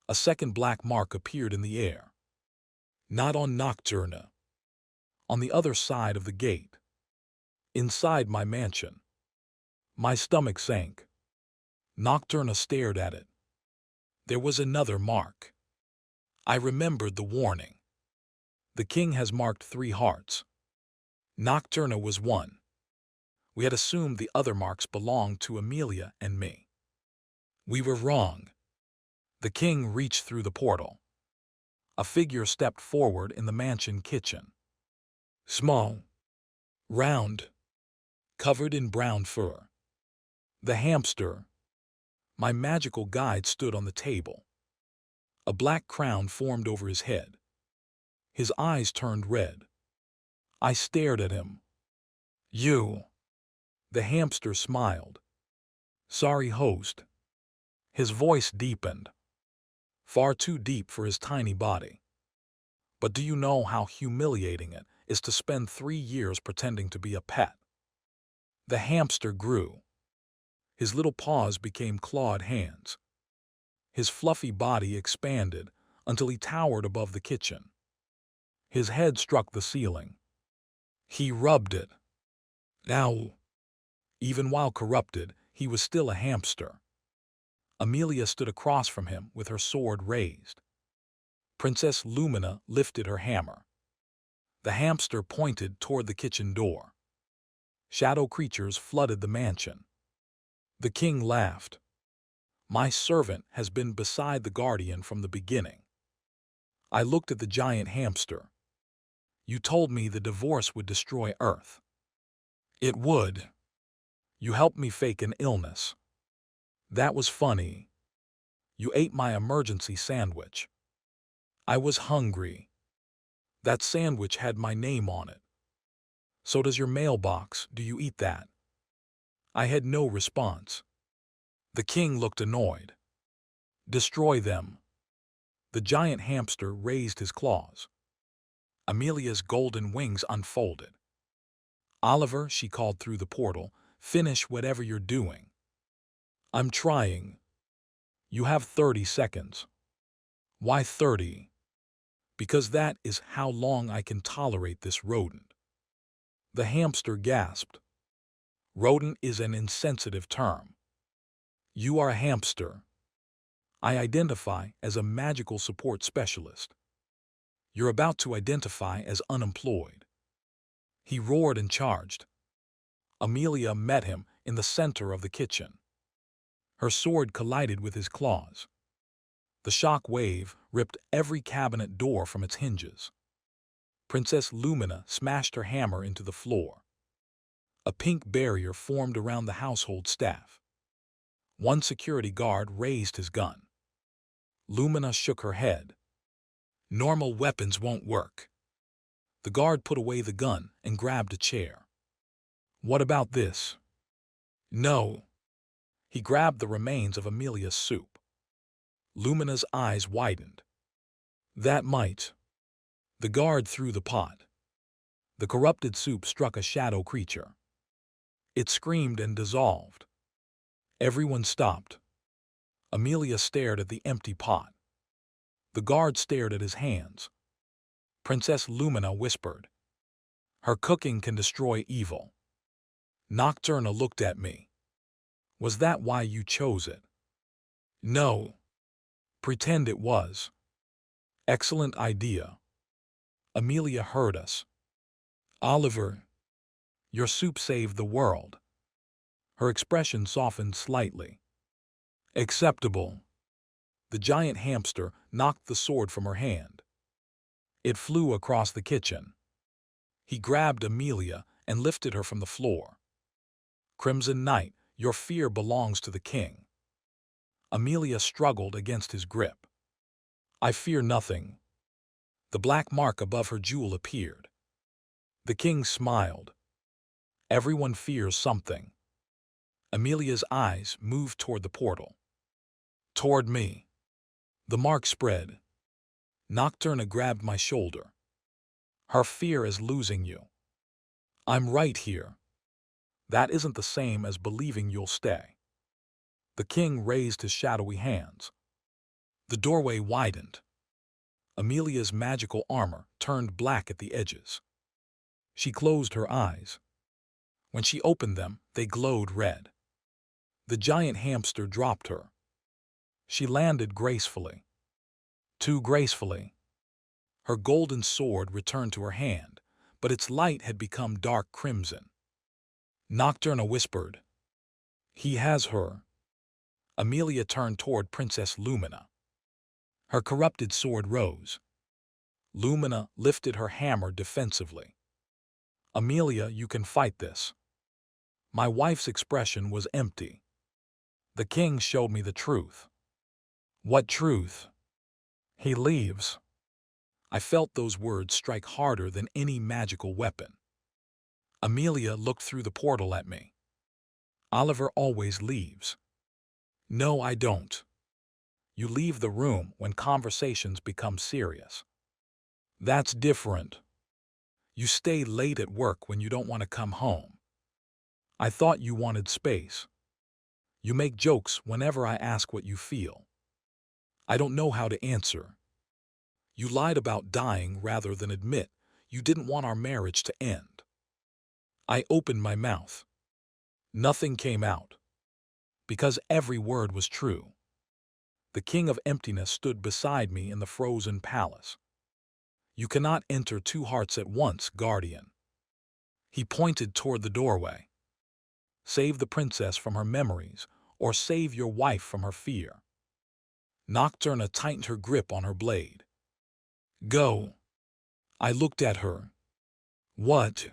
A second black mark appeared in the air. Not on Nocturna. On the other side of the gate. Inside my mansion. My stomach sank. Nocturna stared at it. There was another mark. I remembered the warning. The king has marked 3 hearts. Nocturna was one. We had assumed the other marks belonged to Amelia and me. We were wrong. The king reached through the portal. A figure stepped forward in the mansion kitchen. Small. Round. Covered in brown fur. The hamster. My magical guide stood on the table. A black crown formed over his head. His eyes turned red. I stared at him. You. The hamster smiled. Sorry, host. His voice deepened. Far too deep for his tiny body. But do you know how humiliating it is to spend 3 years pretending to be a pet? The hamster grew. His little paws became clawed hands. His fluffy body expanded until he towered above the kitchen. His head struck the ceiling. He rubbed it. Now, even while corrupted, he was still a hamster. Amelia stood across from him with her sword raised. Princess Lumina lifted her hammer. The hamster pointed toward the kitchen door. Shadow creatures flooded the mansion. The king laughed. My servant has been beside the guardian from the beginning. I looked at the giant hamster. You told me the divorce would destroy Earth. It would. You helped me fake an illness. That was funny. You ate my emergency sandwich. I was hungry. That sandwich had my name on it. So does your mailbox. Do you eat that? I had no response. The king looked annoyed. Destroy them. The giant hamster raised his claws. Amelia's golden wings unfolded. Oliver, she called through the portal, finish whatever you're doing. I'm trying. You have 30 seconds. Why 30? Because that is how long I can tolerate this rodent. The hamster gasped. Rodent is an insensitive term. You are a hamster. I identify as a magical support specialist. You're about to identify as unemployed. He roared and charged. Amelia met him in the center of the kitchen. Her sword collided with his claws. The shock wave ripped every cabinet door from its hinges. Princess Lumina smashed her hammer into the floor. A pink barrier formed around the household staff. One security guard raised his gun. Lumina shook her head. Normal weapons won't work. The guard put away the gun and grabbed a chair. What about this? No. He grabbed the remains of Amelia's soup. Lumina's eyes widened. That might. The guard threw the pot. The corrupted soup struck a shadow creature. It screamed and dissolved. Everyone stopped. Amelia stared at the empty pot. The guard stared at his hands. Princess Lumina whispered, "Her cooking can destroy evil." Nocturna looked at me. Was that why you chose it? No. Pretend it was. Excellent idea. Amelia heard us. Oliver, your soup saved the world. Her expression softened slightly. Acceptable. The giant hamster knocked the sword from her hand. It flew across the kitchen. He grabbed Amelia and lifted her from the floor. Crimson Knight, your fear belongs to the king. Amelia struggled against his grip. I fear nothing. The black mark above her jewel appeared. The king smiled. Everyone fears something. Amelia's eyes moved toward the portal. Toward me. The mark spread. Nocturna grabbed my shoulder. Her fear is losing you. I'm right here. That isn't the same as believing you'll stay. The king raised his shadowy hands. The doorway widened. Amelia's magical armor turned black at the edges. She closed her eyes. When she opened them, they glowed red. The giant hamster dropped her. She landed gracefully. Too gracefully. Her golden sword returned to her hand, but its light had become dark crimson. Nocturna whispered, "He has her." Amelia turned toward Princess Lumina. Her corrupted sword rose. Lumina lifted her hammer defensively. Amelia, you can fight this. My wife's expression was empty. The king showed me the truth. What truth? He leaves. I felt those words strike harder than any magical weapon. Amelia looked through the portal at me. Oliver always leaves. No, I don't. You leave the room when conversations become serious. That's different. You stay late at work when you don't want to come home. I thought you wanted space. You make jokes whenever I ask what you feel. I don't know how to answer. You lied about dying rather than admit you didn't want our marriage to end. I opened my mouth. Nothing came out. Because every word was true. The king of emptiness stood beside me in the frozen palace. You cannot enter two hearts at once, guardian. He pointed toward the doorway. Save the princess from her memories, or save your wife from her fear. Nocturna tightened her grip on her blade. Go. I looked at her. What?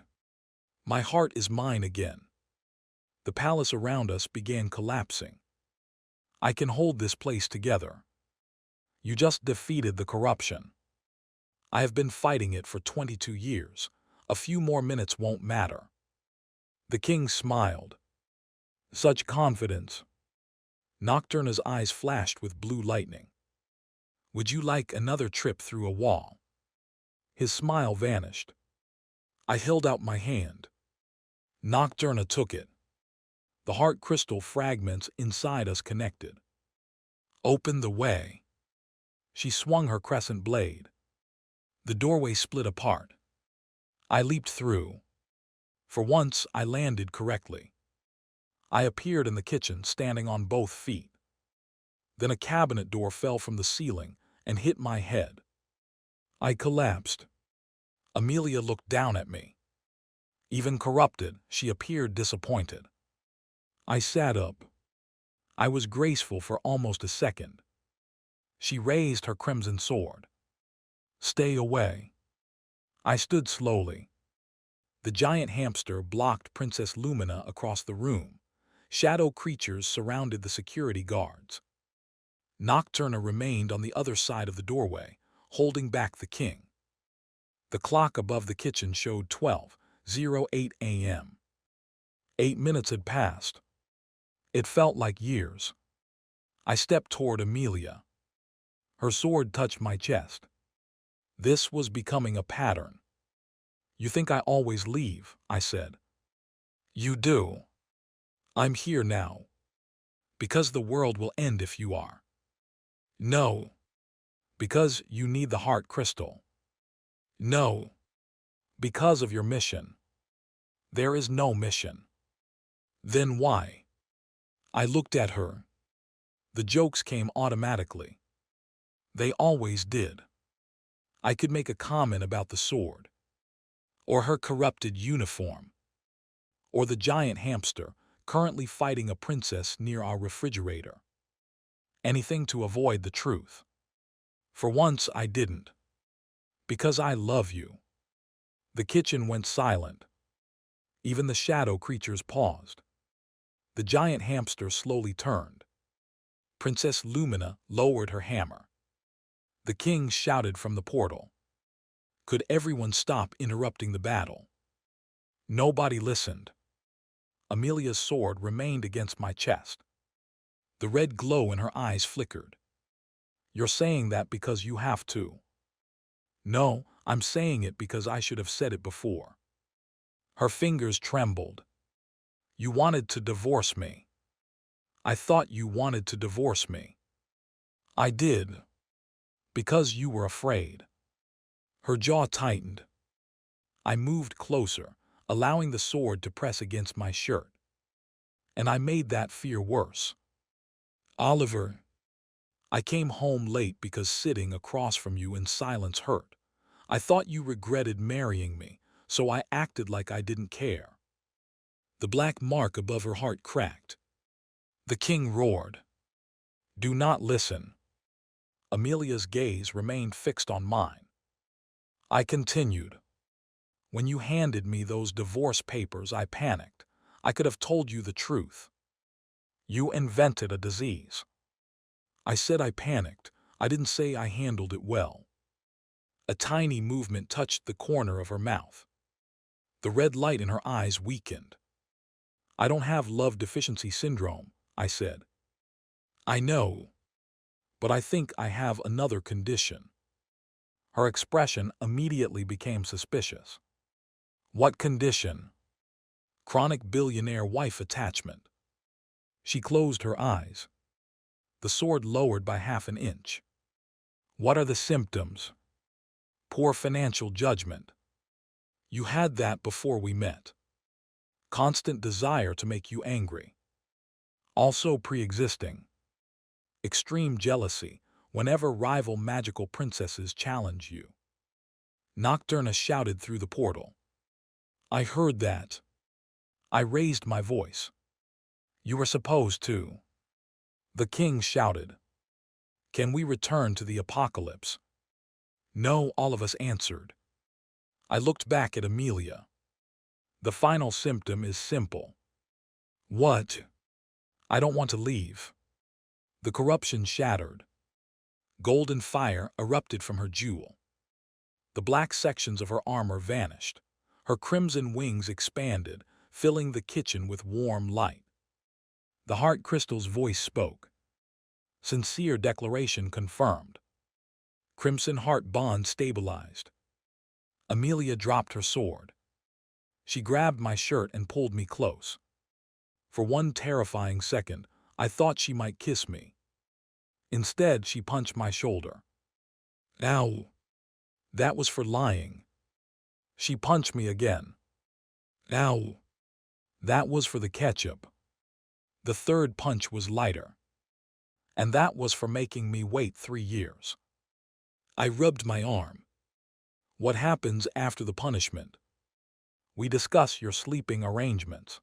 My heart is mine again. The palace around us began collapsing. I can hold this place together. You just defeated the corruption. I have been fighting it for 22 years. A few more minutes won't matter. The king smiled. Such confidence. Nocturna's eyes flashed with blue lightning. Would you like another trip through a wall? His smile vanished. I held out my hand. Nocturna took it. The heart crystal fragments inside us connected. Open the way. She swung her crescent blade. The doorway split apart. I leaped through. For once, I landed correctly. I appeared in the kitchen standing on both feet. Then a cabinet door fell from the ceiling and hit my head. I collapsed. Amelia looked down at me. Even corrupted, she appeared disappointed. I sat up. I was graceful for almost a second. She raised her crimson sword. Stay away. I stood slowly. The giant hamster blocked Princess Lumina across the room. Shadow creatures surrounded the security guards. Nocturna remained on the other side of the doorway, holding back the king. The clock above the kitchen showed 12:08 a.m. 8 minutes had passed. It felt like years. I stepped toward Amelia. Her sword touched my chest. This was becoming a pattern. You think I always leave, I said. You do. I'm here now. Because the world will end if you are. No. Because you need the heart crystal. No. Because of your mission. There is no mission. Then why? I looked at her. The jokes came automatically. They always did. I could make a comment about the sword, or her corrupted uniform, or the giant hamster currently fighting a princess near our refrigerator. Anything to avoid the truth. For once I didn't. Because I love you. The kitchen went silent. Even the shadow creatures paused. The giant hamster slowly turned. Princess Lumina lowered her hammer. The king shouted from the portal. Could everyone stop interrupting the battle? Nobody listened. Amelia's sword remained against my chest. The red glow in her eyes flickered. You're saying that because you have to. No, I'm saying it because I should have said it before. Her fingers trembled. You wanted to divorce me. I thought you wanted to divorce me. I did. Because you were afraid. Her jaw tightened. I moved closer, allowing the sword to press against my shirt. And I made that fear worse. Oliver, I came home late because sitting across from you in silence hurt. I thought you regretted marrying me, so I acted like I didn't care. The black mark above her heart cracked. The king roared. Do not listen. Amelia's gaze remained fixed on mine. I continued. When you handed me those divorce papers, I panicked. I could have told you the truth. You invented a disease. I said I panicked. I didn't say I handled it well. A tiny movement touched the corner of her mouth. The red light in her eyes weakened. I don't have love deficiency syndrome, I said. I know. But I think I have another condition. Her expression immediately became suspicious. What condition? Chronic billionaire wife attachment. She closed her eyes. The sword lowered by half an inch. What are the symptoms? Poor financial judgment. You had that before we met. Constant desire to make you angry. Also pre-existing. Extreme jealousy whenever rival magical princesses challenge you. Nocturna shouted through the portal. I heard that. I raised my voice. You were supposed to. The king shouted. Can we return to the apocalypse? No, all of us answered. I looked back at Amelia. The final symptom is simple. What? I don't want to leave. The corruption shattered. Golden fire erupted from her jewel. The black sections of her armor vanished. Her crimson wings expanded, filling the kitchen with warm light. The heart crystal's voice spoke. Sincere declaration confirmed. Crimson heart bond stabilized. Amelia dropped her sword. She grabbed my shirt and pulled me close. For one terrifying second, I thought she might kiss me. Instead, she punched my shoulder. Ow! That was for lying. She punched me again. Ow! That was for the ketchup. The third punch was lighter. And that was for making me wait 3 years. I rubbed my arm. What happens after the punishment? We discuss your sleeping arrangements.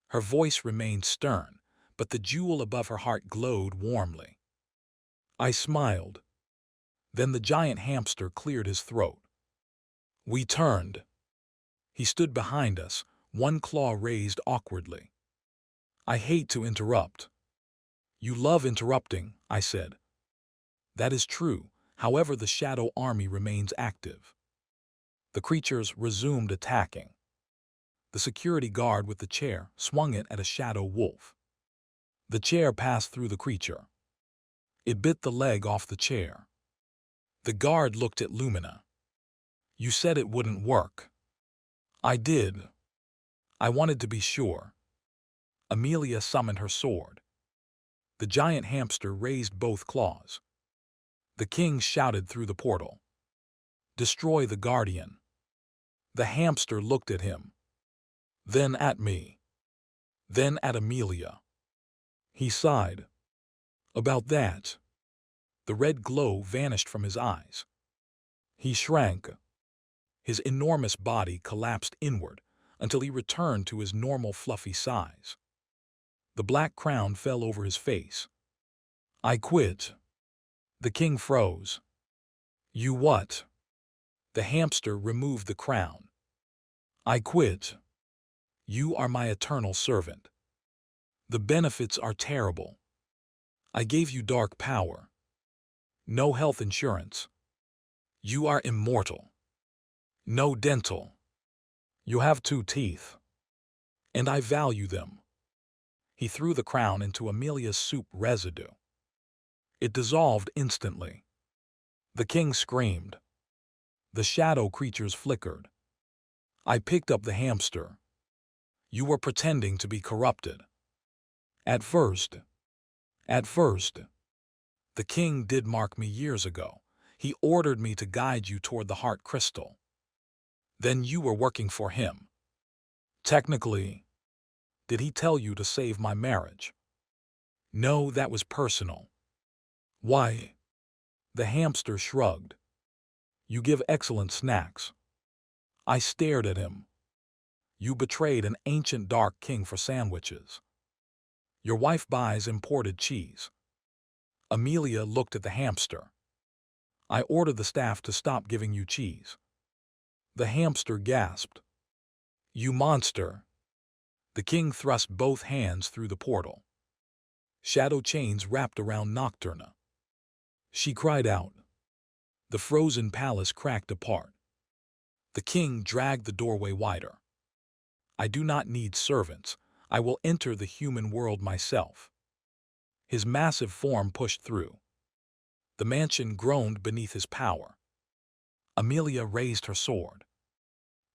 Her voice remained stern, but the jewel above her heart glowed warmly. I smiled. Then the giant hamster cleared his throat. We turned. He stood behind us, one claw raised awkwardly. I hate to interrupt. You love interrupting, I said. That is true. However, the shadow army remains active. The creatures resumed attacking. The security guard with the chair swung it at a shadow wolf. The chair passed through the creature. It bit the leg off the chair. The guard looked at Lumina. You said it wouldn't work. I did. I wanted to be sure. Amelia summoned her sword. The giant hamster raised both claws. The king shouted through the portal. Destroy the guardian. The hamster looked at him. Then at me. Then at Amelia. He sighed. About that. The red glow vanished from his eyes. He shrank. His enormous body collapsed inward until he returned to his normal fluffy size. The black crown fell over his face. I quit. The king froze. You what? The hamster removed the crown. I quit. You are my eternal servant. The benefits are terrible. I gave you dark power. No health insurance. You are immortal. No dental. You have 2 teeth. And I value them. He threw the crown into Amelia's soup residue. It dissolved instantly. The king screamed. The shadow creatures flickered. I picked up the hamster. You were pretending to be corrupted. At first. The king did mark me years ago. He ordered me to guide you toward the heart crystal. Then you were working for him. Technically, did he tell you to save my marriage? No, that was personal. Why? The hamster shrugged. You give excellent snacks. I stared at him. You betrayed an ancient dark king for sandwiches. Your wife buys imported cheese. Amelia looked at the hamster. I ordered the staff to stop giving you cheese. The hamster gasped. You monster. The king thrust both hands through the portal. Shadow chains wrapped around Nocturna. She cried out. The frozen palace cracked apart. The king dragged the doorway wider. I do not need servants. I will enter the human world myself. His massive form pushed through. The mansion groaned beneath his power. Amelia raised her sword.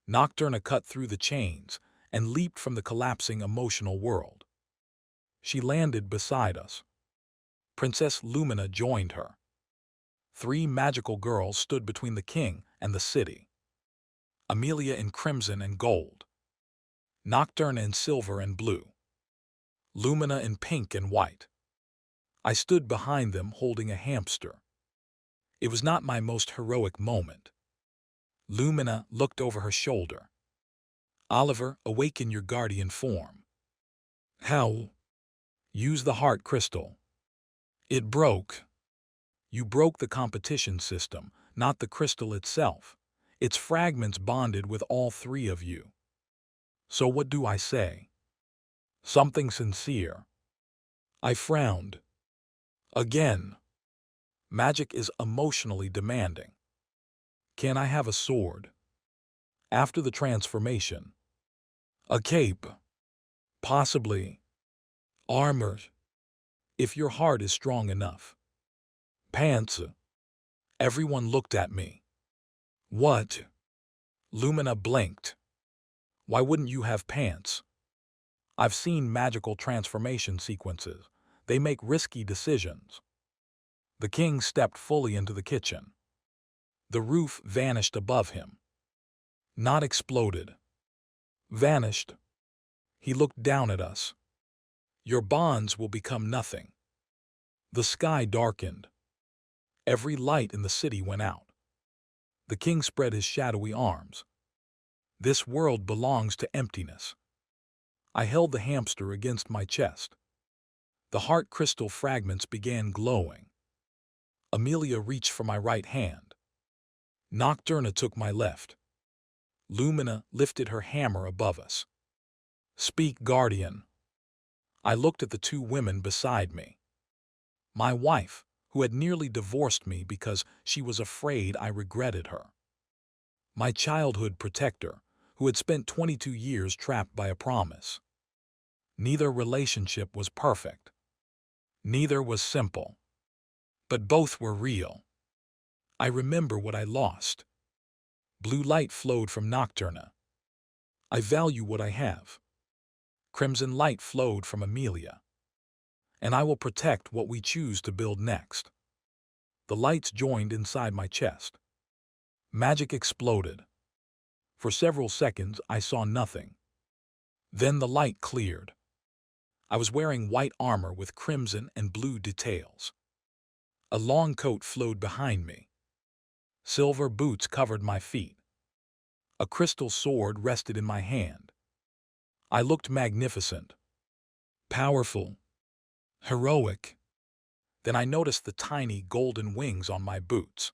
Nocturna cut through the chains and leaped from the collapsing emotional world. She landed beside us. Princess Lumina joined her. 3 magical girls stood between the king and the city. Amelia in crimson and gold. Nocturna in silver and blue. Lumina in pink and white. I stood behind them holding a hamster. It was not my most heroic moment. Lumina looked over her shoulder. Oliver, awaken your guardian form. How? Use the heart crystal. It broke. You broke the competition system, not the crystal itself. Its fragments bonded with all 3 of you. So what do I say? Something sincere. I frowned. Again. Magic is emotionally demanding. Can I have a sword? After the transformation. A cape. Possibly. Armor. If your heart is strong enough. Pants. Everyone looked at me. What? Lumina blinked. Why wouldn't you have pants? I've seen magical transformation sequences. They make risky decisions. The king stepped fully into the kitchen. The roof vanished above him. Not exploded. Vanished. He looked down at us. Your bonds will become nothing. The sky darkened. Every light in the city went out. The king spread his shadowy arms. This world belongs to emptiness. I held the hamster against my chest. The heart crystal fragments began glowing. Amelia reached for my right hand. Nocturna took my left. Lumina lifted her hammer above us. Speak, guardian. I looked at the two women beside me. My wife, who had nearly divorced me because she was afraid I regretted her. My childhood protector, who had spent 22 years trapped by a promise. Neither relationship was perfect. Neither was simple. But both were real. I remember what I lost. Blue light flowed from Nocturna. I value what I have. Crimson light flowed from Amelia. And I will protect what we choose to build next. The lights joined inside my chest. Magic exploded. For several seconds, I saw nothing. Then the light cleared. I was wearing white armor with crimson and blue details. A long coat flowed behind me. Silver boots covered my feet. A crystal sword rested in my hand. I looked magnificent, powerful, heroic. Then I noticed the tiny golden wings on my boots.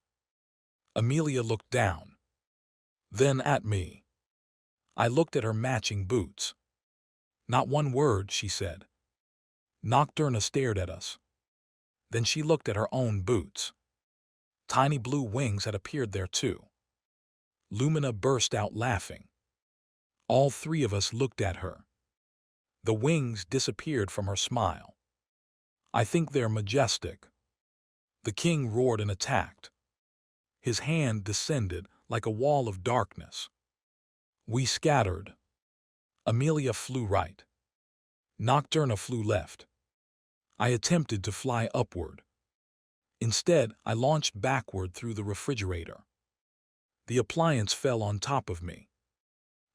Amelia looked down, then at me. I looked at her matching boots. Not one word, she said. Nocturna stared at us. Then she looked at her own boots. Tiny blue wings had appeared there too. Lumina burst out laughing. All three of us looked at her. The wings disappeared from her smile. I think they're majestic. The king roared and attacked. His hand descended like a wall of darkness. We scattered. Amelia flew right. Nocturna flew left. I attempted to fly upward. Instead, I launched backward through the refrigerator. The appliance fell on top of me.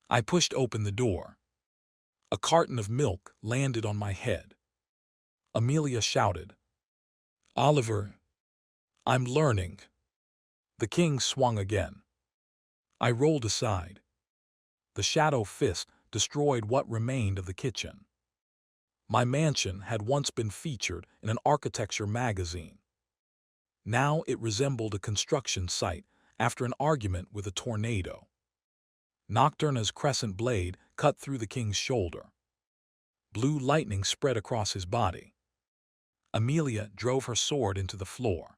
I pushed open the door. A carton of milk landed on my head. Amelia shouted, "Oliver, I'm learning." The king swung again. I rolled aside. The shadow fist destroyed what remained of the kitchen. My mansion had once been featured in an architecture magazine. Now it resembled a construction site after an argument with a tornado. Nocturna's crescent blade cut through the king's shoulder. Blue lightning spread across his body. Amelia drove her sword into the floor.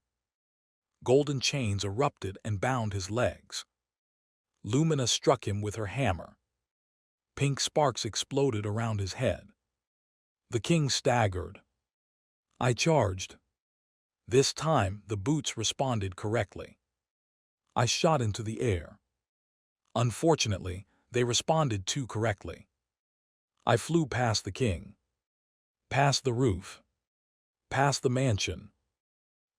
Golden chains erupted and bound his legs. Lumina struck him with her hammer. Pink sparks exploded around his head. The king staggered. I charged. This time, the boots responded correctly. I shot into the air. Unfortunately, they responded too correctly. I flew past the king, past the roof, past the mansion,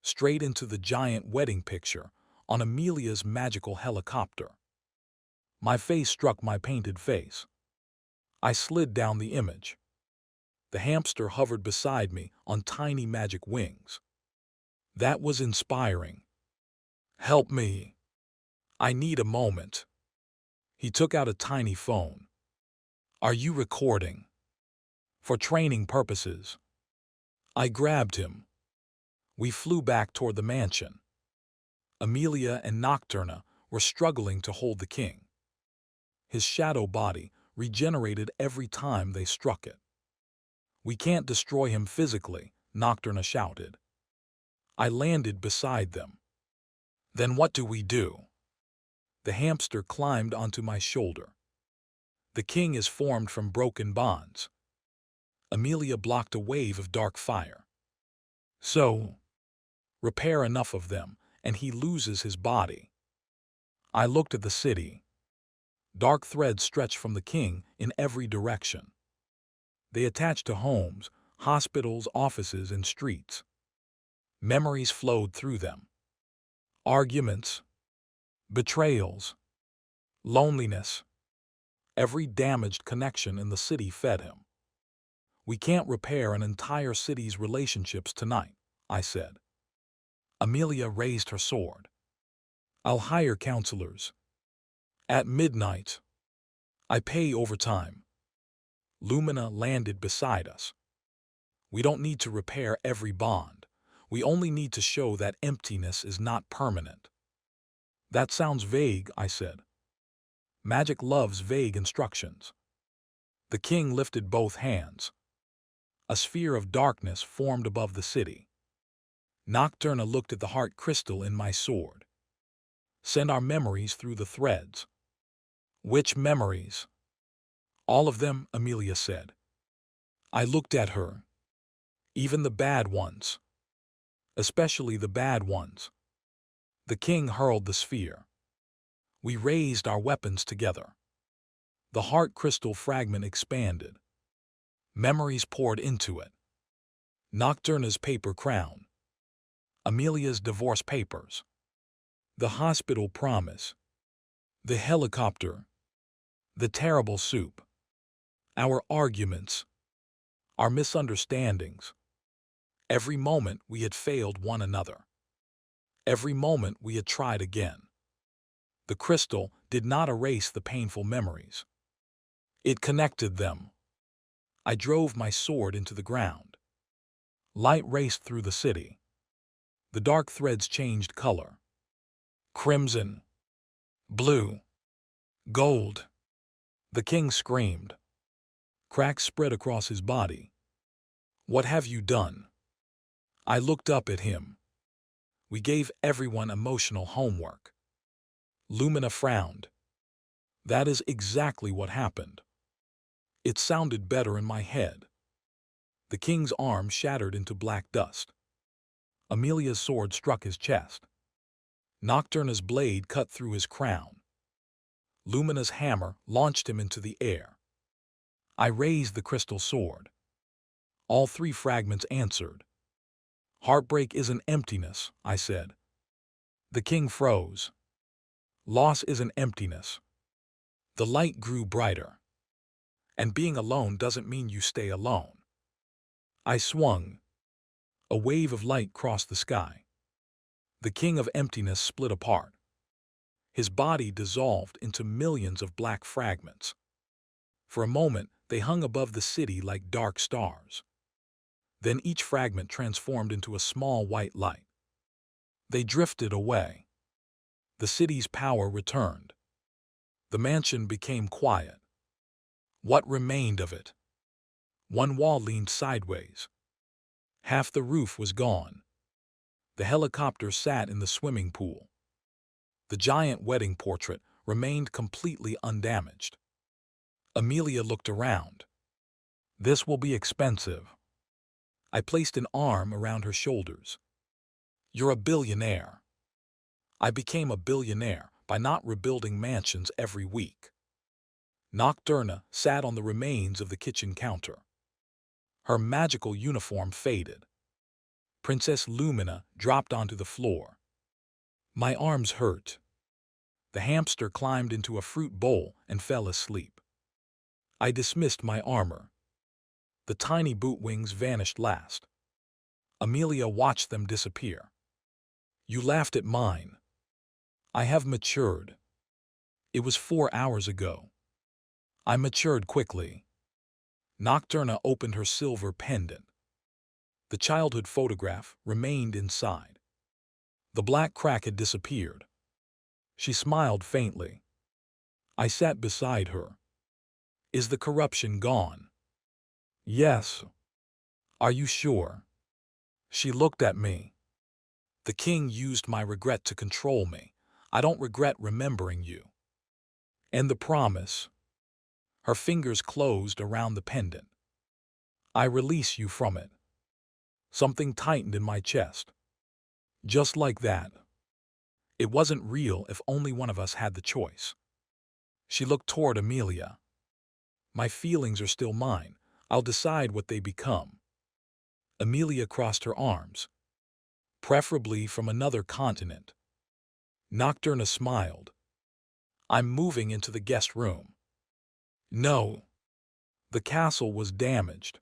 straight into the giant wedding picture on Amelia's magical helicopter. My face struck my painted face. I slid down the image. The hamster hovered beside me on tiny magic wings. That was inspiring. Help me. I need a moment. He took out a tiny phone. Are you recording? For training purposes. I grabbed him. We flew back toward the mansion. Amelia and Nocturna were struggling to hold the king. His shadow body regenerated every time they struck it. We can't destroy him physically, Nocturna shouted. I landed beside them. Then what do we do? The hamster climbed onto my shoulder. The king is formed from broken bonds. Amelia blocked a wave of dark fire. So, repair enough of them, and he loses his body. I looked at the city. Dark threads stretched from the king in every direction. They attached to homes, hospitals, offices, and streets. Memories flowed through them. Arguments, betrayals, loneliness. Every damaged connection in the city fed him. We can't repair an entire city's relationships tonight, I said. Amelia raised her sword. I'll hire counselors. At midnight. I pay overtime. Lumina landed beside us. We don't need to repair every bond. We only need to show that emptiness is not permanent. That sounds vague, I said. Magic loves vague instructions. The king lifted both hands. A sphere of darkness formed above the city. Nocturna looked at the heart crystal in my sword. Send our memories through the threads. Which memories? All of them, Amelia said. I looked at her. Even the bad ones. Especially the bad ones. The king hurled the sphere. We raised our weapons together. The heart crystal fragment expanded. Memories poured into it. Nocturna's paper crown. Amelia's divorce papers. The hospital promise. The helicopter. The terrible soup. Our arguments. Our misunderstandings. Every moment we had failed one another. Every moment we had tried again. The crystal did not erase the painful memories. It connected them. I drove my sword into the ground. Light raced through the city. The dark threads changed color. Crimson. Blue. Gold. The king screamed. Cracks spread across his body. What have you done? I looked up at him. We gave everyone emotional homework. Lumina frowned. That is exactly what happened. It sounded better in my head. The king's arm shattered into black dust. Amelia's sword struck his chest. Nocturna's blade cut through his crown. Lumina's hammer launched him into the air. I raised the crystal sword. All three fragments answered. Heartbreak isn't emptiness, I said. The king froze. Loss isn't emptiness. The light grew brighter. And being alone doesn't mean you stay alone. I swung. A wave of light crossed the sky. The king of emptiness split apart. His body dissolved into millions of black fragments. For a moment, they hung above the city like dark stars. Then each fragment transformed into a small white light. They drifted away. The city's power returned. The mansion became quiet. What remained of it? One wall leaned sideways. Half the roof was gone. The helicopter sat in the swimming pool. The giant wedding portrait remained completely undamaged. Amelia looked around. This will be expensive. I placed an arm around her shoulders. You're a billionaire. I became a billionaire by not rebuilding mansions every week. Nocturna sat on the remains of the kitchen counter. Her magical uniform faded. Princess Lumina dropped onto the floor. My arms hurt. The hamster climbed into a fruit bowl and fell asleep. I dismissed my armor. The tiny boot wings vanished last. Amelia watched them disappear. You laughed at mine. I have matured. It was 4 hours ago. I matured quickly. Nocturna opened her silver pendant. The childhood photograph remained inside. The black crack had disappeared. She smiled faintly. I sat beside her. Is the corruption gone? Yes. Are you sure? She looked at me. The king used my regret to control me. I don't regret remembering you. And the promise. Her fingers closed around the pendant. I release you from it. Something tightened in my chest. Just like that. It wasn't real if only one of us had the choice. She looked toward Amelia. My feelings are still mine. I'll decide what they become. Amelia crossed her arms. Preferably from another continent. Nocturna smiled. I'm moving into the guest room. No. The castle was damaged.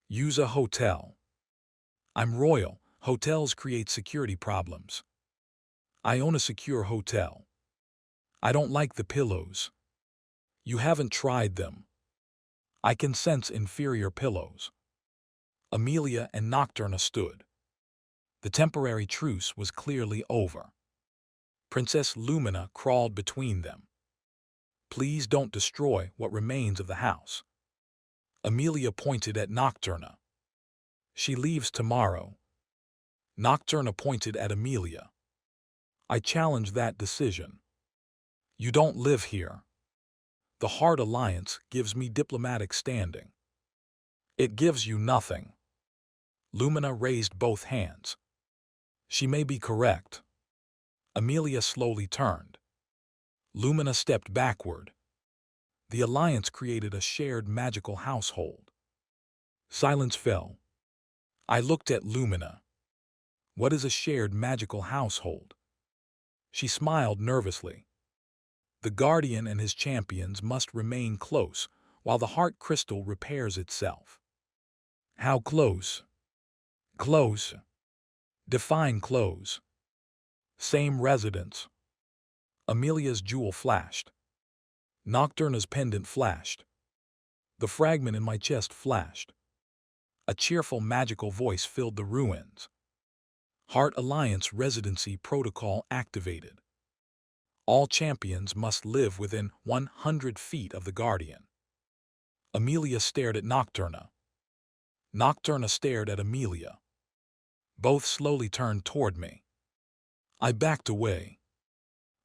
Use a hotel. I'm royal. Hotels create security problems. I own a secure hotel. I don't like the pillows. You haven't tried them. I can sense inferior pillows. Amelia and Nocturna stood. The temporary truce was clearly over. Princess Lumina crawled between them. Please don't destroy what remains of the house. Amelia pointed at Nocturna. She leaves tomorrow. Nocturna pointed at Amelia. I challenge that decision. You don't live here. The Heart Alliance gives me diplomatic standing. It gives you nothing. Lumina raised both hands. She may be correct. Amelia slowly turned. Lumina stepped backward. The alliance created a shared magical household. Silence fell. I looked at Lumina. What is a shared magical household? She smiled nervously. The Guardian and his champions must remain close while the heart crystal repairs itself. How close? Close. Define close. Same residence. Amelia's jewel flashed. Nocturna's pendant flashed. The fragment in my chest flashed. A cheerful magical voice filled the ruins. Heart Alliance residency protocol activated. All champions must live within 100 feet of the Guardian. Amelia stared at Nocturna. Nocturna stared at Amelia. Both slowly turned toward me. I backed away.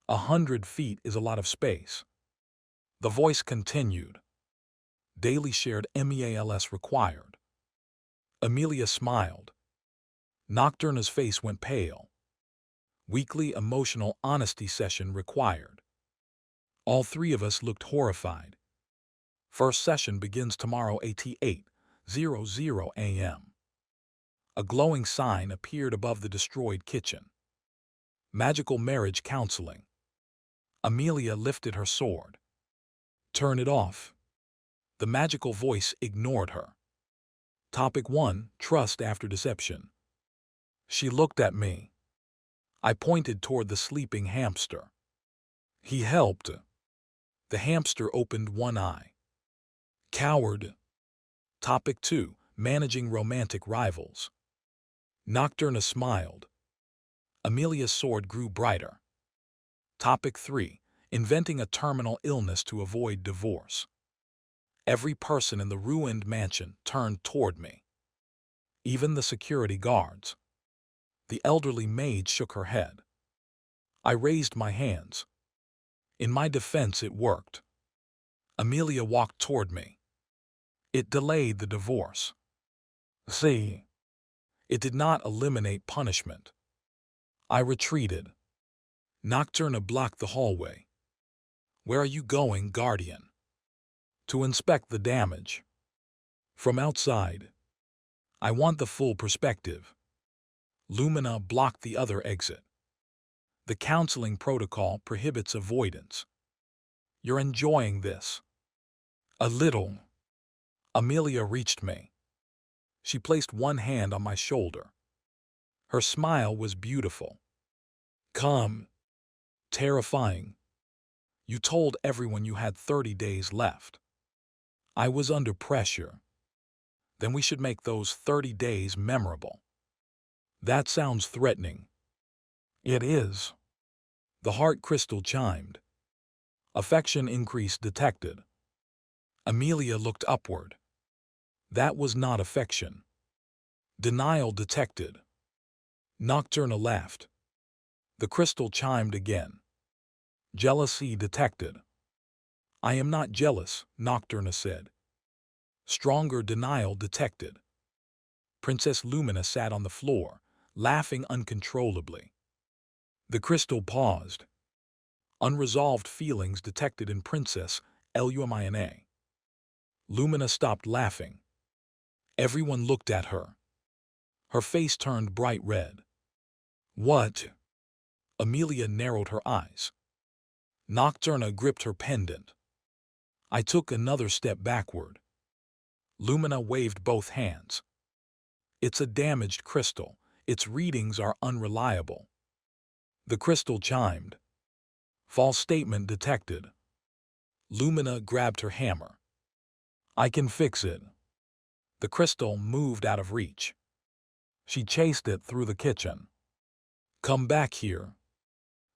100 feet is a lot of space. The voice continued. Daily shared MEALS required. Amelia smiled. Nocturna's face went pale. Weekly emotional honesty session required. All three of us looked horrified. First session begins tomorrow at 8:00 a.m. A glowing sign appeared above the destroyed kitchen. Magical marriage counseling. Amelia lifted her sword. Turn it off. The magical voice ignored her. Topic 1: Trust after deception. She looked at me. I pointed toward the sleeping hamster. He helped. The hamster opened one eye. Coward. Topic 2: Managing romantic rivals. Nocturna smiled. Amelia's sword grew brighter. Topic 3: Inventing a terminal illness to avoid divorce. Every person in the ruined mansion turned toward me. Even the security guards. The elderly maid shook her head. I raised my hands. In my defense, it worked. Amelia walked toward me. It delayed the divorce. See, it did not eliminate punishment. I retreated. Nocturna blocked the hallway. Where are you going, Guardian? To inspect the damage. From outside. I want the full perspective. Lumina blocked the other exit. The counseling protocol prohibits avoidance. You're enjoying this. A little. Amelia reached me. She placed one hand on my shoulder. Her smile was beautiful. Calm. Terrifying. You told everyone you had 30 days left. I was under pressure. Then we should make those 30 days memorable. That sounds threatening. It is. The heart crystal chimed. Affection increase detected. Amelia looked upward. That was not affection. Denial detected. Nocturna laughed. The crystal chimed again. Jealousy detected. I am not jealous, Nocturna said. Stronger denial detected. Princess Lumina sat on the floor, laughing uncontrollably. The crystal paused. Unresolved feelings detected in Princess Lumina. Lumina stopped laughing. Everyone looked at her. Her face turned bright red. What? Amelia narrowed her eyes. Nocturna gripped her pendant. I took another step backward. Lumina waved both hands. It's a damaged crystal. Its readings are unreliable. The crystal chimed. False statement detected. Lumina grabbed her hammer. I can fix it. The crystal moved out of reach. She chased it through the kitchen. Come back here.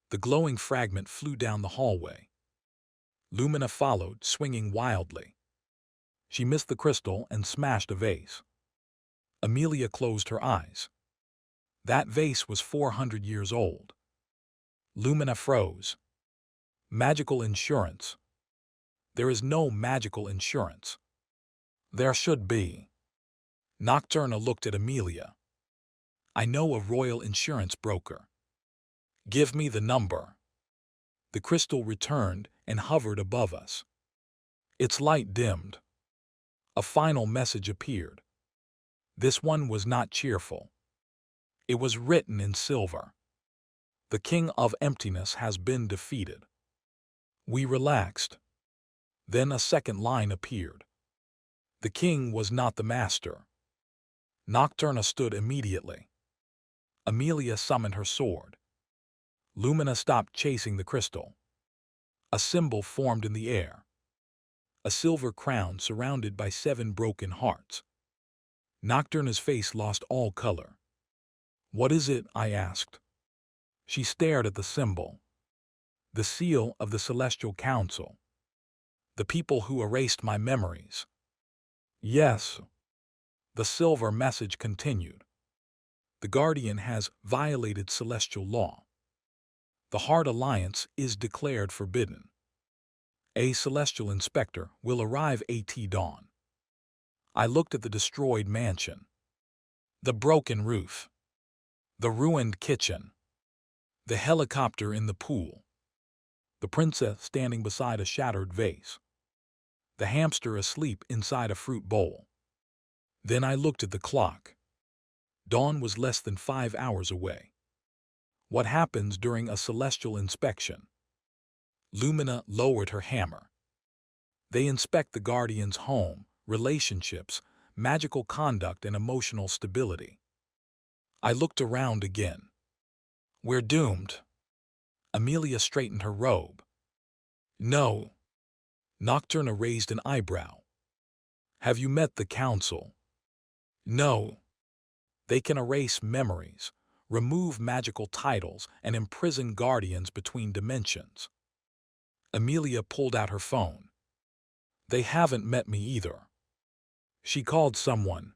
The glowing fragment flew down the hallway. Lumina followed, swinging wildly. She missed the crystal and smashed a vase. Amelia closed her eyes. That vase was 400 years old. Lumina froze. Magical insurance. There is no magical insurance. There should be. Nocturna looked at Amelia. I know a royal insurance broker. Give me the number. The crystal returned and hovered above us. Its light dimmed. A final message appeared. This one was not cheerful. It was written in silver. The king of emptiness has been defeated. We relaxed. Then a second line appeared. The king was not the master. Nocturna stood immediately. Amelia summoned her sword. Lumina stopped chasing the crystal. A symbol formed in the air. A silver crown surrounded by 7 broken hearts. Nocturna's face lost all color. What is it? I asked. She stared at the symbol. The seal of the Celestial Council. The people who erased my memories. Yes. The silver message continued. The Guardian has violated celestial law. The Heart Alliance is declared forbidden. A celestial inspector will arrive at dawn. I looked at the destroyed mansion. The broken roof. The ruined kitchen. The helicopter in the pool. The princess standing beside a shattered vase. The hamster asleep inside a fruit bowl. Then I looked at the clock. Dawn was less than 5 hours away. What happens during a celestial inspection? Lumina lowered her hammer. They inspect the Guardian's home, relationships, magical conduct, and emotional stability. I looked around again. We're doomed. Amelia straightened her robe. No. Nocturna raised an eyebrow. Have you met the council? No. They can erase memories, remove magical titles, and imprison guardians between dimensions. Amelia pulled out her phone. They haven't met me either. She called someone.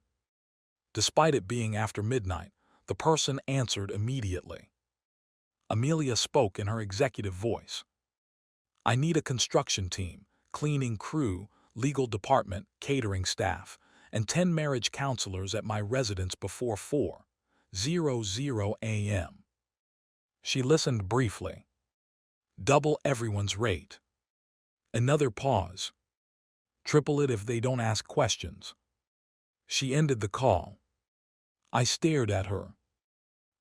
Despite it being after midnight, the person answered immediately. Amelia spoke in her executive voice. I need a construction team, cleaning crew, legal department, catering staff, and 10 marriage counselors at my residence before 4:00 a.m. She listened briefly. Double everyone's rate. Another pause. Triple it if they don't ask questions. She ended the call. I stared at her.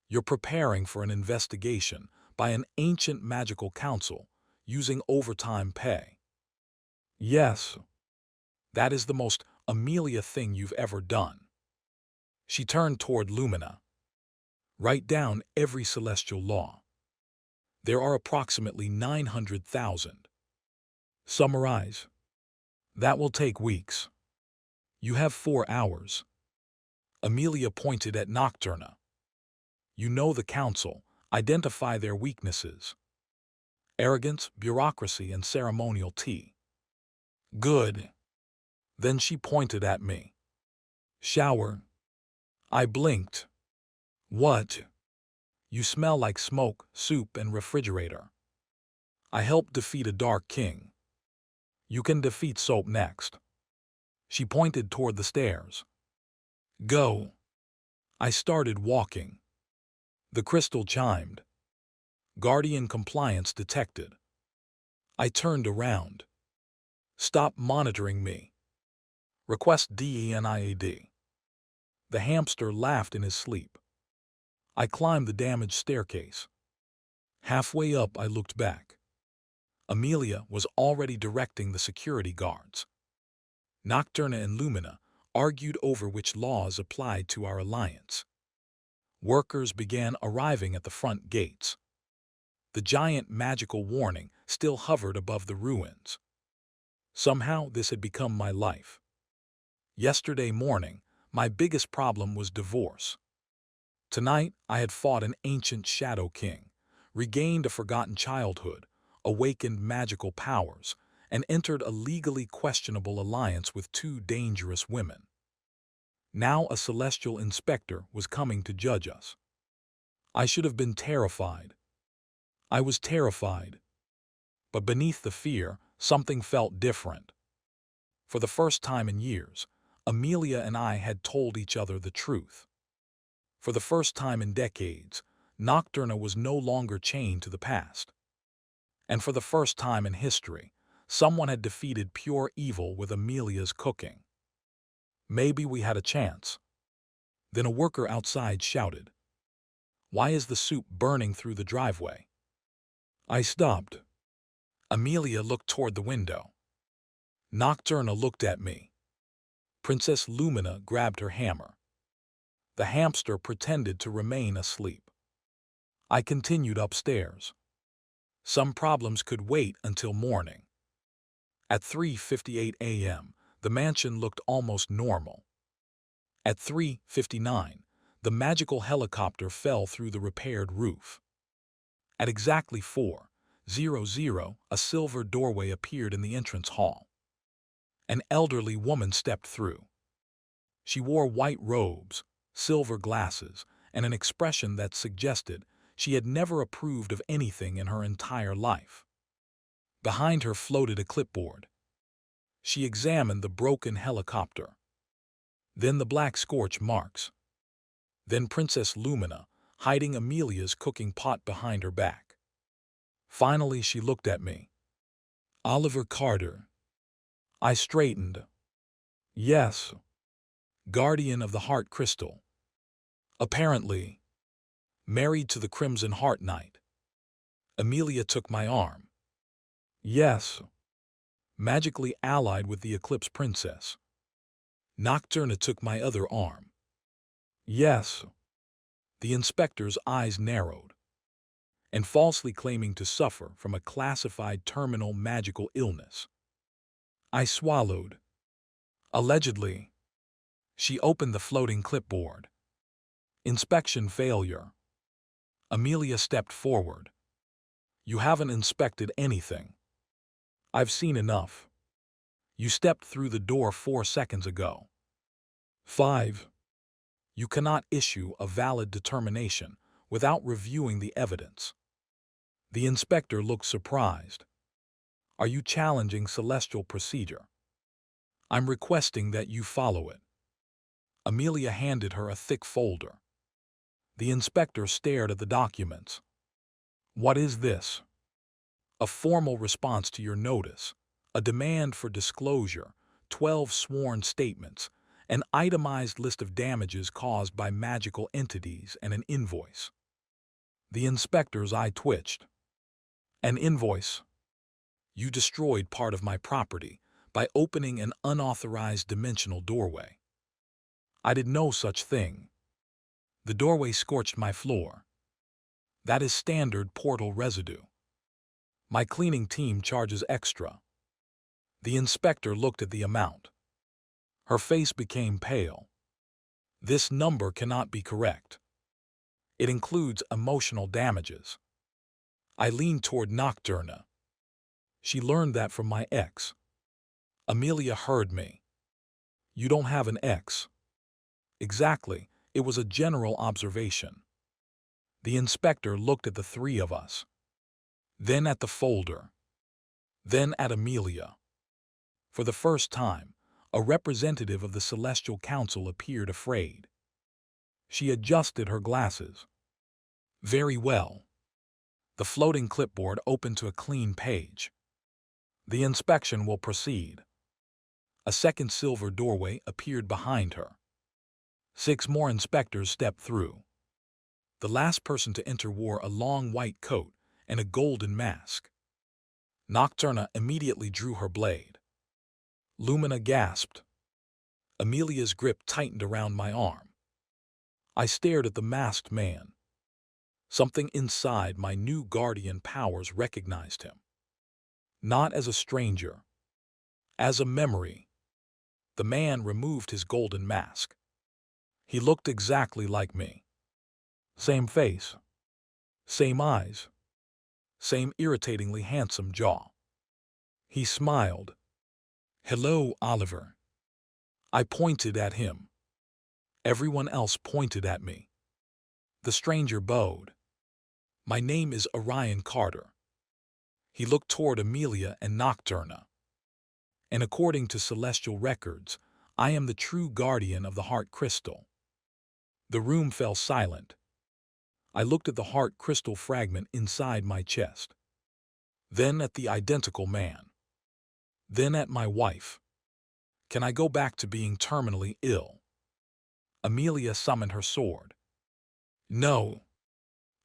You're preparing for an investigation by an ancient magical council using overtime pay. Yes. That is the most Amelia thing you've ever done. She turned toward Lumina. Write down every celestial law. There are approximately 900,000. Summarize. That will take weeks. You have 4 hours. Amelia pointed at Nocturna. You know the council. Identify their weaknesses. Arrogance, bureaucracy, and ceremonial tea. Good. Then she pointed at me. Shower. I blinked. What? You smell like smoke, soup, and refrigerator. I helped defeat a dark king. You can defeat soap next. She pointed toward the stairs. Go. I started walking. The crystal chimed. Guardian compliance detected. I turned around. Stop monitoring me. Request DENIAD. The hamster laughed in his sleep. I climbed the damaged staircase. Halfway up, I looked back. Amelia was already directing the security guards. Nocturna and Lumina argued over which laws applied to our alliance. Workers began arriving at the front gates. The giant magical warning still hovered above the ruins. Somehow this had become my life. Yesterday morning, my biggest problem was divorce. Tonight, I had fought an ancient shadow king, regained a forgotten childhood, awakened magical powers, and entered a legally questionable alliance with two dangerous women. Now a celestial inspector was coming to judge us. I should have been terrified. I was terrified. But beneath the fear, something felt different. For the first time in years, Amelia and I had told each other the truth. For the first time in decades, Nocturna was no longer chained to the past. And for the first time in history, someone had defeated pure evil with Amelia's cooking. Maybe we had a chance. Then a worker outside shouted, "Why is the soup burning through the driveway?" I stopped. Amelia looked toward the window. Nocturna looked at me. Princess Lumina grabbed her hammer. The hamster pretended to remain asleep. I continued upstairs. Some problems could wait until morning. At 3:58 a.m., the mansion looked almost normal. At 3:59, the magical helicopter fell through the repaired roof. At exactly 4:00, a silver doorway appeared in the entrance hall. An elderly woman stepped through. She wore white robes, silver glasses, and an expression that suggested she had never approved of anything in her entire life. Behind her floated a clipboard. She examined the broken helicopter. Then the black scorch marks. Then Princess Lumina, hiding Amelia's cooking pot behind her back. Finally, she looked at me. "Oliver Carter." I straightened. "Yes. Guardian of the Heart Crystal. Apparently. Married to the Crimson Heart Knight." Amelia took my arm. "Yes. Magically allied with the Eclipse Princess." Nocturna took my other arm. "Yes." The inspector's eyes narrowed. "And falsely claiming to suffer from a classified terminal magical illness." I swallowed. "Allegedly." She opened the floating clipboard. "Inspection failure." Amelia stepped forward. "You haven't inspected anything. I've seen enough. You stepped through the door 4 seconds ago." 5. You cannot issue a valid determination without reviewing the evidence. The inspector looked surprised. "Are you challenging celestial procedure?" "I'm requesting that you follow it." Amelia handed her a thick folder. The inspector stared at the documents. "What is this?" "A formal response to your notice, a demand for disclosure, 12 sworn statements, an itemized list of damages caused by magical entities, and an invoice." The inspector's eye twitched. "An invoice? You destroyed part of my property by opening an unauthorized dimensional doorway." "I did no such thing. The doorway scorched my floor. That is standard portal residue. My cleaning team charges extra." The inspector looked at the amount. Her face became pale. "This number cannot be correct. It includes emotional damages." I leaned toward Nocturna. "She learned that from my ex." Amelia heard me. "You don't have an ex." "Exactly. It was a general observation." The inspector looked at the three of us. Then at the folder. Then at Amelia. For the first time, a representative of the Celestial Council appeared afraid. She adjusted her glasses. "Very well." The floating clipboard opened to a clean page. "The inspection will proceed." A second silver doorway appeared behind her. 6 more inspectors stepped through. The last person to enter wore a long white coat and a golden mask. Nocturna immediately drew her blade. Lumina gasped. Amelia's grip tightened around my arm. I stared at the masked man. Something inside my new guardian powers recognized him. Not as a stranger, as a memory. The man removed his golden mask. He looked exactly like me. Same face, same eyes, same irritatingly handsome jaw. He smiled. "Hello, Oliver." I pointed at him. Everyone else pointed at me. The stranger bowed. "My name is Orion Carter." He looked toward Amelia and Nocturna. "And according to celestial records, I am the true guardian of the heart crystal." The room fell silent. I looked at the heart crystal fragment inside my chest. Then at the identical man. Then at my wife. Can I go back to being terminally ill? Amelia summoned her sword. "No."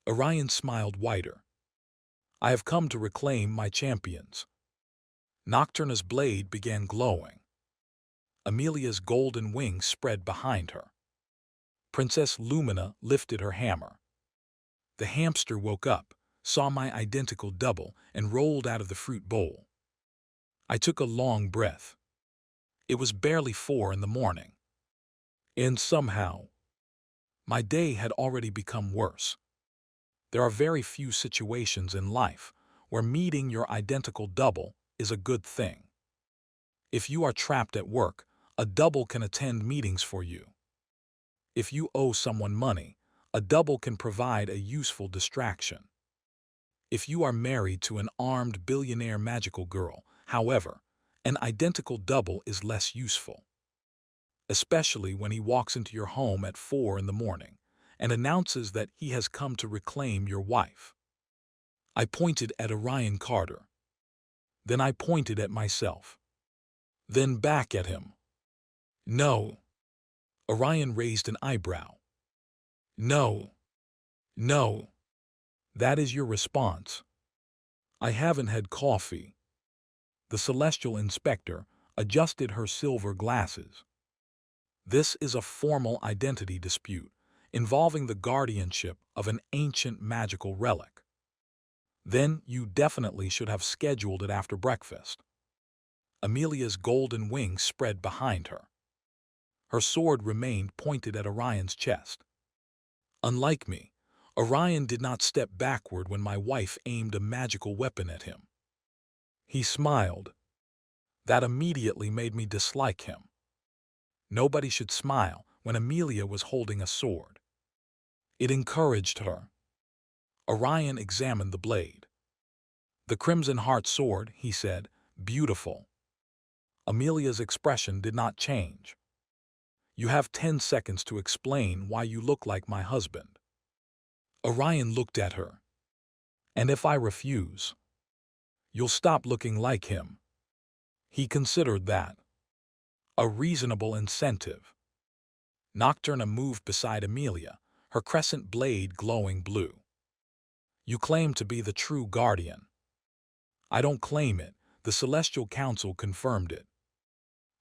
Orion smiled wider. "I have come to reclaim my champions." Nocturna's blade began glowing. Amelia's golden wings spread behind her. Princess Lumina lifted her hammer. The hamster woke up, saw my identical double, and rolled out of the fruit bowl. I took a long breath. It was barely 4 in the morning. And somehow, my day had already become worse. There are very few situations in life where meeting your identical double is a good thing. If you are trapped at work, a double can attend meetings for you. If you owe someone money, a double can provide a useful distraction. If you are married to an armed billionaire magical girl, however, an identical double is less useful. Especially when he walks into your home at 4 in the morning and announces that he has come to reclaim your wife. I pointed at Orion Carter. Then I pointed at myself. Then back at him. "No." Orion raised an eyebrow. "No. No. That is your response." "I haven't had coffee." The celestial inspector adjusted her silver glasses. "This is a formal identity dispute involving the guardianship of an ancient magical relic. Then you definitely should have scheduled it after breakfast." Amelia's golden wings spread behind her. Her sword remained pointed at Orion's chest. Unlike me, Orion did not step backward when my wife aimed a magical weapon at him. He smiled. That immediately made me dislike him. Nobody should smile when Amelia was holding a sword. It encouraged her. Orion examined the blade. "The Crimson Heart sword," he said, "beautiful." Amelia's expression did not change. "You have 10 seconds to explain why you look like my husband." Orion looked at her. "And if I refuse?" "You'll stop looking like him." He considered that a reasonable incentive. Nocturna moved beside Amelia, her crescent blade glowing blue. "You claim to be the true guardian." "I don't claim it. The Celestial Council confirmed it."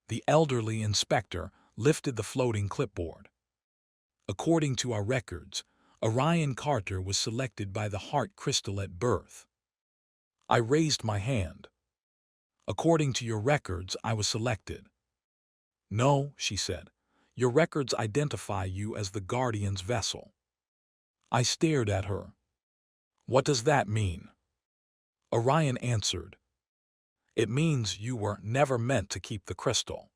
The elderly inspector lifted the floating clipboard. "According to our records, Orion Carter was selected by the heart crystal at birth." I raised my hand. "According to your records, I was selected." "No," she said. "Your records identify you as the Guardian's vessel." I stared at her. "What does that mean?" Orion answered. "It means you were never meant to keep the crystal."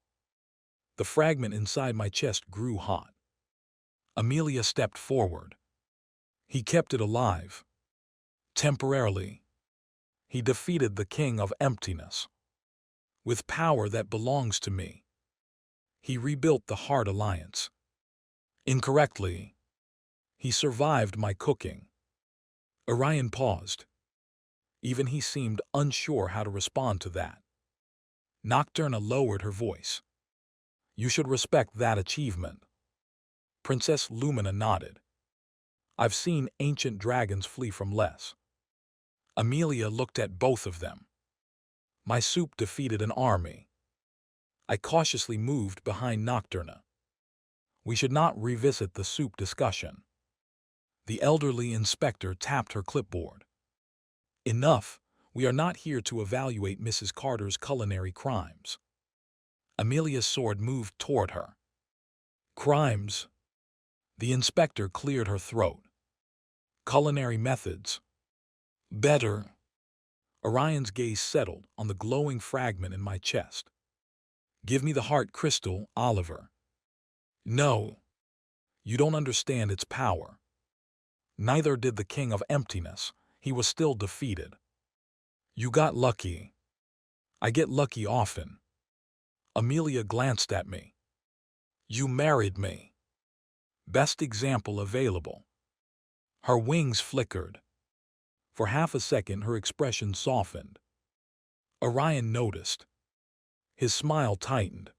The fragment inside my chest grew hot. Amelia stepped forward. "He kept it alive. Temporarily. He defeated the King of Emptiness. With power that belongs to me. He rebuilt the Heart Alliance. Incorrectly. He survived my cooking." Orion paused. Even he seemed unsure how to respond to that. Nocturna lowered her voice. "You should respect that achievement." Princess Lumina nodded. "I've seen ancient dragons flee from less." Amelia looked at both of them. "My soup defeated an army." I cautiously moved behind Nocturna. We should not revisit the soup discussion. The elderly inspector tapped her clipboard. Enough. We are not here to evaluate Mrs. Carter's culinary crimes. Amelia's sword moved toward her. Crimes. The inspector cleared her throat. Culinary methods. Better. Orion's gaze settled on the glowing fragment in my chest. Give me the heart crystal, Oliver. No. You don't understand its power. Neither did the king of emptiness. He was still defeated. You got lucky. I get lucky often. Amelia glanced at me. You married me. Best example available. Her wings flickered. For half a second her expression softened. Orion noticed. His smile tightened.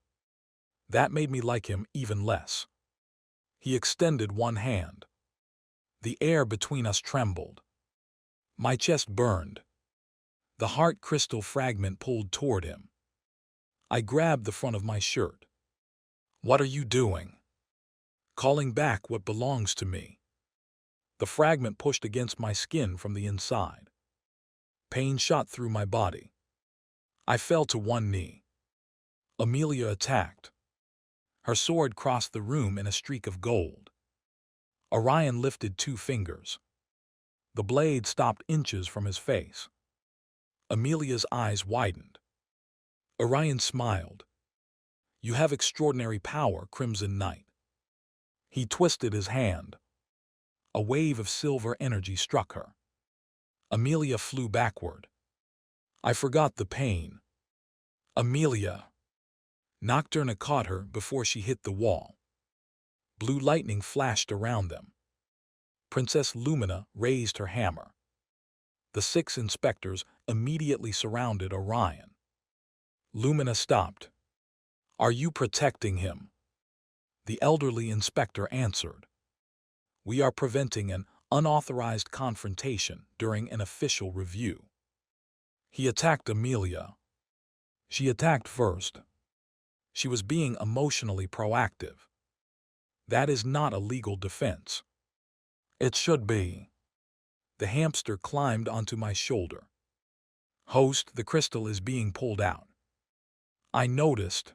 That made me like him even less. He extended one hand. The air between us trembled. My chest burned. The heart crystal fragment pulled toward him. I grabbed the front of my shirt. What are you doing? Calling back what belongs to me. The fragment pushed against my skin from the inside. Pain shot through my body. I fell to one knee. Amelia attacked. Her sword crossed the room in a streak of gold. Orion lifted 2 fingers. The blade stopped inches from his face. Amelia's eyes widened. Orion smiled. You have extraordinary power, Crimson Knight. He twisted his hand. A wave of silver energy struck her. Amelia flew backward. I forgot the pain. Amelia. Nocturna caught her before she hit the wall. Blue lightning flashed around them. Princess Lumina raised her hammer. The 6 inspectors immediately surrounded Orion. Lumina stopped. Are you protecting him? The elderly inspector answered. We are preventing an unauthorized confrontation during an official review. He attacked Amelia. She attacked first. She was being emotionally proactive. That is not a legal defense. It should be. The hamster climbed onto my shoulder. Host, the crystal is being pulled out. I noticed.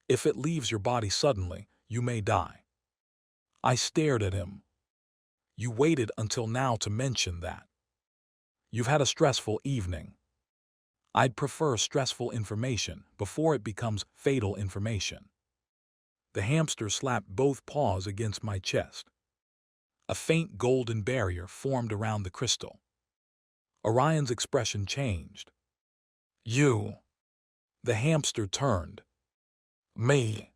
If it leaves your body suddenly, you may die. I stared at him. You waited until now to mention that. You've had a stressful evening. I'd prefer stressful information before it becomes fatal information. The hamster slapped both paws against my chest. A faint golden barrier formed around the crystal. Orion's expression changed. You. The hamster turned. Me.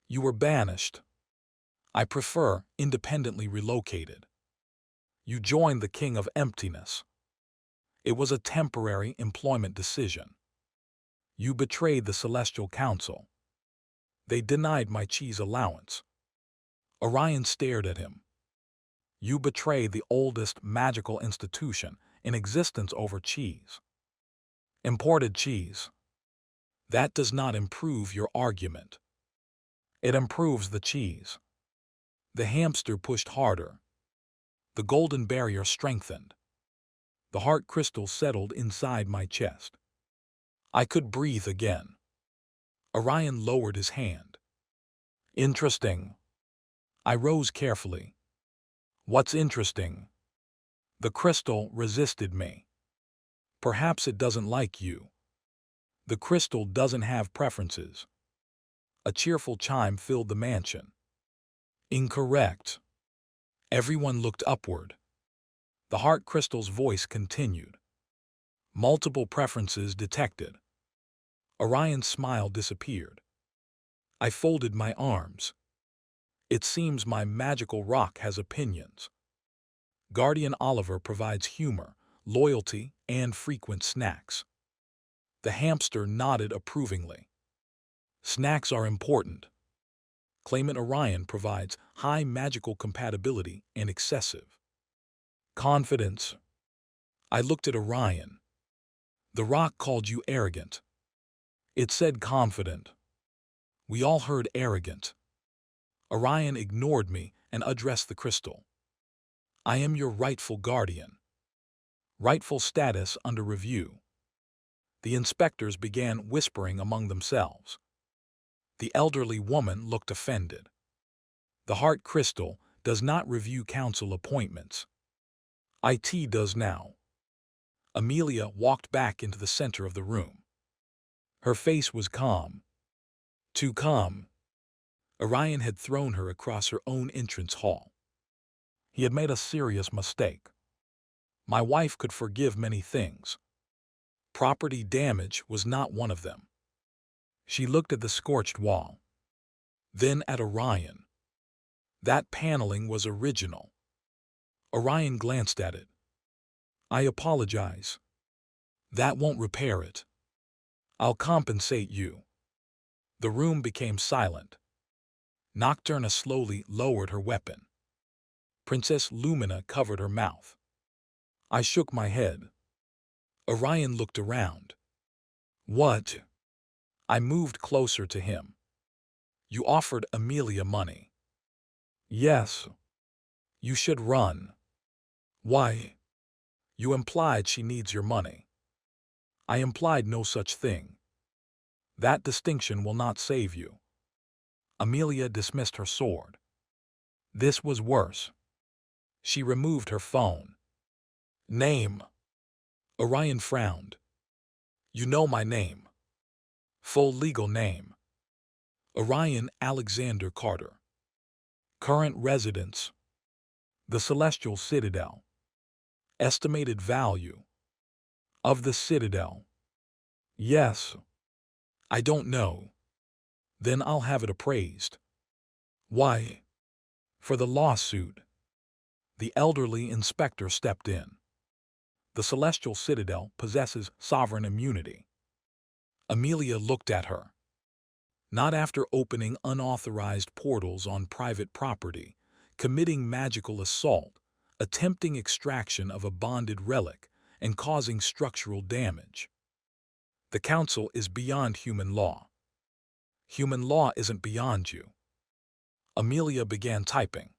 You were banished. I prefer independently relocated. You joined the king of emptiness. It was a temporary employment decision. You betrayed the Celestial Council. They denied my cheese allowance. Orion stared at him. You betrayed the oldest magical institution in existence over cheese. Imported cheese. That does not improve your argument. It improves the cheese. The hamster pushed harder. The golden barrier strengthened. The heart crystal settled inside my chest. I could breathe again. Orion lowered his hand. Interesting. I rose carefully. What's interesting? The crystal resisted me. Perhaps it doesn't like you. The crystal doesn't have preferences. A cheerful chime filled the mansion. Incorrect. Everyone looked upward. The heart crystal's voice continued. Multiple preferences detected. Orion's smile disappeared. I folded my arms. It seems my magical rock has opinions. Guardian Oliver provides humor, loyalty, and frequent snacks. The hamster nodded approvingly. Snacks are important. Claimant Orion provides high magical compatibility and excessive confidence. I looked at Orion. The rock called you arrogant. It said confident. We all heard arrogant. Orion ignored me and addressed the crystal. I am your rightful guardian. Rightful status under review. The inspectors began whispering among themselves. The elderly woman looked offended. The heart crystal does not review council appointments. IT does now. Amelia walked back into the center of the room. Her face was calm. Too calm. Orion had thrown her across her own entrance hall. He had made a serious mistake. My wife could forgive many things. Property damage was not one of them. She looked at the scorched wall. Then at Orion. That paneling was original. Orion glanced at it. I apologize. That won't repair it. I'll compensate you. The room became silent. Nocturna slowly lowered her weapon. Princess Lumina covered her mouth. I shook my head. Orion looked around. What? I moved closer to him. You offered Amelia money. Yes. You should run. Why? You implied she needs your money. I implied no such thing. That distinction will not save you. Amelia dismissed her sword. This was worse. She removed her phone. Name. Orion frowned. You know my name. Full legal name. Orion Alexander Carter. Current residence. The Celestial Citadel. Estimated value. Of the Citadel. Yes. I don't know. Then I'll have it appraised. Why? For the lawsuit. The elderly inspector stepped in. The Celestial Citadel possesses sovereign immunity. Amelia looked at her. Not after opening unauthorized portals on private property, committing magical assault, attempting extraction of a bonded relic, and causing structural damage. The council is beyond human law. Human law isn't beyond you. Amelia began typing.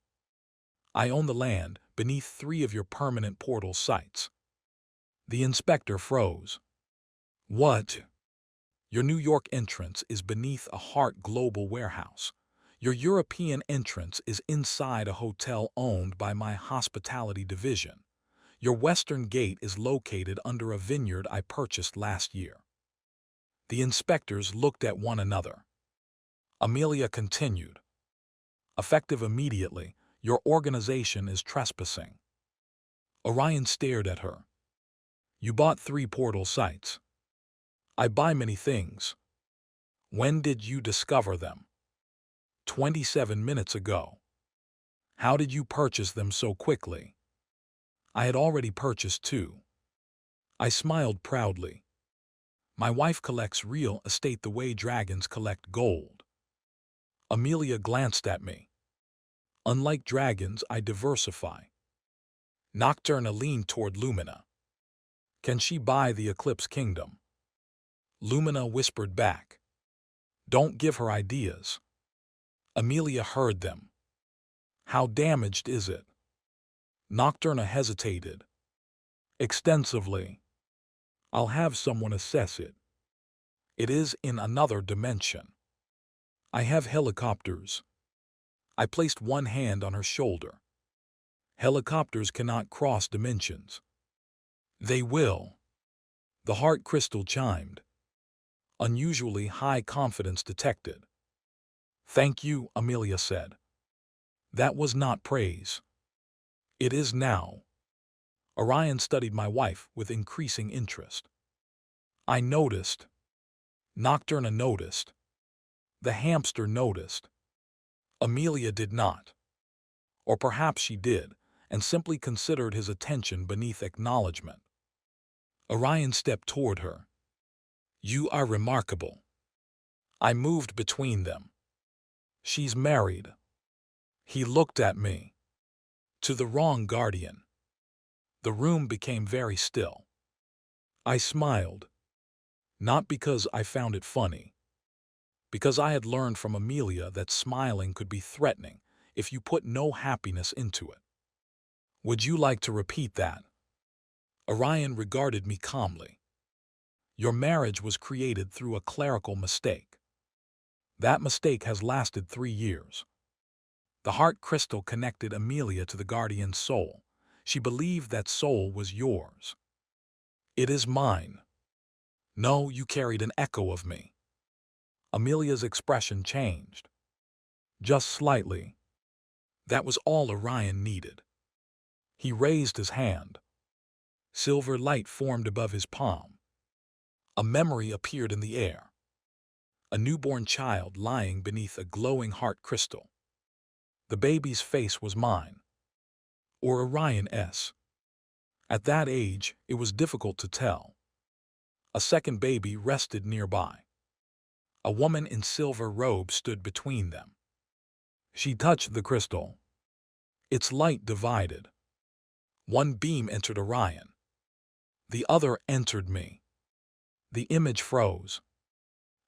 I own the land beneath 3 of your permanent portal sites. The inspector froze. What? Your New York entrance is beneath a Hart Global warehouse. Your European entrance is inside a hotel owned by my hospitality division. Your western gate is located under a vineyard I purchased last year. The inspectors looked at one another. Amelia continued. Effective immediately, your organization is trespassing. Orion stared at her. You bought 3 portal sites. I buy many things. When did you discover them? 27 minutes ago. How did you purchase them so quickly? I had already purchased 2. I smiled proudly. My wife collects real estate the way dragons collect gold. Amelia glanced at me. Unlike dragons, I diversify. Nocturna leaned toward Lumina. Can she buy the Eclipse Kingdom? Lumina whispered back. Don't give her ideas. Amelia heard them. How damaged is it? Nocturna hesitated. Extensively. I'll have someone assess it. It is in another dimension. I have helicopters. I placed one hand on her shoulder. Helicopters cannot cross dimensions. They will. The heart crystal chimed. Unusually high confidence detected. Thank you, Amelia said. That was not praise. It is now. Orion studied my wife with increasing interest. I noticed. Nocturna noticed. The hamster noticed. Amelia did not. Or perhaps she did, and simply considered his attention beneath acknowledgement. Orion stepped toward her. You are remarkable. I moved between them. She's married. He looked at me. To the wrong guardian. The room became very still. I smiled. Not because I found it funny. because I had learned from Amelia that smiling could be threatening if you put no happiness into it. Would you like to repeat that? Orion regarded me calmly. Your marriage was created through a clerical mistake. That mistake has lasted 3 years. The heart crystal connected Amelia to the guardian's soul. She believed that soul was yours. It is mine. No, you carried an echo of me. Amelia's expression changed. Just slightly. That was all Orion needed. He raised his hand. Silver light formed above his palm. A memory appeared in the air. A newborn child lying beneath a glowing heart crystal. The baby's face was mine. Or Orion's. At that age, it was difficult to tell. A second baby rested nearby. A woman in silver robe stood between them. She touched the crystal. Its light divided. One beam entered Orion. The other entered me. The image froze.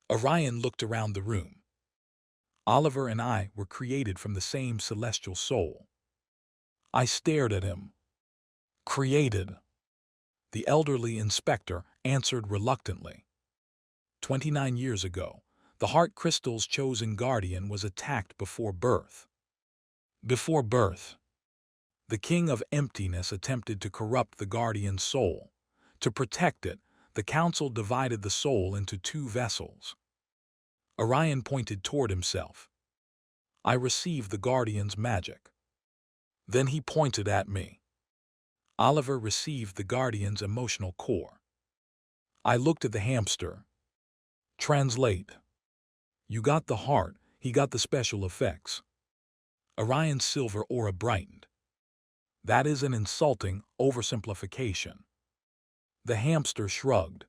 Orion looked around the room. Oliver and I were created from the same celestial soul. I stared at him. Created. The elderly inspector answered reluctantly. 29 years ago, the heart crystal's chosen guardian was attacked before birth. Before birth, the king of emptiness attempted to corrupt the guardian's soul. To protect it, the council divided the soul into 2 vessels. Orion pointed toward himself. I received the guardian's magic. Then he pointed at me. Oliver received the guardian's emotional core. I looked at the hamster. Translate. You got the heart, he got the special effects. Orion's silver aura brightened. That is an insulting oversimplification. The hamster shrugged.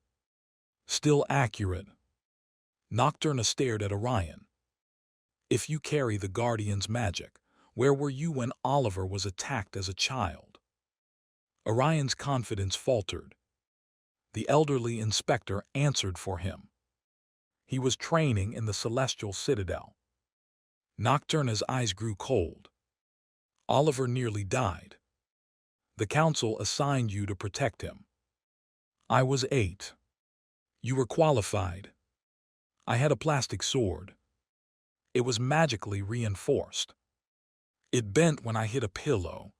Still accurate. Nocturna stared at Orion. If you carry the guardian's magic, where were you when Oliver was attacked as a child? Orion's confidence faltered. The elderly inspector answered for him. He was training in the celestial citadel. Nocturna's eyes grew cold. Oliver nearly died. The council assigned you to protect him. I was 8. You were qualified. I had a plastic sword. It was magically reinforced. It bent when I hit a pillow.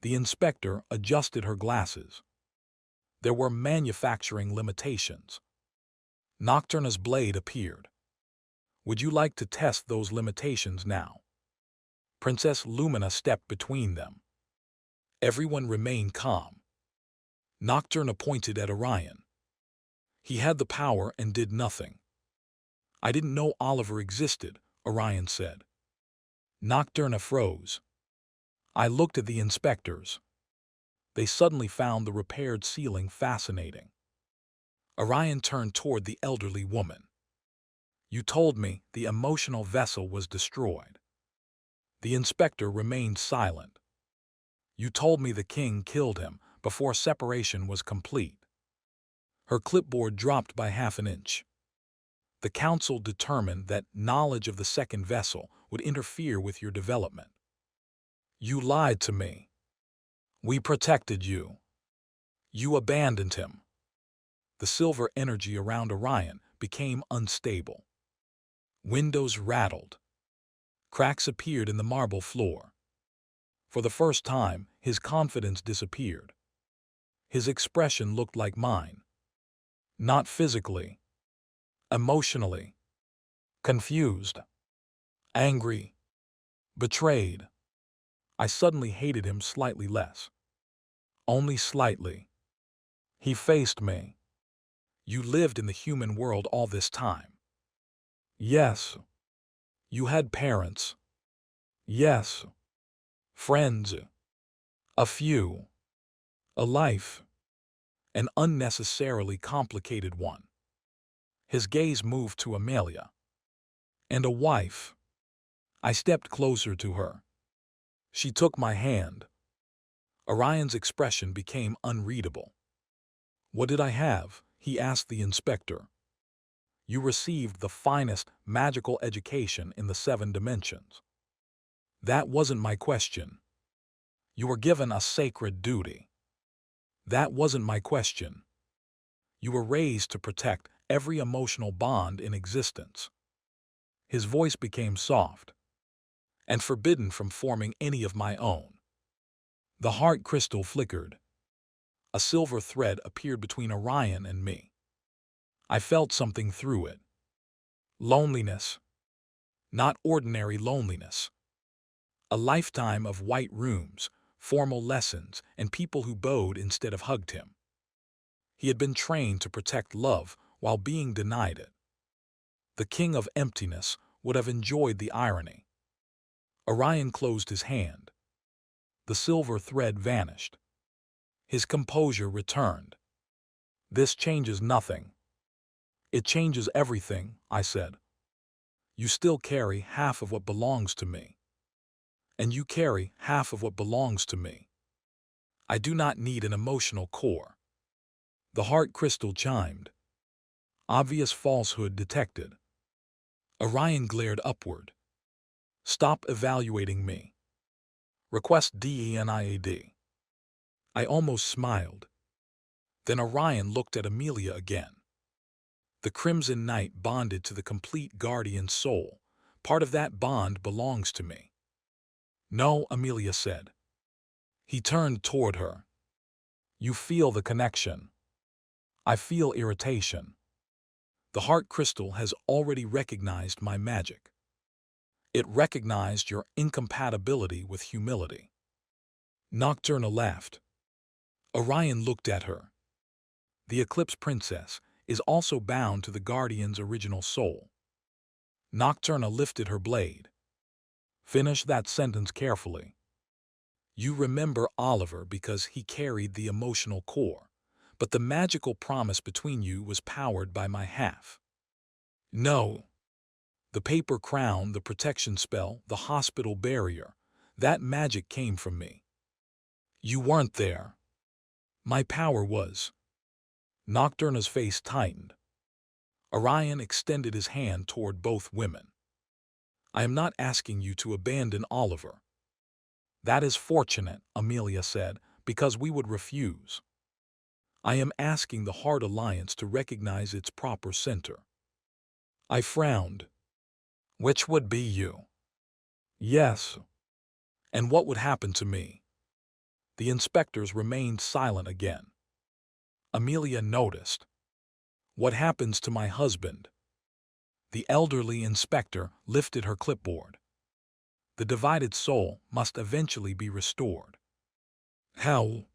The inspector adjusted her glasses. There were manufacturing limitations. Nocturna's blade appeared. Would you like to test those limitations now? Princess Lumina stepped between them. Everyone remained calm. Nocturna pointed at Orion. He had the power and did nothing. I didn't know Oliver existed, Orion said. Nocturna froze. I looked at the inspectors. They suddenly found the repaired ceiling fascinating. Orion turned toward the elderly woman. You told me the emotional vessel was destroyed. The inspector remained silent. You told me the king killed him before separation was complete. Her clipboard dropped by half an inch. The council determined that knowledge of the second vessel would interfere with your development. You lied to me. We protected you. You abandoned him. The silver energy around Orion became unstable. Windows rattled. Cracks appeared in the marble floor. For the first time, his confidence disappeared. His expression looked like mine. Not physically. Emotionally. Confused. Angry. Betrayed. I suddenly hated him slightly less. Only slightly. He faced me. You lived in the human world all this time. Yes. You had parents. Yes. Friends. A few. A life. An unnecessarily complicated one. His gaze moved to Amelia. And a wife. I stepped closer to her. She took my hand. Orion's expression became unreadable. What did I have? He asked the inspector. You received the finest magical education in the 7 dimensions. That wasn't my question. You were given a sacred duty. That wasn't my question. You were raised to protect every emotional bond in existence. His voice became soft and forbidden from forming any of my own. The heart crystal flickered. A silver thread appeared between Orion and me. I felt something through it. Loneliness. Not ordinary loneliness. A lifetime of white rooms, formal lessons, and people who bowed instead of hugged him. He had been trained to protect love while being denied it. The king of emptiness would have enjoyed the irony. Orion closed his hand. The silver thread vanished. His composure returned. This changes nothing. It changes everything, I said. You still carry half of what belongs to me. And you carry half of what belongs to me. I do not need an emotional core. The heart crystal chimed. Obvious falsehood detected. Orion glared upward. Stop evaluating me. Request DENIAD. I almost smiled. Then Orion looked at Amelia again. The crimson night bonded to the complete guardian's soul. Part of that bond belongs to me. No, Amelia said. He turned toward her. You feel the connection. I feel irritation. The heart crystal has already recognized my magic. It recognized your incompatibility with humility. Nocturna laughed. Orion looked at her. The Eclipse Princess is also bound to the Guardian's original soul. Nocturna lifted her blade. Finish that sentence carefully. You remember Oliver because he carried the emotional core, but the magical promise between you was powered by my half. No. The paper crown, the protection spell, the hospital barrier, that magic came from me. You weren't there. My power was. Nocturna's face tightened. Orion extended his hand toward both women. I am not asking you to abandon Oliver. That is fortunate, Amelia said, because we would refuse. I am asking the Heart Alliance to recognize its proper center. I frowned. Which would be you? Yes. And what would happen to me? The inspectors remained silent again. Amelia noticed. What happens to my husband? The elderly inspector lifted her clipboard. The divided soul must eventually be restored. How?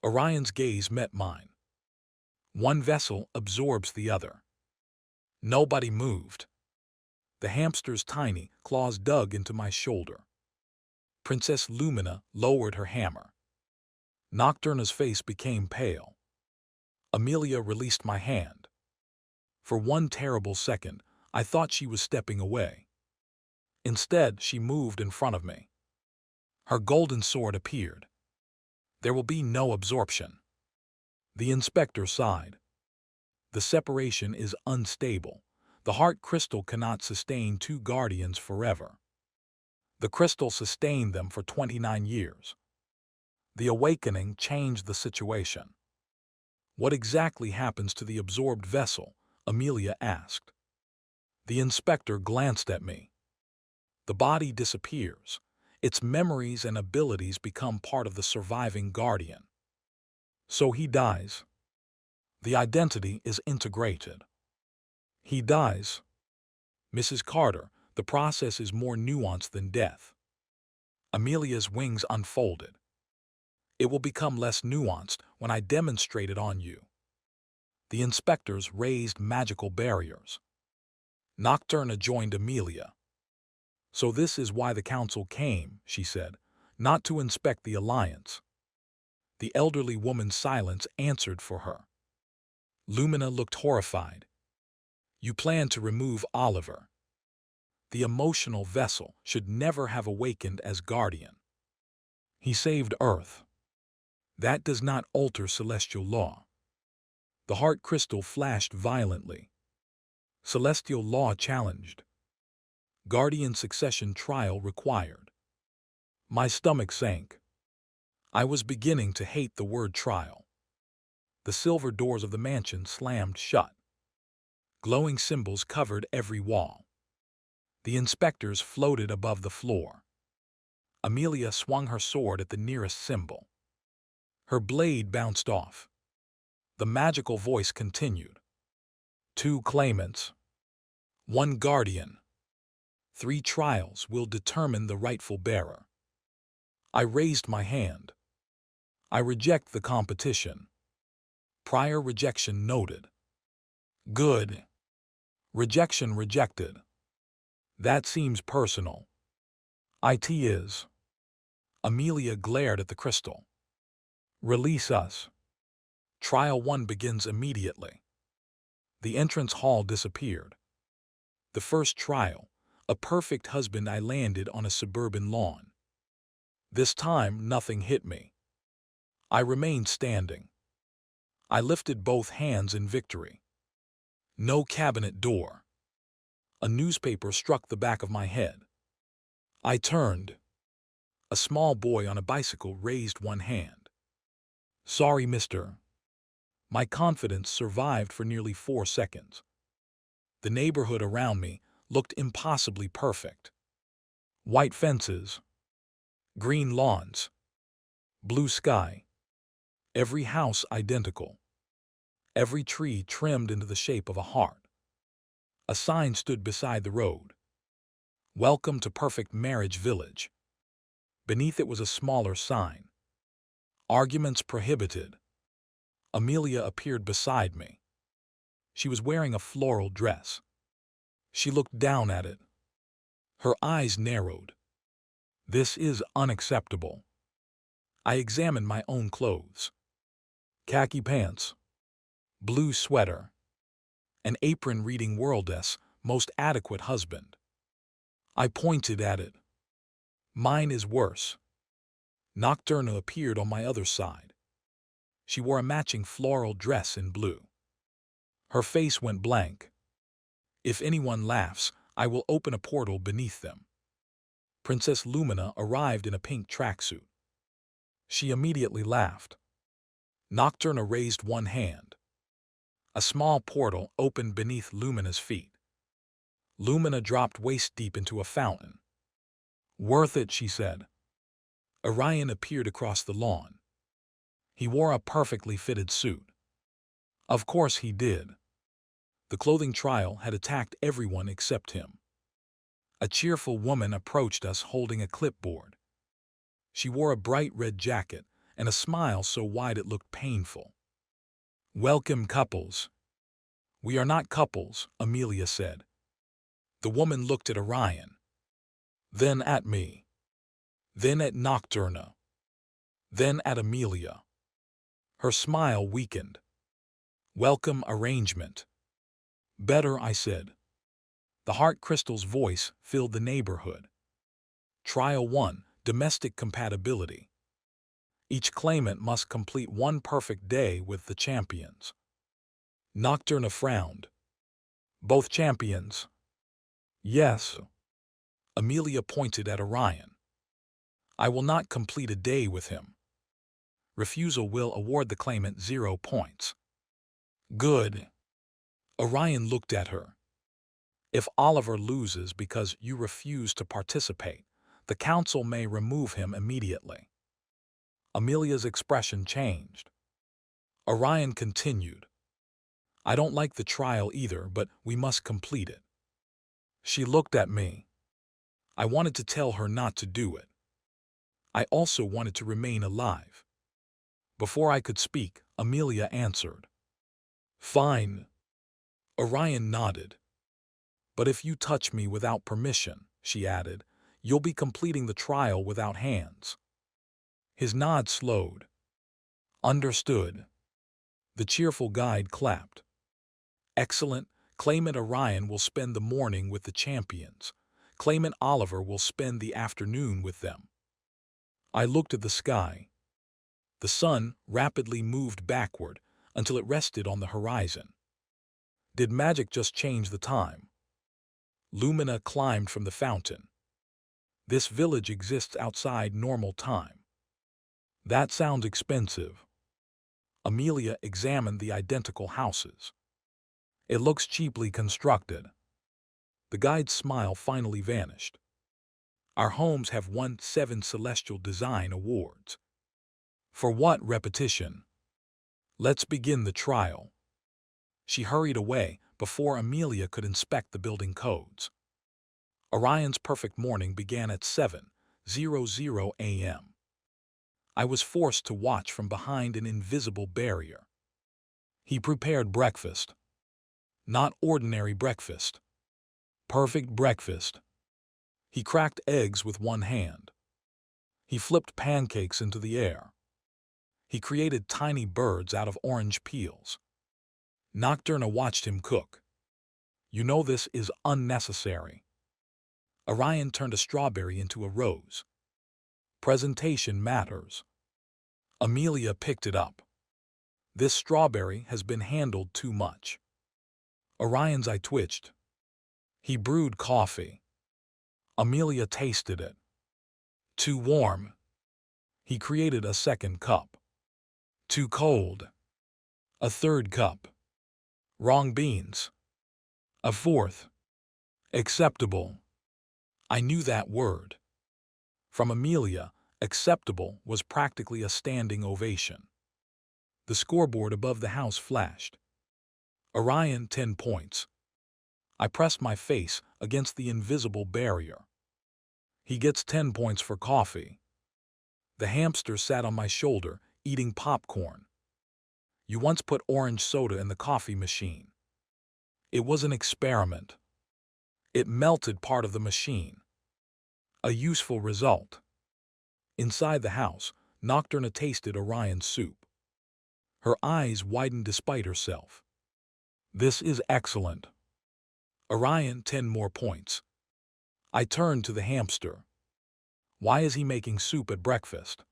Orion's gaze met mine. One vessel absorbs the other. Nobody moved. The hamster's tiny claws dug into my shoulder. Princess Lumina lowered her hammer. Nocturna's face became pale. Amelia released my hand. For one terrible second, I thought she was stepping away. Instead, she moved in front of me. Her golden sword appeared. There will be no absorption. The inspector sighed. The separation is unstable. The heart crystal cannot sustain 2 guardians forever. The crystal sustained them for 29 years. The awakening changed the situation. What exactly happens to the absorbed vessel? Amelia asked. The inspector glanced at me. The body disappears. Its memories and abilities become part of the surviving guardian. So he dies. The identity is integrated. He dies. Mrs. Carter, the process is more nuanced than death. Amelia's wings unfolded. It will become less nuanced when I demonstrate it on you. The inspectors raised magical barriers. Nocturna joined Amelia. So this is why the council came, she said, not to inspect the alliance. The elderly woman's silence answered for her. Lumina looked horrified. You plan to remove Oliver. The emotional vessel should never have awakened as guardian. He saved Earth. That does not alter celestial law. The heart crystal flashed violently. Celestial law challenged. Guardian succession trial required. My stomach sank. I was beginning to hate the word trial. The silver doors of the mansion slammed shut. Glowing symbols covered every wall. The inspectors floated above the floor. Amelia swung her sword at the nearest symbol. Her blade bounced off. The magical voice continued. 2 claimants. 1 guardian. 3 trials will determine the rightful bearer. I raised my hand. I reject the competition. Prior rejection noted. Good. Rejection rejected. That seems personal. It is. Amelia glared at the crystal. Release us. Trial 1 begins immediately. The entrance hall disappeared. The first trial, a perfect husband, I landed on a suburban lawn. This time, nothing hit me. I remained standing. I lifted both hands in victory. No cabinet door. A newspaper struck the back of my head. I turned. A small boy on a bicycle raised one hand. Sorry, mister. My confidence survived for nearly 4 seconds. The neighborhood around me looked impossibly perfect. White fences, green lawns, blue sky, every house identical, every tree trimmed into the shape of a heart. A sign stood beside the road. Welcome to Perfect Marriage Village. Beneath it was a smaller sign. Arguments prohibited. Amelia appeared beside me. She was wearing a floral dress. She looked down at it. Her eyes narrowed. This is unacceptable. I examined my own clothes. Khaki pants, blue sweater, an apron reading World's most adequate husband. I pointed at it. Mine is worse. Nocturna appeared on my other side. She wore a matching floral dress in blue. Her face went blank. If anyone laughs, I will open a portal beneath them. Princess Lumina arrived in a pink tracksuit. She immediately laughed. Nocturna raised one hand. A small portal opened beneath Lumina's feet. Lumina dropped waist-deep into a fountain. Worth it, she said. Orion appeared across the lawn. He wore a perfectly fitted suit. Of course he did. The clothing trial had attacked everyone except him. A cheerful woman approached us holding a clipboard. She wore a bright red jacket and a smile so wide it looked painful. Welcome, couples. We are not couples, Amelia said. The woman looked at Orion, then at me, then at Nocturna, then at Amelia. Her smile weakened. Welcome arrangement. Better, I said. The heart crystal's voice filled the neighborhood. Trial 1, domestic compatibility. Each claimant must complete 1 perfect day with the champions. Nocturna frowned. Both champions? Yes. Amelia pointed at Orion. I will not complete a day with him. Refusal will award the claimant 0 points. Good. Orion looked at her. If Oliver loses because you refuse to participate, the council may remove him immediately. Amelia's expression changed. Orion continued. I don't like the trial either, but we must complete it. She looked at me. I wanted to tell her not to do it. I also wanted to remain alive. Before I could speak, Amelia answered. Fine. Orion nodded. But if you touch me without permission, she added, you'll be completing the trial without hands. His nod slowed. Understood. The cheerful guide clapped. Excellent. Claimant Orion will spend the morning with the champions. Claimant Oliver will spend the afternoon with them. I looked at the sky. The sun rapidly moved backward until it rested on the horizon. Did magic just change the time? Lumina climbed from the fountain. This village exists outside normal time. That sounds expensive. Amelia examined the identical houses. It looks cheaply constructed. The guide's smile finally vanished. Our homes have won 7 Celestial Design Awards. For what repetition? Let's begin the trial. She hurried away before Amelia could inspect the building codes. Orion's perfect morning began at 7:00 a.m. I was forced to watch from behind an invisible barrier. He prepared breakfast. Not ordinary breakfast. Perfect breakfast. He cracked eggs with one hand. He flipped pancakes into the air. He created tiny birds out of orange peels. Nocturna watched him cook. You know this is unnecessary. Orion turned a strawberry into a rose. Presentation matters. Amelia picked it up. This strawberry has been handled too much. Orion's eye twitched. He brewed coffee. Amelia tasted it. Too warm. He created a second cup. Too cold. A third cup. Wrong beans. A fourth. Acceptable. I knew that word. From Amelia, acceptable was practically a standing ovation. The scoreboard above the house flashed. Orion, 10 points. I pressed my face against the invisible barrier. He gets 10 points for coffee. The hamster sat on my shoulder, eating popcorn. You once put orange soda in the coffee machine. It was an experiment. It melted part of the machine. A useful result. Inside the house, Nocturna tasted Orion's soup. Her eyes widened despite herself. This is excellent. Orion, 10 more points. I turned to the hamster. Why is he making soup at breakfast?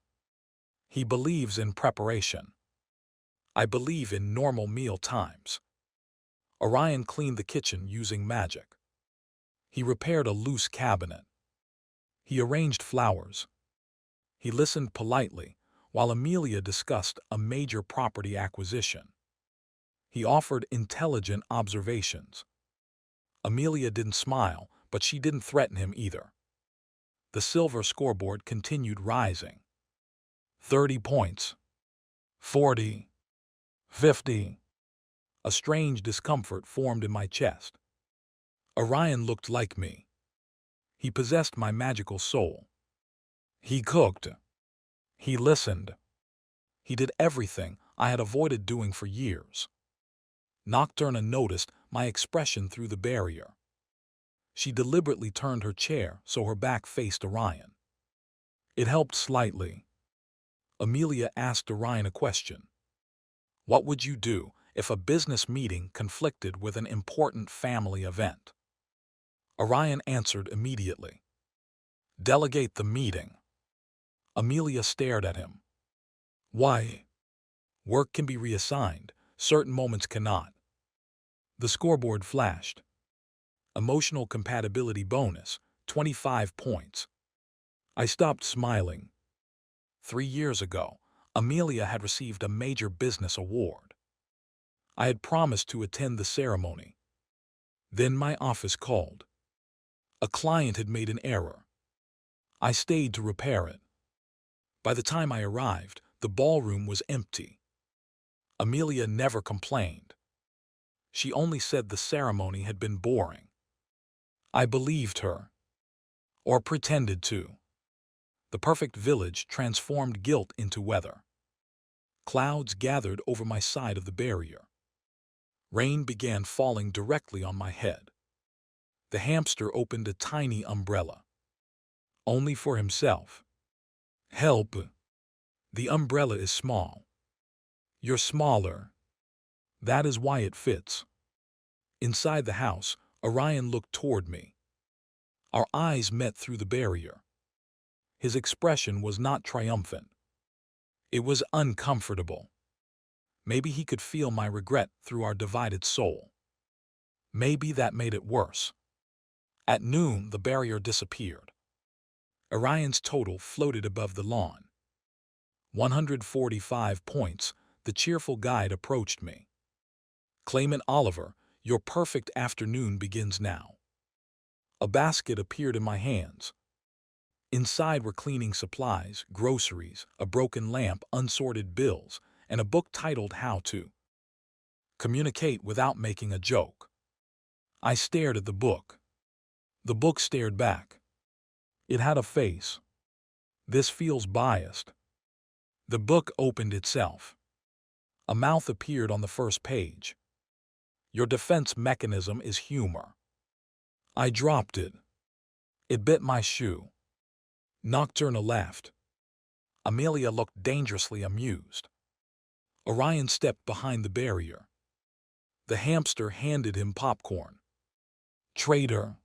He believes in preparation. I believe in normal meal times. Orion cleaned the kitchen using magic. He repaired a loose cabinet. He arranged flowers. He listened politely while Amelia discussed a major property acquisition. He offered intelligent observations. Amelia didn't smile, but she didn't threaten him either. The silver scoreboard continued rising. 30 points. 40. 50. A strange discomfort formed in my chest. Orion looked like me. He possessed my magical soul. He cooked. He listened. He did everything I had avoided doing for years. Nocturna noticed my expression through the barrier. She deliberately turned her chair so her back faced Orion. It helped slightly. Amelia asked Orion a question. What would you do if a business meeting conflicted with an important family event? Orion answered immediately. Delegate the meeting. Amelia stared at him. Why? Work can be reassigned, certain moments cannot. The scoreboard flashed. Emotional compatibility bonus, 25 points. I stopped smiling. 3 years ago, Amelia had received a major business award. I had promised to attend the ceremony. Then my office called. A client had made an error. I stayed to repair it. By the time I arrived, the ballroom was empty. Amelia never complained. She only said the ceremony had been boring. I believed her. Or pretended to. The perfect village transformed guilt into weather. Clouds gathered over my side of the barrier. Rain began falling directly on my head. The hamster opened a tiny umbrella. Only for himself. Help! The umbrella is small. You're smaller. That is why it fits. Inside the house, Orion looked toward me. Our eyes met through the barrier. His expression was not triumphant. It was uncomfortable. Maybe he could feel my regret through our divided soul. Maybe that made it worse. At noon, the barrier disappeared. Orion's total floated above the lawn. 145 points, the cheerful guide approached me. Claimant Oliver, your perfect afternoon begins now. A basket appeared in my hands. Inside were cleaning supplies, groceries, a broken lamp, unsorted bills, and a book titled How to Communicate Without Making a Joke. I stared at the book. The book stared back. It had a face. This feels biased. The book opened itself. A mouth appeared on the first page. Your defense mechanism is humor. I dropped it. It bit my shoe. Nocturna laughed. Amelia looked dangerously amused. Orion stepped behind the barrier. The hamster handed him popcorn. Traitor.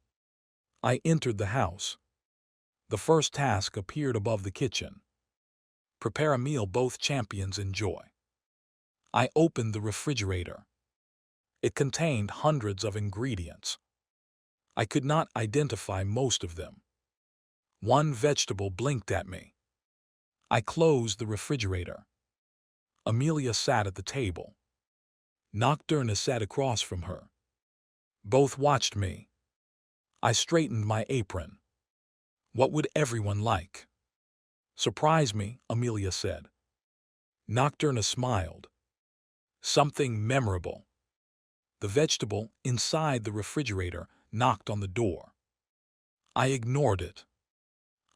I entered the house. The first task appeared above the kitchen. Prepare a meal both champions enjoy. I opened the refrigerator. It contained hundreds of ingredients. I could not identify most of them. One vegetable blinked at me. I closed the refrigerator. Amelia sat at the table. Nocturna sat across from her. Both watched me. I straightened my apron. What would everyone like? Surprise me, Amelia said. Nocturna smiled. Something memorable. The vegetable inside the refrigerator knocked on the door. I ignored it.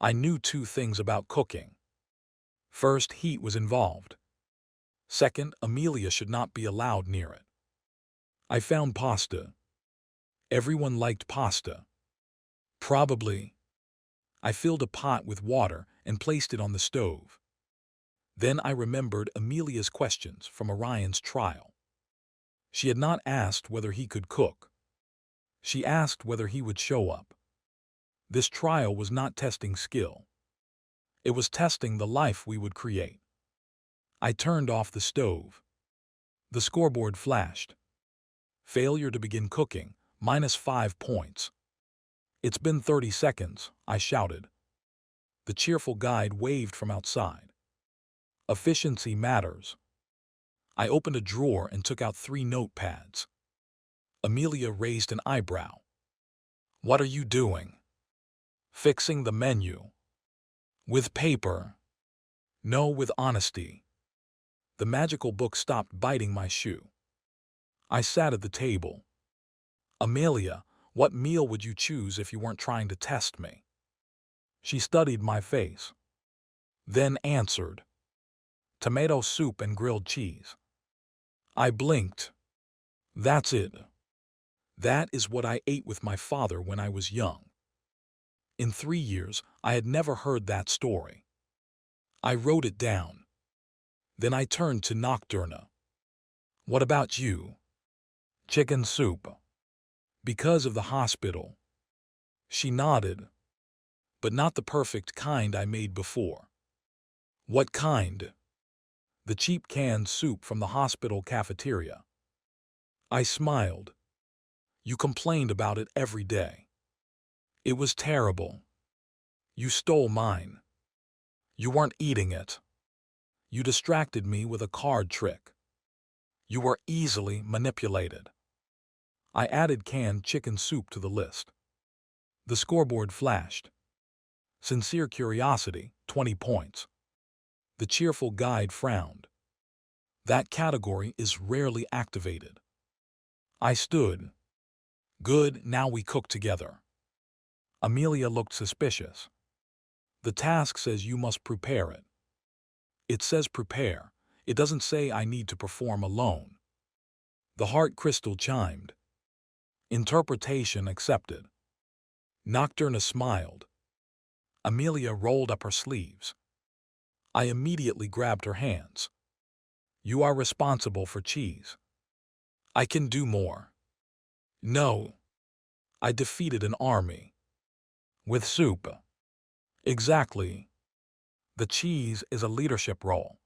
I knew two things about cooking. First, heat was involved. Second, Amelia should not be allowed near it. I found pasta. Everyone liked pasta. Probably. I filled a pot with water and placed it on the stove. Then I remembered Amelia's questions from Orion's trial. She had not asked whether he could cook. She asked whether he would show up. This trial was not testing skill. It was testing the life we would create. I turned off the stove. The scoreboard flashed. Failure to begin cooking, -5 points. It's been 30 seconds, I shouted. The cheerful guide waved from outside. Efficiency matters. I opened a drawer and took out 3 notepads. Amelia raised an eyebrow. What are you doing? Fixing the menu. With paper. No, with honesty. The magical book stopped biting my shoe. I sat at the table. Amelia, what meal would you choose if you weren't trying to test me? She studied my face. Then answered. Tomato soup and grilled cheese. I blinked. That's it. That is what I ate with my father when I was young. In 3 years, I had never heard that story. I wrote it down. Then I turned to Nocturna. What about you? Chicken soup. Because of the hospital. She nodded. But not the perfect kind I made before. What kind? The cheap canned soup from the hospital cafeteria. I smiled. You complained about it every day. It was terrible. You stole mine. You weren't eating it. You distracted me with a card trick. You were easily manipulated. I added canned chicken soup to the list. The scoreboard flashed. Sincere curiosity, 20 points. The cheerful guide frowned. That category is rarely activated. I stood. Good, now we cook together. Amelia looked suspicious. The task says you must prepare it. It says prepare. It doesn't say I need to perform alone. The heart crystal chimed. Interpretation accepted. Nocturna smiled. Amelia rolled up her sleeves. I immediately grabbed her hands. You are responsible for cheese. I can do more. No. I defeated an army. With soup. Exactly. The cheese is a leadership role.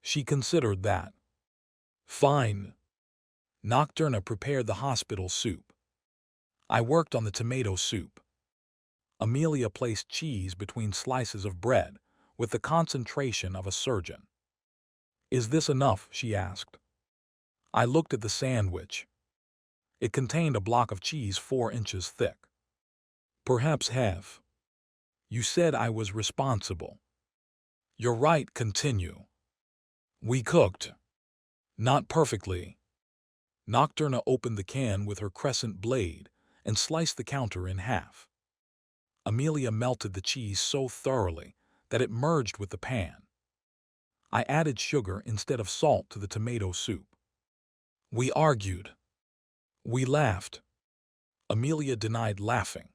She considered that. Fine. Nocturna prepared the hospital soup. I worked on the tomato soup. Amelia placed cheese between slices of bread with the concentration of a surgeon. "Is this enough?" she asked. I looked at the sandwich. It contained a block of cheese 4 inches thick. "Perhaps half. You said I was responsible." "You're right, continue." "We cooked. Not perfectly." Nocturna opened the can with her crescent blade and sliced the counter in half. Amelia melted the cheese so thoroughly that it merged with the pan. I added sugar instead of salt to the tomato soup. We argued. We laughed. Amelia denied laughing.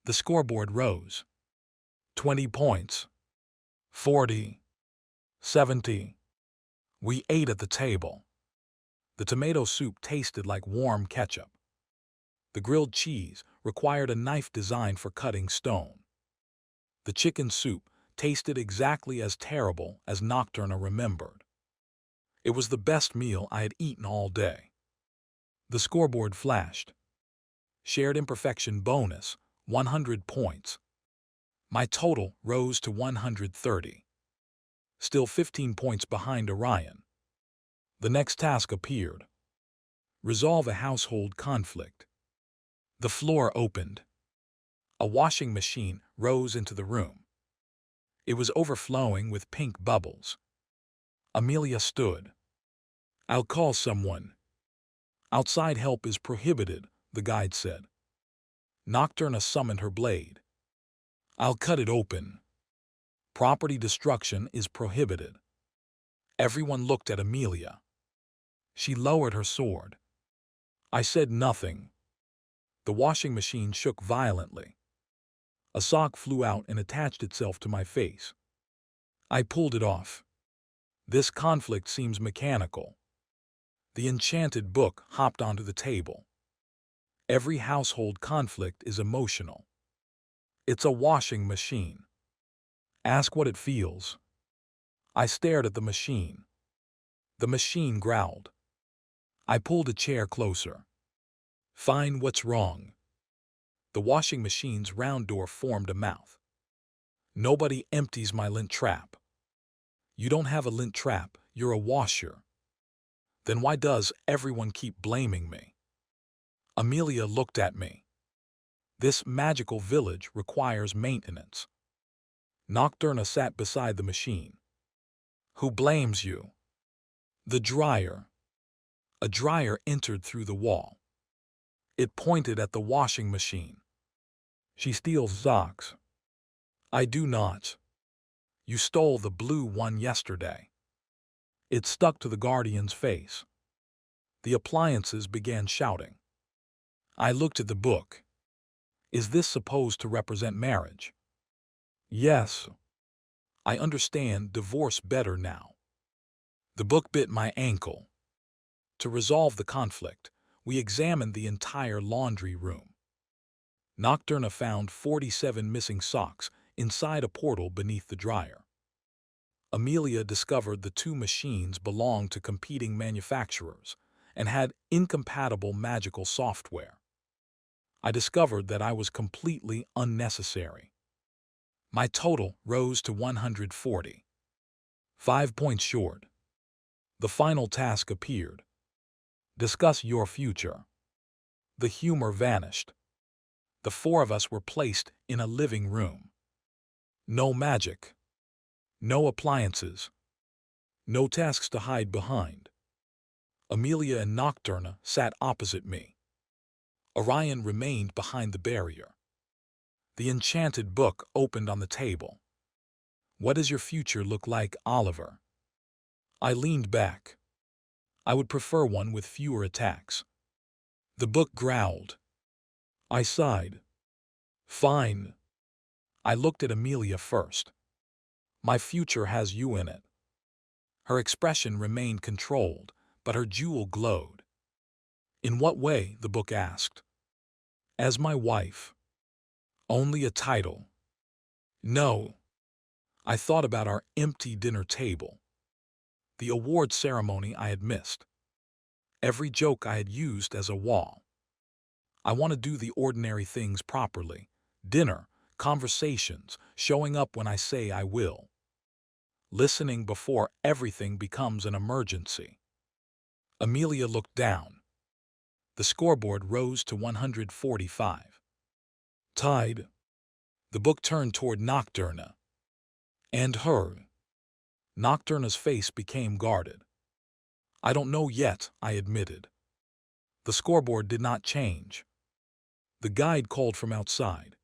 The scoreboard rose. 20 points. 40. 70. We ate at the table. The tomato soup tasted like warm ketchup. The grilled cheese required a knife designed for cutting stone. The chicken soup tasted exactly as terrible as Nocturna remembered. It was the best meal I had eaten all day. The scoreboard flashed. Shared imperfection bonus, 100 points. My total rose to 130. Still 15 points behind Orion. The next task appeared. Resolve a household conflict. The floor opened. A washing machine rose into the room. It was overflowing with pink bubbles. Amelia stood. "I'll call someone." "Outside help is prohibited," the guide said. Nocturna summoned her blade. "I'll cut it open." "Property destruction is prohibited." Everyone looked at Amelia. She lowered her sword. I said nothing. The washing machine shook violently. A sock flew out and attached itself to my face. I pulled it off. This conflict seems mechanical. The enchanted book hopped onto the table. Every household conflict is emotional. It's a washing machine. Ask what it feels. I stared at the machine. The machine growled. I pulled a chair closer. "Fine, what's wrong?" The washing machine's round door formed a mouth. "Nobody empties my lint trap." "You don't have a lint trap, you're a washer." "Then why does everyone keep blaming me?" Amelia looked at me. "This magical village requires maintenance." Nocturna sat beside the machine. "Who blames you?" "The dryer." A dryer entered through the wall. It pointed at the washing machine. "She steals socks." "I do not." "You stole the blue one yesterday." It stuck to the guardian's face. The appliances began shouting. I looked at the book. Is this supposed to represent marriage? Yes. I understand divorce better now. The book bit my ankle. To resolve the conflict, we examined the entire laundry room. Nocturna found 47 missing socks inside a portal beneath the dryer. Amelia discovered the two machines belonged to competing manufacturers and had incompatible magical software. I discovered that I was completely unnecessary. My total rose to 140. 5 points short. The final task appeared. Discuss your future. The humor vanished. The four of us were placed in a living room. No magic. No appliances. No tasks to hide behind. Amelia and Nocturna sat opposite me. Orion remained behind the barrier. The enchanted book opened on the table. What does your future look like, Oliver? I leaned back. I would prefer one with fewer attacks. The book growled. I sighed. Fine. I looked at Amelia first. My future has you in it. Her expression remained controlled, but her jewel glowed. In what way? The book asked. As my wife. Only a title. No. I thought about our empty dinner table. The award ceremony I had missed. Every joke I had used as a wall. I want to do the ordinary things properly. Dinner, conversations, showing up when I say I will. Listening before everything becomes an emergency. Amelia looked down. The scoreboard rose to 145. Tied. The book turned toward Nocturna. And her. Nocturna's face became guarded. I don't know yet, I admitted. The scoreboard did not change. The guide called from outside.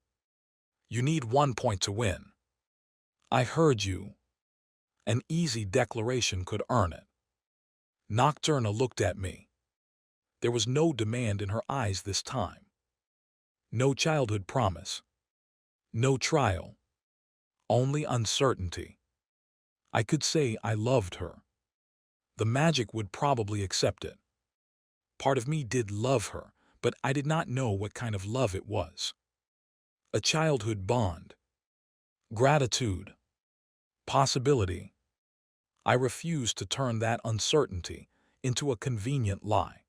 You need 1 point to win. I heard you. An easy declaration could earn it. Nocturna looked at me. There was no demand in her eyes this time. No childhood promise. No trial. Only uncertainty. I could say I loved her. The magic would probably accept it. Part of me did love her, but I did not know what kind of love it was. A childhood bond. Gratitude. Possibility. I refused to turn that uncertainty into a convenient lie.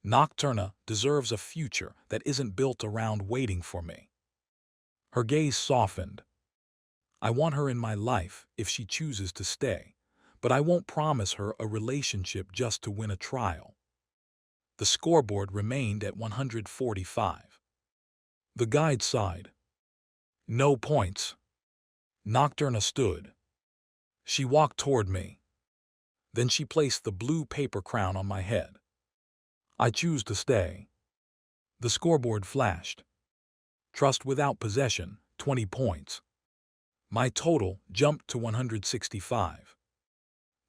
Nocturna deserves a future that isn't built around waiting for me. Her gaze softened. I want her in my life if she chooses to stay, but I won't promise her a relationship just to win a trial. The scoreboard remained at 145. The guide sighed. No points. Nocturna stood. She walked toward me. Then she placed the blue paper crown on my head. I choose to stay. The scoreboard flashed. Trust without possession, 20 points. My total jumped to 165.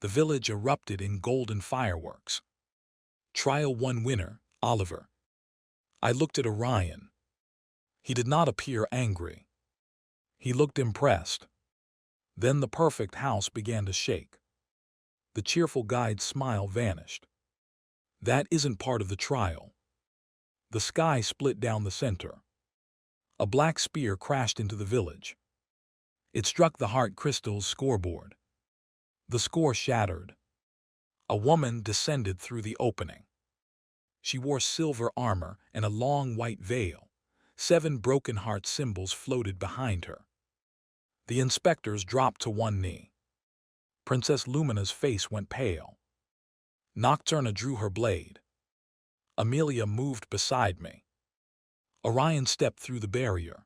The village erupted in golden fireworks. Trial 1 winner, Oliver. I looked at Orion. He did not appear angry. He looked impressed. Then the perfect house began to shake. The cheerful guide's smile vanished. That isn't part of the trial. The sky split down the center. A black spear crashed into the village. It struck the heart crystal's scoreboard. The score shattered. A woman descended through the opening. She wore silver armor and a long white veil. 7 broken heart symbols floated behind her. The inspectors dropped to one knee. Princess Lumina's face went pale. Nocturna drew her blade. Amelia moved beside me. Orion stepped through the barrier.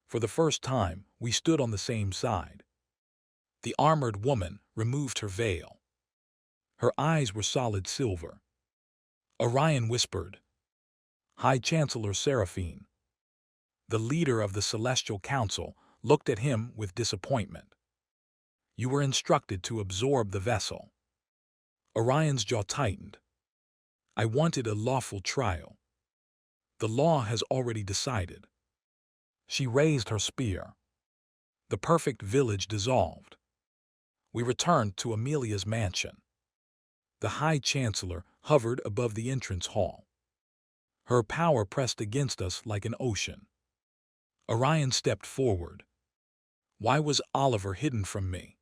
For the first time, we stood on the same side. The armored woman removed her veil. Her eyes were solid silver. Orion whispered, High Chancellor Seraphine. The leader of the Celestial Council looked at him with disappointment. You were instructed to absorb the vessel. Orion's jaw tightened. I wanted a lawful trial. The law has already decided. She raised her spear. The perfect village dissolved. We returned to Amelia's mansion. The High Chancellor hovered above the entrance hall. Her power pressed against us like an ocean. Orion stepped forward. Why was Oliver hidden from me?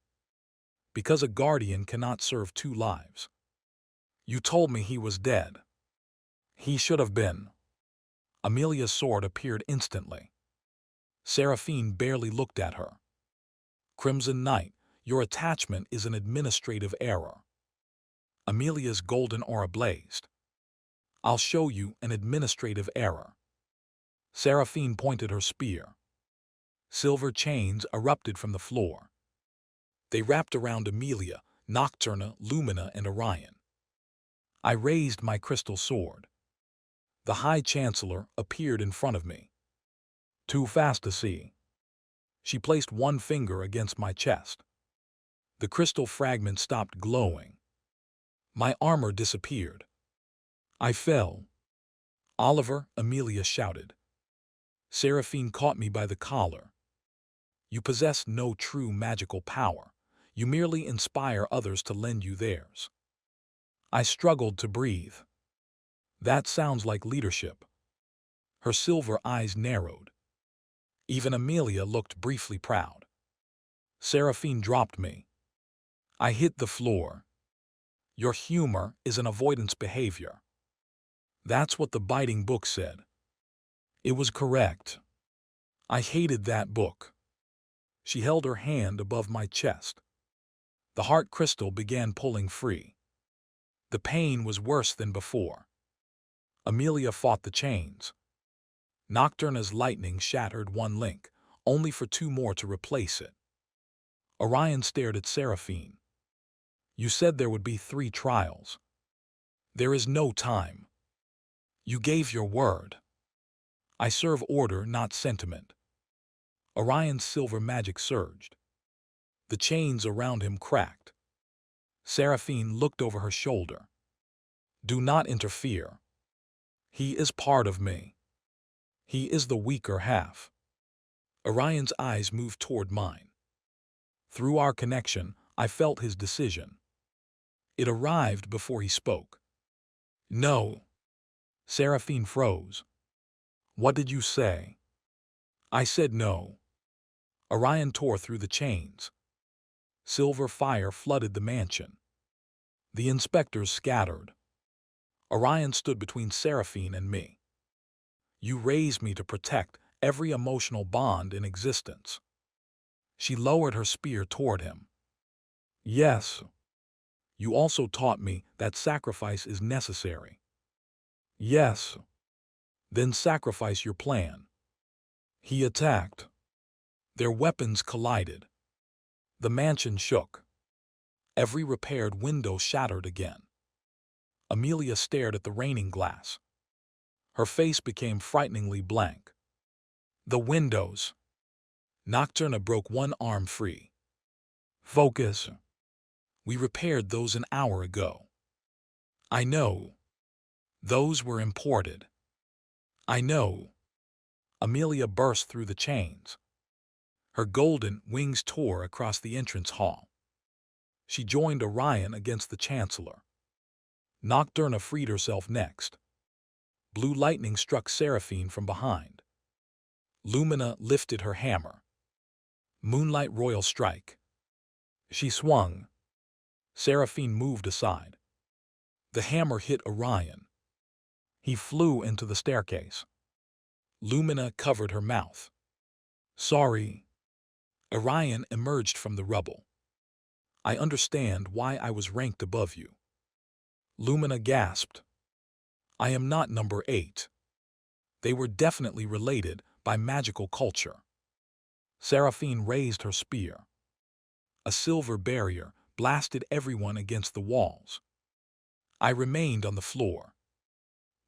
Because a guardian cannot serve 2 lives. You told me he was dead. He should have been. Amelia's sword appeared instantly. Seraphine barely looked at her. Crimson Knight, your attachment is an administrative error. Amelia's golden aura blazed. I'll show you an administrative error. Seraphine pointed her spear. Silver chains erupted from the floor. They wrapped around Amelia, Nocturna, Lumina, and Orion. I raised my crystal sword. The High Chancellor appeared in front of me. Too fast to see. She placed one finger against my chest. The crystal fragment stopped glowing. My armor disappeared. I fell. Oliver, Amelia shouted. Seraphine caught me by the collar. You possess no true magical power. You merely inspire others to lend you theirs. I struggled to breathe. That sounds like leadership. Her silver eyes narrowed. Even Amelia looked briefly proud. Seraphine dropped me. I hit the floor. Your humor is an avoidance behavior. That's what the biting book said. It was correct. I hated that book. She held her hand above my chest. The heart crystal began pulling free. The pain was worse than before. Amelia fought the chains. Nocturna's lightning shattered one link, only for two more to replace it. Orion stared at Seraphine. You said there would be 3 trials. There is no time. You gave your word. I serve order, not sentiment. Orion's silver magic surged. The chains around him cracked. Seraphine looked over her shoulder. Do not interfere. He is part of me. He is the weaker half. Orion's eyes moved toward mine. Through our connection, I felt his decision. It arrived before he spoke. No. Seraphine froze. What did you say? I said no. Orion tore through the chains. Silver fire flooded the mansion. The inspectors scattered. Orion stood between Seraphine and me. You raised me to protect every emotional bond in existence. She lowered her spear toward him. Yes. You also taught me that sacrifice is necessary. Yes. Then sacrifice your plan. He attacked. Their weapons collided. The mansion shook. Every repaired window shattered again. Amelia stared at the raining glass. Her face became frighteningly blank. The windows. Nocturna broke one arm free. Focus. We repaired those an hour ago. I know. Those were imported. I know. Amelia burst through the chains. Her golden wings tore across the entrance hall. She joined Orion against the Chancellor. Nocturna freed herself next. Blue lightning struck Seraphine from behind. Lumina lifted her hammer. Moonlight royal strike. She swung. Seraphine moved aside. The hammer hit Orion. He flew into the staircase. Lumina covered her mouth. Sorry. Orion emerged from the rubble. I understand why I was ranked above you. Lumina gasped. I am not number 8. They were definitely related by magical culture. Seraphine raised her spear. A silver barrier blasted everyone against the walls. I remained on the floor.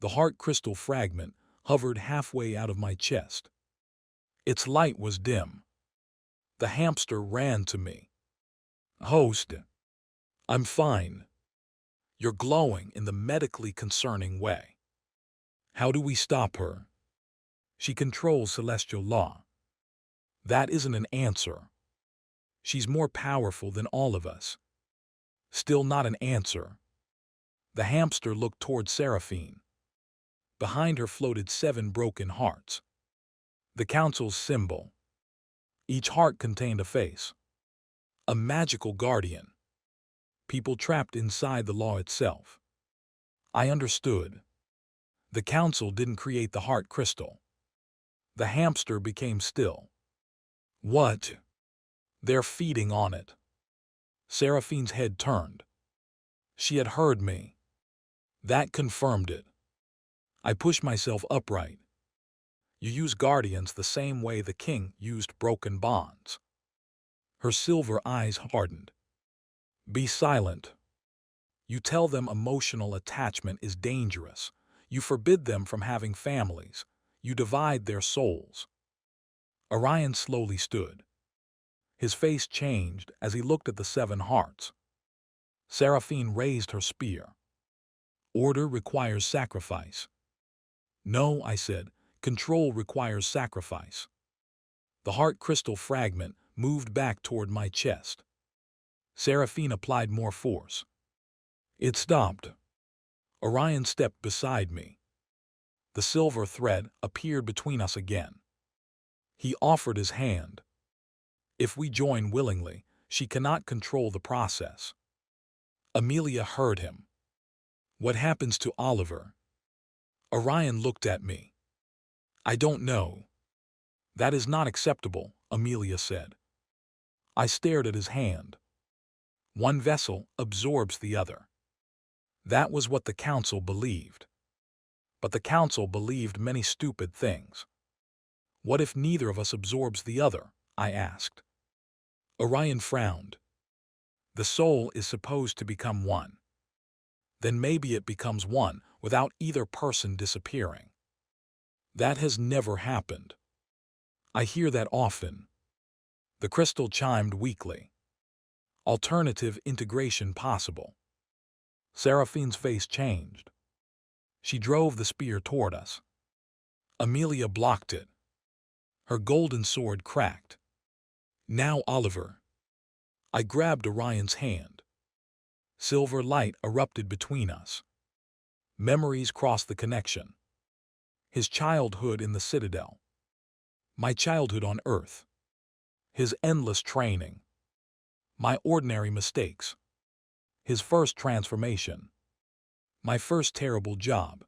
The heart crystal fragment hovered halfway out of my chest. Its light was dim. The hamster ran to me. Host, I'm fine. You're glowing in the medically concerning way. How do we stop her? She controls celestial law. That isn't an answer. She's more powerful than all of us. Still not an answer. The hamster looked toward Seraphine. Behind her floated 7 broken hearts. The council's symbol. Each heart contained a face. A magical guardian. People trapped inside the law itself. I understood. The council didn't create the heart crystal. The hamster became still. What? They're feeding on it. Seraphine's head turned. She had heard me. That confirmed it. I pushed myself upright. You use guardians the same way the king used broken bonds. Her silver eyes hardened. Be silent. You tell them emotional attachment is dangerous. You forbid them from having families. You divide their souls. Orion slowly stood. His face changed as he looked at the 7 hearts. Seraphine raised her spear. Order requires sacrifice. No, I said, control requires sacrifice. The heart crystal fragment moved back toward my chest. Seraphine applied more force. It stopped. Orion stepped beside me. The silver thread appeared between us again. He offered his hand. If we join willingly, she cannot control the process. Amelia heard him. What happens to Oliver? Orion looked at me. I don't know. That is not acceptable, Amelia said. I stared at his hand. One vessel absorbs the other. That was what the council believed. But the council believed many stupid things. What if neither of us absorbs the other? I asked. Orion frowned. The soul is supposed to become one. Then maybe it becomes one without either person disappearing. That has never happened. I hear that often. The crystal chimed weakly. Alternative integration possible. Seraphine's face changed. She drove the spear toward us. Amelia blocked it. Her golden sword cracked. Now, Oliver. I grabbed Orion's hand. Silver light erupted between us. Memories crossed the connection. His childhood in the Citadel. My childhood on Earth. His endless training. My ordinary mistakes. His first transformation. My first terrible job.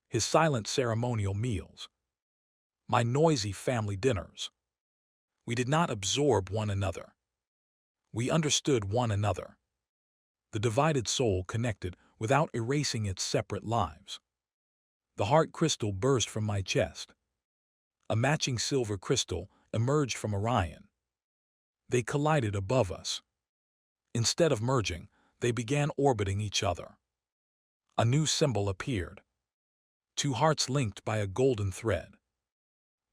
His silent ceremonial meals. My noisy family dinners. We did not absorb one another. We understood one another. The divided soul connected without erasing its separate lives. The heart crystal burst from my chest. A matching silver crystal emerged from Orion. They collided above us. Instead of merging, they began orbiting each other. A new symbol appeared. Two hearts linked by a golden thread.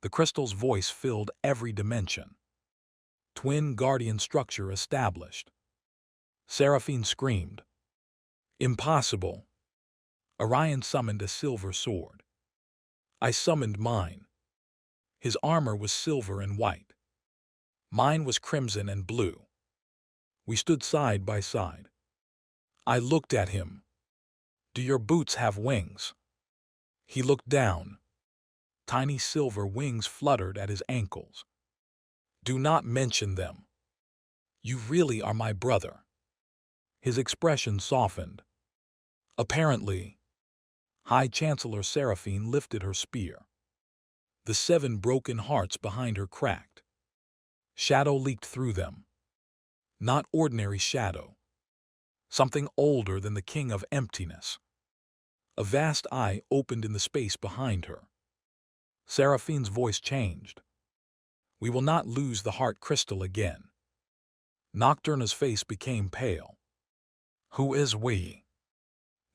The crystal's voice filled every dimension. Twin guardian structure established. Seraphine screamed. Impossible. Orion summoned a silver sword. I summoned mine. His armor was silver and white. Mine was crimson and blue. We stood side by side. I looked at him. Do your boots have wings? He looked down. Tiny silver wings fluttered at his ankles. Do not mention them. You really are my brother. His expression softened. Apparently. High Chancellor Seraphine lifted her spear. The 7 broken hearts behind her cracked. Shadow leaked through them. Not ordinary shadow. Something older than the king of emptiness. A vast eye opened in the space behind her. Seraphine's voice changed. We will not lose the heart crystal again. Nocturna's face became pale. Who is we?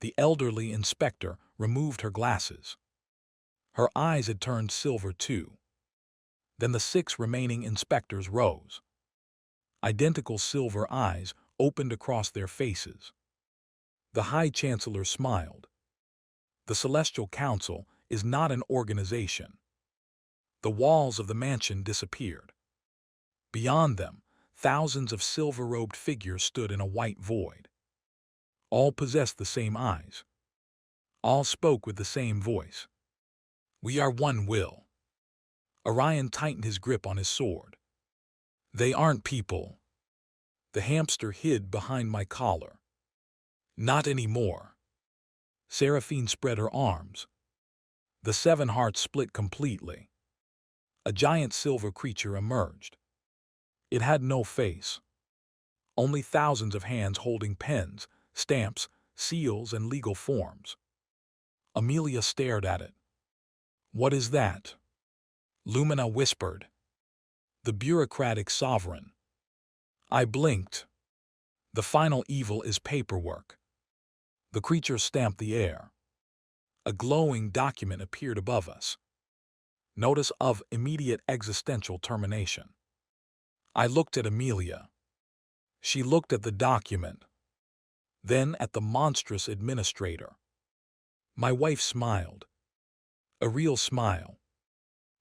The elderly inspector removed her glasses. Her eyes had turned silver too. Then the 6 remaining inspectors rose. Identical silver eyes opened across their faces. The High Chancellor smiled. The Celestial Council is not an organization. The walls of the mansion disappeared. Beyond them, thousands of silver-robed figures stood in a white void. All possessed the same eyes. All spoke with the same voice. We are one will. Orion tightened his grip on his sword. They aren't people. The hamster hid behind my collar. Not anymore. Seraphine spread her arms. The 7 hearts split completely. A giant silver creature emerged. It had no face. Only thousands of hands holding pens, stamps, seals, and legal forms. Amelia stared at it. What is that? Lumina whispered. The bureaucratic sovereign. I blinked. The final evil is paperwork. The creature stamped the air. A glowing document appeared above us. Notice of immediate existential termination. I looked at Amelia. She looked at the document. Then at the monstrous administrator. My wife smiled. A real smile.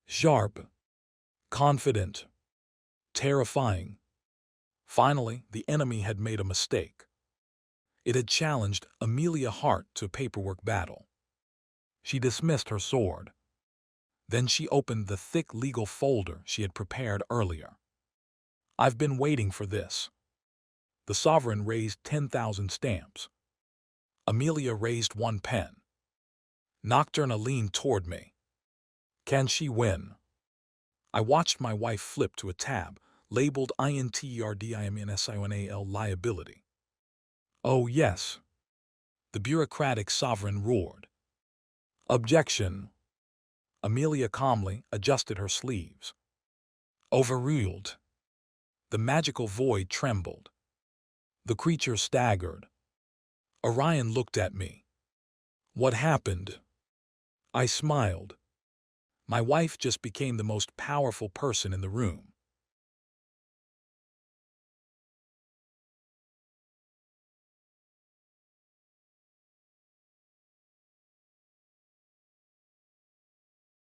Sharp. Confident. Terrifying. Finally, the enemy had made a mistake. It had challenged Amelia Hart to a paperwork battle. She dismissed her sword. Then she opened the thick legal folder she had prepared earlier. I've been waiting for this. The sovereign raised 10,000 stamps. Amelia raised 1 pen. Nocturna leaned toward me. Can she win? I watched my wife flip to a tab labeled INTERDIMNSIONAL liability. Oh yes, the bureaucratic sovereign roared. Objection. Amelia calmly adjusted her sleeves. Overruled. The magical void trembled. The creature staggered. Orion looked at me. What happened? I smiled. My wife just became the most powerful person in the room.